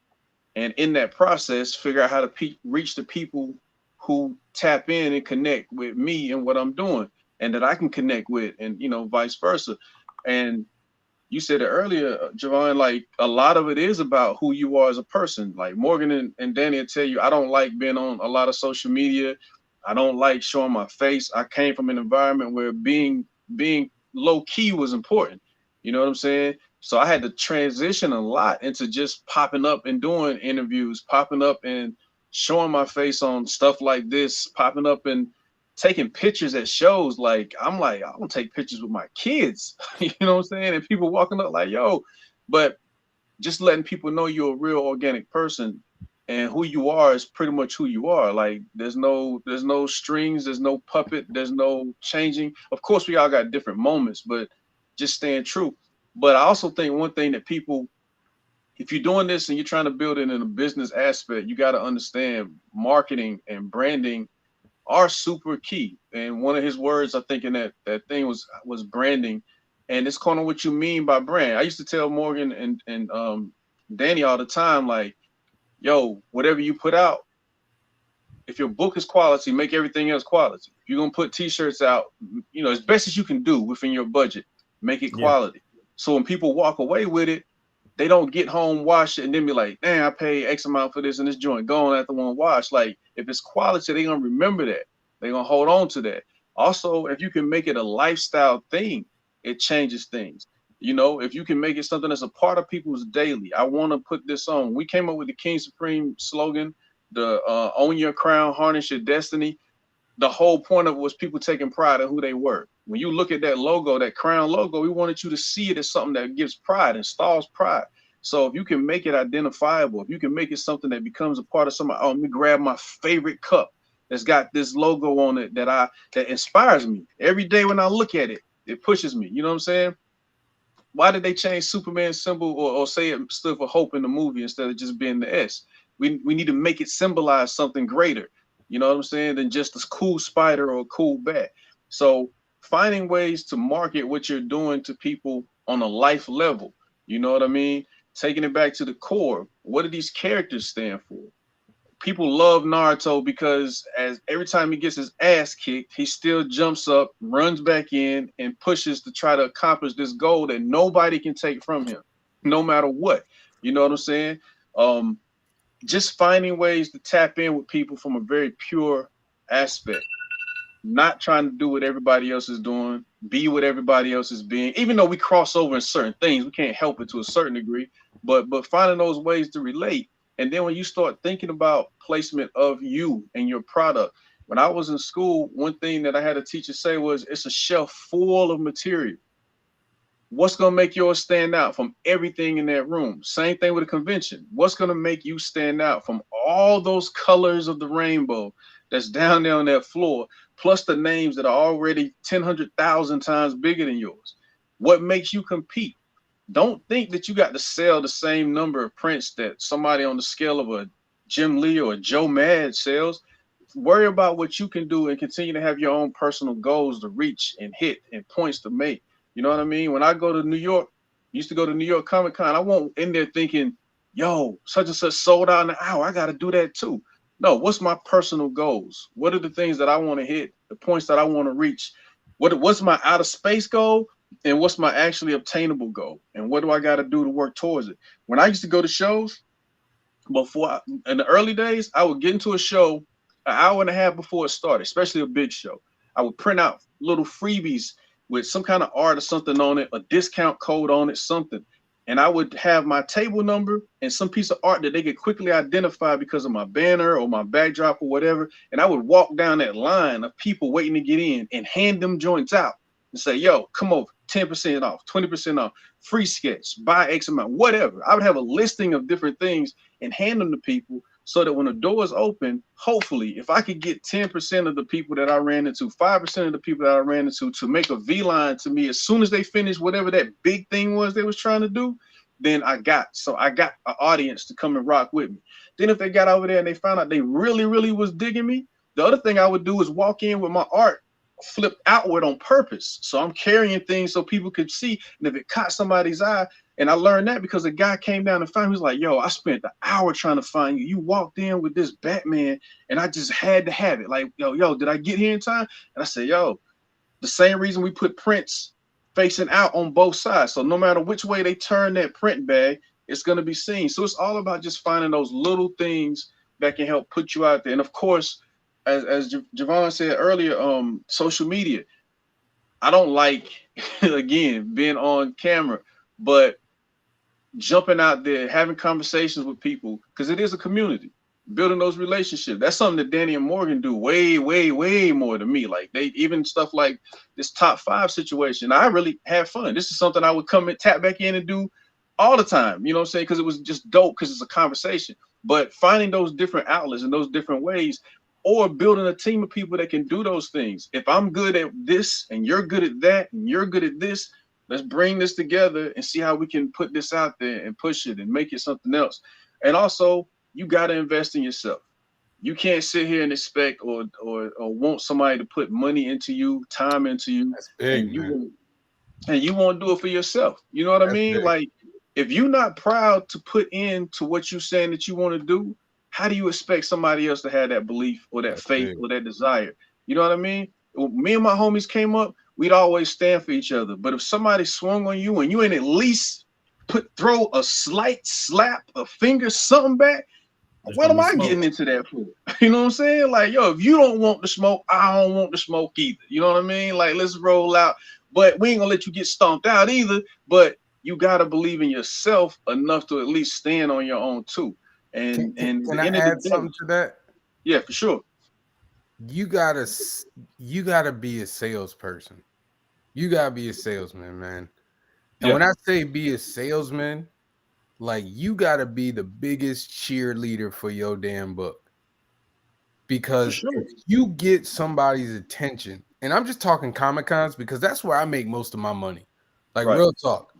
And in that process, figure out how to reach the people who tap in and connect with me and what I'm doing, and that I can connect with, and vice versa. And you said it earlier, Javon, like a lot of it is about who you are as a person. Like Morgan and Danny will tell you, I don't like being on a lot of social media. I don't like showing my face. I came from an environment where being low key was important. You know what I'm saying? So I had to transition a lot into just popping up and doing interviews, popping up and showing my face on stuff like this, popping up and taking pictures at shows. Like I'm like, I don't take pictures with my kids. You know what I'm saying? And people walking up like, yo, but just letting people know you're a real organic person, and who you are is pretty much who you are. Like there's no strings, there's no puppet, there's no changing. Of course, we all got different moments, but just staying true. But I also think one thing that people, if you're doing this and you're trying to build it in a business aspect, you got to understand marketing and branding are super key. And one of his words, I think, in that thing was branding. And it's kind of what you mean by brand. I used to tell Morgan and Danny all the time, like, yo, whatever you put out, if your book is quality, make everything else quality. If you're gonna put t-shirts out, as best as you can do within your budget, make it quality. So when people walk away with it, they don't get home, wash it, and then be like, damn, I paid X amount for this and this joint, going after one wash. Like, if it's quality, they're going to remember that. They're going to hold on to that. Also, if you can make it a lifestyle thing, it changes things. If you can make it something that's a part of people's daily. I want to put this on. We came up with the King Supreme slogan, the own your crown, harness your destiny. The whole point of it was people taking pride in who they were. When you look at that logo, that crown logo, we wanted you to see it as something that gives pride, installs pride. So if you can make it identifiable, if you can make it something that becomes a part of somebody, let me grab my favorite cup that's got this logo on it that inspires me. Every day when I look at it, it pushes me. You know what I'm saying? Why did they change Superman's symbol or say it stood for hope in the movie instead of just being the S? We need to make it symbolize something greater. You know what I'm saying? Than just a cool spider or a cool bat. So finding ways to market what you're doing to people on a life level. You know what I mean? Taking it back to the core. What do these characters stand for? People love Naruto because as every time he gets his ass kicked, he still jumps up, runs back in, and pushes to try to accomplish this goal that nobody can take from him, no matter what. You know what I'm saying? Just finding ways to tap in with people from a very pure aspect, not trying to do what everybody else is doing, be what everybody else is being. Even though we cross over in certain things, we can't help it to a certain degree, but finding those ways to relate. And then when you start thinking about placement of you and your product, when I was in school, one thing that I had a teacher say was, it's a shelf full of material. What's going to make yours stand out from everything in that room? Same thing with a convention. What's going to make you stand out from all those colors of the rainbow that's down there on that floor, plus the names that are already 10,000 times bigger than yours? What makes you compete? Don't think that you got to sell the same number of prints that somebody on the scale of a Jim Lee or a Joe Mad sells. Worry about what you can do and continue to have your own personal goals to reach and hit and points to make. You know what I mean? When I go to New York, used to go to New York Comic Con, I won't in there thinking, yo, such and such sold out in an hour. I got to do that too. No, what's my personal goals? What are the things that I want to hit, the points that I want to reach? What's my out of space goal? And what's my actually obtainable goal? And what do I got to do to work towards it? When I used to go to shows, in the early days, I would get into a show an hour and a half before it started, especially a big show. I would print out little freebies with some kind of art or something on it, a discount code on it, something. And I would have my table number and some piece of art that they could quickly identify because of my banner or my backdrop or whatever. And I would walk down that line of people waiting to get in and hand them joints out and say, yo, come over, 10% off, 20% off, free sketch, buy X amount, whatever. I would have a listing of different things and hand them to people so that when the doors open, hopefully, if I could get 10% of the people that I ran into, 5% of the people that I ran into to make a V line to me as soon as they finished whatever that big thing was they was trying to do, then I got an audience to come and rock with me. Then if they got over there and they found out they really, really was digging me, the other thing I would do is walk in with my art flipped outward on purpose. So I'm carrying things so people could see. And if it caught somebody's eye, and I learned that because a guy came down and found me, he was like, yo, I spent the hour trying to find you. You walked in with this Batman and I just had to have it. Like, yo, did I get here in time? And I said, yo, the same reason we put prints facing out on both sides. So no matter which way they turn that print bag, it's going to be seen. So it's all about just finding those little things that can help put you out there. And of course, as Javon said earlier, social media. I don't like, again, being on camera, but jumping out there, having conversations with people, because it is a community, building those relationships. That's something that Danny and Morgan do way, way, way more than me. Like they even stuff like this top 5 situation. I really had fun. This is something I would come and tap back in and do all the time, you know what I'm saying? Because it was just dope because it's a conversation. But finding those different outlets and those different ways, or building a team of people that can do those things. If I'm good at this and you're good at that and you're good at this, let's bring this together and see how we can put this out there and push it and make it something else. And also, you got to invest in yourself. You can't sit here and expect or want somebody to put money into you, time into you. That's big, and you won't do it for yourself. You know what I mean? Big. Like, if you're not proud to put into what you're saying that you want to do, how do you expect somebody else to have that belief or that faith or that desire? You know what I mean? When me and my homies came up, we'd always stand for each other. But if somebody swung on you and you ain't at least throw a slight slap, a finger, something back, what am I getting into that for? You know what I'm saying? Like, yo, if you don't want the smoke, I don't want the smoke either. You know what I mean? Like, let's roll out. But we ain't gonna let you get stomped out either. But you gotta believe in yourself enough to at least stand on your own too. And can I add something to that? Yeah, for sure. You gotta be a salesperson. You gotta be a salesman, man. And when I say be a salesman, like you gotta be the biggest cheerleader for your damn book. Because if you get somebody's attention, and I'm just talking Comic-Cons because that's where I make most of my money. Like real talk.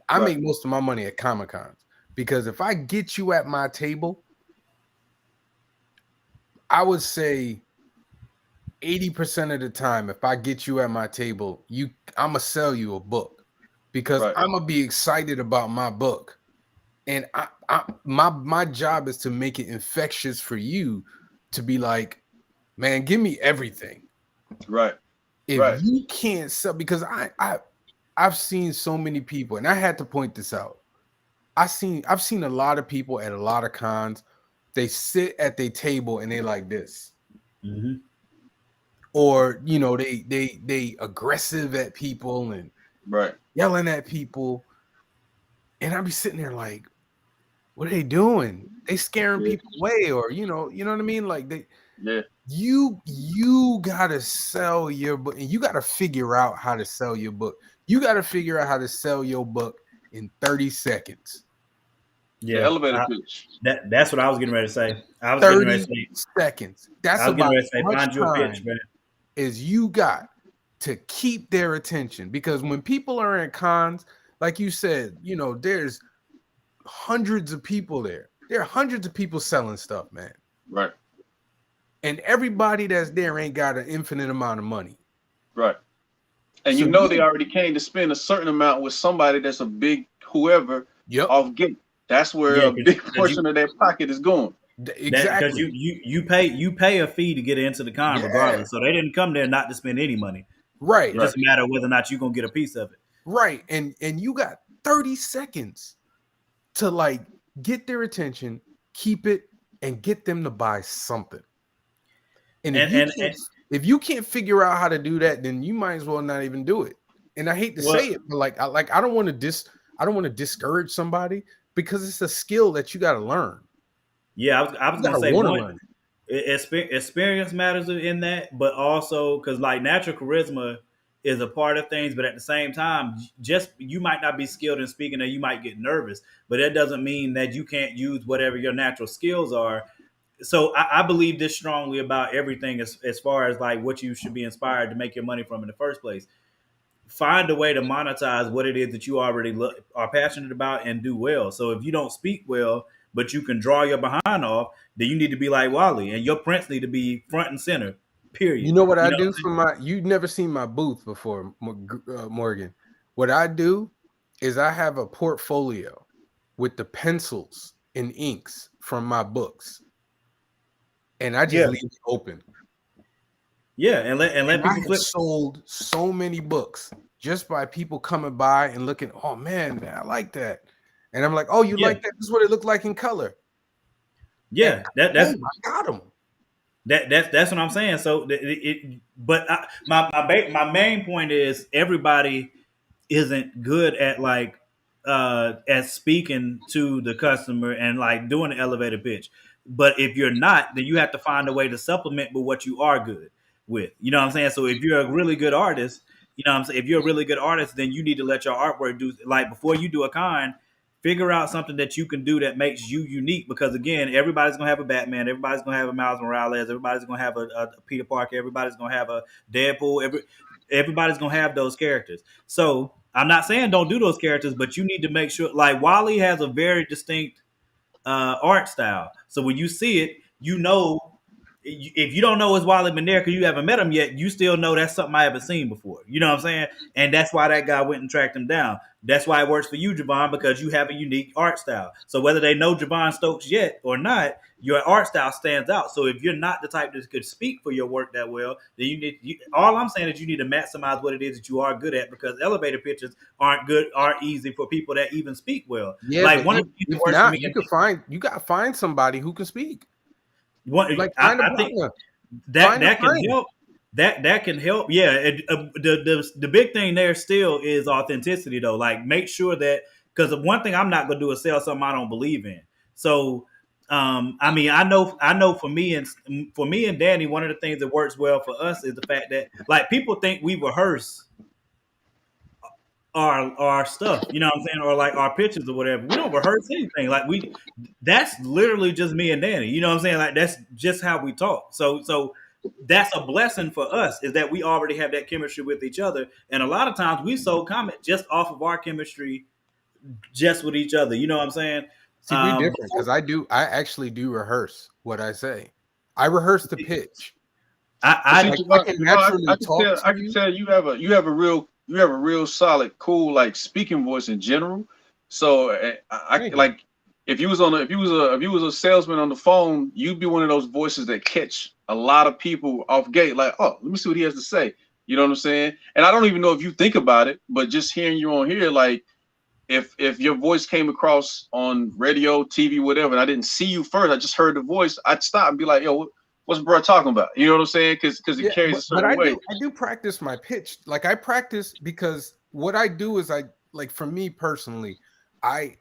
I make most of my money at Comic-Cons. Because if I get you at my table, I would say 80% of the time, if I get you at my table, I'm gonna sell you a book because Right. I'm gonna be excited about my book, and my job is to make it infectious for you to be like, man, give me everything. Right. If Right. you can't sell, because I've seen so many people, and I had to point this out. I've seen a lot of people at a lot of cons. They sit at their table and they like this. Mm-hmm. Or they aggressive at people and Right. yelling at people, and I'll be sitting there like, what are they doing? They scaring Yeah. people away, or you know what I mean? Like Yeah. you gotta sell your book, and you gotta figure out how to sell your book. You gotta figure out how to sell your book in 30 seconds. The Yeah, elevator pitch. that's what I was getting ready to say. I was getting ready 30 to say. seconds. That's I was getting about ready to as say, much find you a pitch, time man. as you got to keep their attention, because when people are in cons, like you said, there's hundreds of people there. There are hundreds of people selling stuff, man. Right. And everybody that's there ain't got an infinite amount of money. Right. And So they already came to spend a certain amount with somebody that's a big whoever yep, off gate. That's where Yeah, a big 'cause portion of their pocket is going. because exactly. you pay a fee to get into the con Yeah. regardless. So they didn't come there not to spend any money. Right. It doesn't matter whether or not you're gonna get a piece of it. Right. And you got 30 seconds to like get their attention, keep it, and get them to buy something. And if you can't figure out how to do that, then you might as well not even do it. And I hate to say it, but I don't want to discourage somebody, because it's a skill that you got to learn. Yeah, I was gonna say learn. Experience matters in that, but also because like natural charisma is a part of things, but at the same time, just you might not be skilled in speaking, and you might get nervous, but that doesn't mean that you can't use whatever your natural skills are. So I believe this strongly about everything as far as like what you should be inspired to make your money from in the first place. Find a way to monetize what it is that you already are passionate about and do well. So if you don't speak well, but you can draw your behind off, then you need to be like Wally, and your prints need to be front and center. Period. You know what I do for you've never seen my booth before, Morgan. What I do is I have a portfolio with the pencils and inks from my books, and I just leave it open. Yeah, and let people flip. Sold so many books just by people coming by and looking. Oh man, I like that, and I'm like, oh, you like that? This is what it looked like in color. Yeah, that's I got them. That's what I'm saying. So my main point is everybody isn't good at like at speaking to the customer and like doing the elevator pitch. But if you're not, then you have to find a way to supplement with what you are good with. You know what I'm saying? So if you're a really good artist, you know what I'm saying? If you're a really good artist, then you need to let your artwork do, like, before you do a con, figure out something that you can do that makes you unique. Because again, everybody's gonna have a Batman, everybody's gonna have a Miles Morales, everybody's gonna have a Peter Parker, everybody's gonna have a Deadpool, everybody's gonna have those characters. So I'm not saying don't do those characters, but you need to make sure, like, Wally has a very distinct art style. So when you see it, you know, if you don't know it's Wally Manere because you haven't met him yet, you still know that's something I haven't seen before. You know what I'm saying? And that's why that guy went and tracked him down. That's why it works for you, Javon, because you have a unique art style. So whether they know Javon Stokes yet or not, your art style stands out. So if you're not the type that could speak for your work that well, then all I'm saying is you need to maximize what it is that you are good at, because elevator pitches aren't easy for people that even speak well. Yeah, like one of the things that works for me, you gotta find somebody who can speak. I think that can help. That can help. Yeah. The big thing there still is authenticity, though. Like, make sure that, because one thing I'm not gonna do is sell something I don't believe in. So, I mean, I know for me and Danny, one of the things that works well for us is the fact that, like, people think we rehearse our stuff, you know what I'm saying, or like our pictures or whatever. We don't rehearse anything. Like, that's literally just me and Danny. You know what I'm saying? Like, that's just how we talk. So that's a blessing for us, is that we already have that chemistry with each other. And a lot of times we sold comment just off of our chemistry, just with each other. You know what I'm saying? See, we're different, because I actually do rehearse what I say. I rehearse the pitch. I Like, I can naturally I talk to can you. tell you have a real solid, cool, like, speaking voice in general. So I like, if you was a salesman on the phone, you'd be one of those voices that catch a lot of people off gate. Like, oh, let me see what he has to say. You know what I'm saying? And I don't even know if you think about it, but just hearing you on here, like, if your voice came across on radio, TV, whatever, and I didn't see you first, I just heard the voice, I'd stop and be like, yo, what's bro talking about? You know what I'm saying? Because it carries a certain but way. I do practice my pitch. Like, I practice because what I do is like, for me personally, I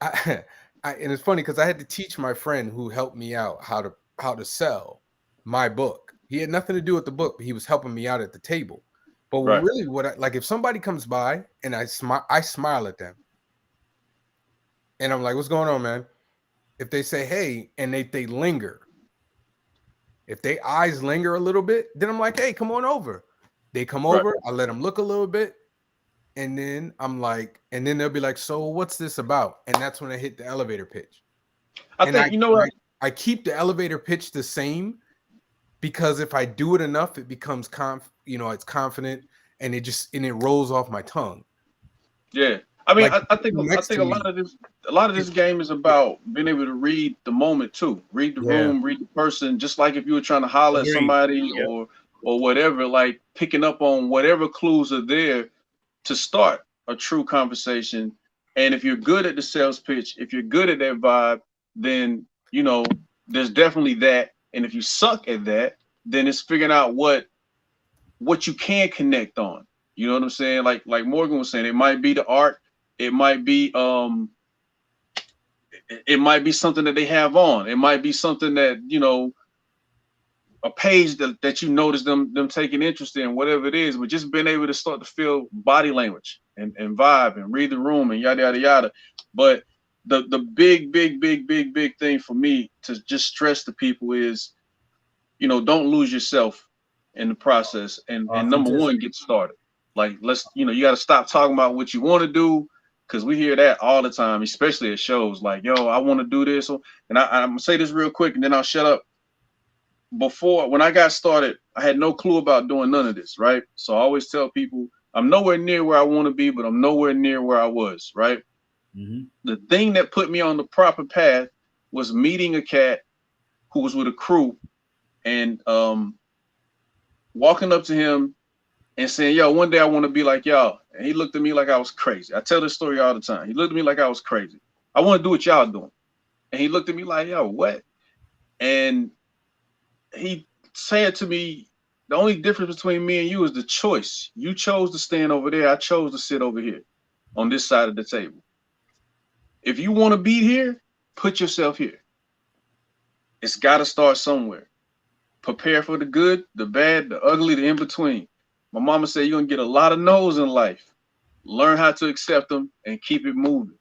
and it's funny because I had to teach my friend who helped me out how to sell my book. He had nothing to do with the book, but he was helping me out at the table. But Right. really, like, if somebody comes by and I smile at them, and I'm like, "What's going on, man?" If they say, "Hey," and they linger, if they eyes linger a little bit, then I'm like, "Hey, come on over." They come Right. over, I let them look a little bit, and then I'm like, and then they'll be like, "So what's this about?" And that's when I hit the elevator pitch. I think, you know what? I keep the elevator pitch the same because if I do it enough, it becomes it's confident, and it rolls off my tongue. Yeah. I mean, Like, I think a lot of this game is about being able to read the moment too. Read the room, read the person, just like if you were trying to holler at somebody or whatever, like picking up on whatever clues are there to start a true conversation. And if you're good at the sales pitch, if you're good at that vibe, then, you know, there's definitely that. And if you suck at that, then it's figuring out what you can connect on. You know what I'm saying? Like Morgan was saying, it might be the art, it might be something that they have on, it might be something that, you know, a page that you notice them taking interest in, whatever it is, but just being able to start to feel body language and vibe and read the room and yada yada yada. But the big thing for me to just stress to people is, you know, don't lose yourself in the process. And number one, get started. Like, you got to stop talking about what you want to do, because we hear that all the time, especially at shows. Like, yo, I want to do this. And I'm gonna say this real quick, and then I'll shut up. Before, when I got started, I had no clue about doing none of this, right? So I always tell people, I'm nowhere near where I want to be, but I'm nowhere near where I was, right? Mm-hmm. The thing that put me on the proper path was meeting a cat who was with a crew and walking up to him and saying, yo, one day I want to be like y'all. And he looked at me like I was crazy. I tell this story all the time. He looked at me like I was crazy. I want to do what y'all doing. And he looked at me like, yo, what? And he said to me, the only difference between me and you is the choice. You chose to stand over there. I chose to sit over here on this side of the table. If you want to be here, put yourself here. It's got to start somewhere. Prepare for the good, the bad, the ugly, the in-between. My mama said you're going to get a lot of no's in life. Learn how to accept them and keep it moving.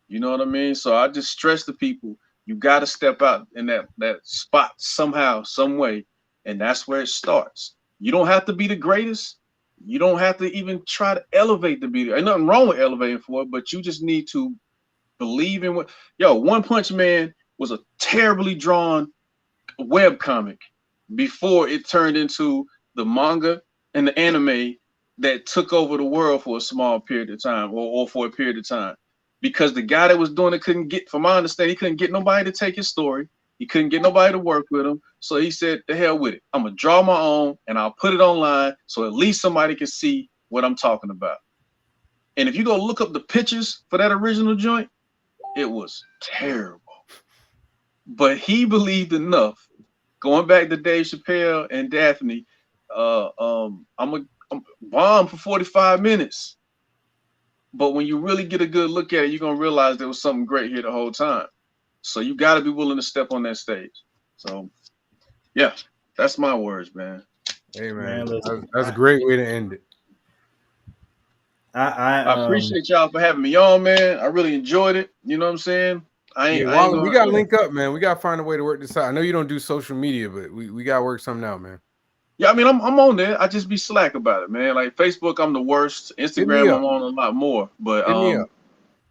You know what I mean? So I just stress to people, you got to step out in that spot somehow, some way, and that's where it starts. You don't have to be the greatest. You don't have to even try to elevate to be there. Ain't nothing wrong with elevating for it, but you just need to believe in what. Yo, One Punch Man was a terribly drawn web comic before it turned into the manga and the anime that took over the world for a small period of time, or for a period of time. Because the guy that was doing it couldn't get, from my understanding, he couldn't get nobody to take his story. He couldn't get nobody to work with him. So he said, the hell with it. I'm going to draw my own and I'll put it online so at least somebody can see what I'm talking about. And if you go look up the pictures for that original joint, it was terrible. But he believed enough. Going back to Dave Chappelle and Daphne, I'm a bomb for 45 minutes. But when you really get a good look at it, you're going to realize there was something great here the whole time. So you got to be willing to step on that stage. So, yeah, that's my words, man. Hey, man, that's a great way to end it. I appreciate y'all for having me on, man. I really enjoyed it. You know what I'm saying? We got to link up, man. We got to find a way to work this out. I know you don't do social media, but we got to work something out, man. Yeah, I mean, I'm on there. I just be slack about it, man. Like Facebook, I'm the worst. Instagram, I'm on a lot more. But hit me up.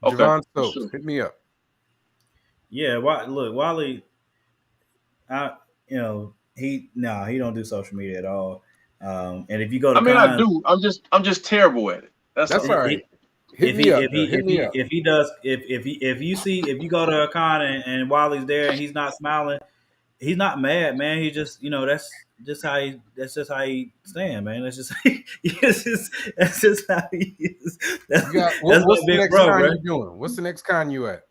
Okay, Javon Stokes, hit me up. Yeah, look, Wally. he don't do social media at all. And if you go to I mean, I cons, do. I'm just terrible at it. That's That's all. all it, right. it, Hit me up, though. Hit me up. if he does if you go to a con and while he's there and he's not smiling, he's not mad, man. He just that's just how he stand, man. That's just that's just how he is. You got That's my what's the big next bro, con bro. you doing? What's the next con you at?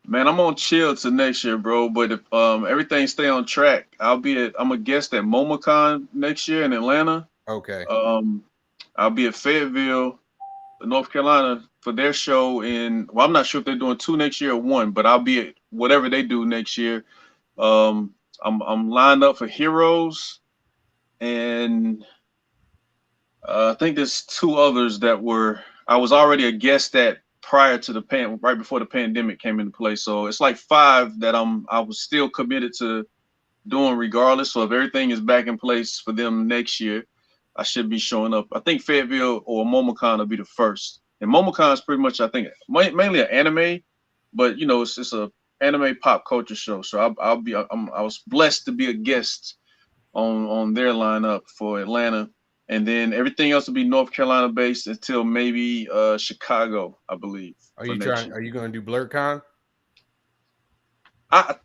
Man, I'm on chill to next year, bro. But if everything stay on track, I'm a guest at MomoCon next year in Atlanta. Okay. I'll be at Fayetteville, North Carolina for their show I'm not sure if they're doing two next year or one, but I'll be at whatever they do next year. I'm lined up for Heroes, and I think there's two others that I was already a guest at prior to right before the pandemic came into play. So it's like five that I was still committed to doing regardless. So if everything is back in place for them next year, I should be showing up. I think Fayetteville or MomoCon will be the first. And MomoCon is pretty much, I think, mainly an anime, but it's a anime pop culture show. So I was blessed to be a guest on their lineup for Atlanta, and then everything else will be North Carolina based until maybe Chicago, I believe. Are For you next trying? year. Are you going to do BlurCon? I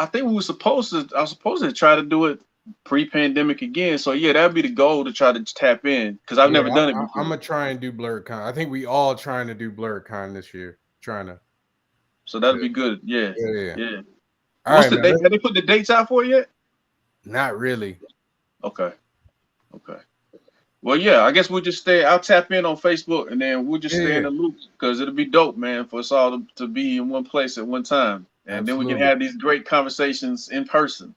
think I was supposed to try to do it pre-pandemic again. So yeah, that'd be the goal, to try to tap in, because I've never done it before. I'm gonna try and do BlurCon. I think we all trying to do BlurCon this year. Trying to. So that'd be good. Yeah. Yeah. All What's right, the man. date? Have they put the dates out for it yet? Not really. Okay. Well, yeah, I guess we'll just I'll tap in on Facebook, and then we'll just stay in the loop, because it'll be dope, man, for us all to be in one place at one time. And then we can have these great conversations in person.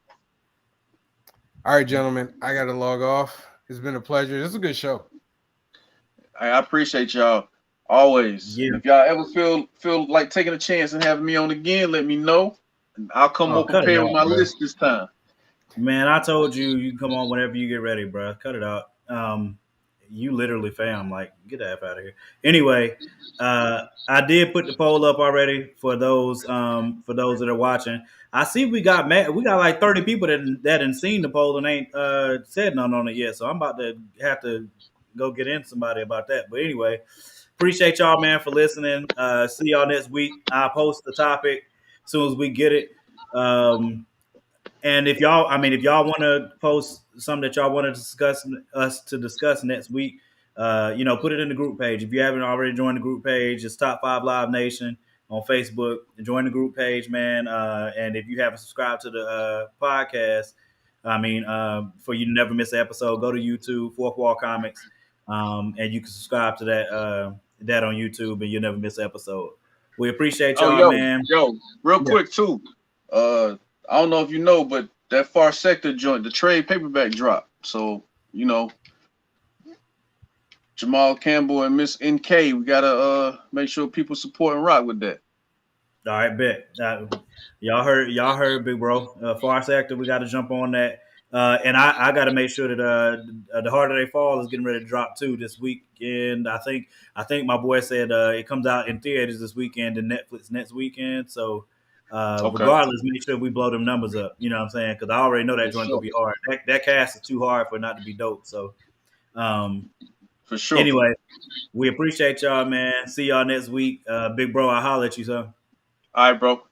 All right, gentlemen, I got to log off. It's been a pleasure. This is a good show. I appreciate y'all always. Yeah. And if y'all ever feel like taking a chance and having me on again, let me know. And I'll come more prepared with my list this time. Man, I told you you can come on whenever you get ready, bro. Cut it out. You literally fam, like, get the F out of here. Anyway, I did put the poll up already for those that are watching. I see we got like 30 people that hadn't seen the poll and ain't said none on it yet. So I'm about to have to go get in somebody about that. But anyway, appreciate y'all, man, for listening. See y'all next week. I'll post the topic as soon as we get it. And if y'all want to post something that y'all want to discuss next week, put it in the group page. If you haven't already joined the group page, it's Top 5 Live Nation on Facebook. Join the group page, man. And if you haven't subscribed to the podcast, for you to never miss an episode, go to YouTube, Fourth Wall Comics, and you can subscribe to that on YouTube, and you'll never miss an episode. We appreciate y'all, man. Real quick too. I don't know if you know, but that Far Sector joint, the trade paperback dropped. So, Jamal Campbell and Miss NK, we gotta make sure people support and rock with that. All right, bet. Y'all heard, big bro. Far Sector, we got to jump on that. And I got to make sure that The Harder They Fall is getting ready to drop too this weekend. I think my boy said it comes out in theaters this weekend and Netflix next weekend. So regardless, make sure we blow them numbers up. You know what I'm saying? Because I already know that joint gonna be hard. That cast is too hard for it not to be dope. So for sure. Anyway, we appreciate y'all, man. See y'all next week. Big bro, I'll holler at you, son. All right, bro.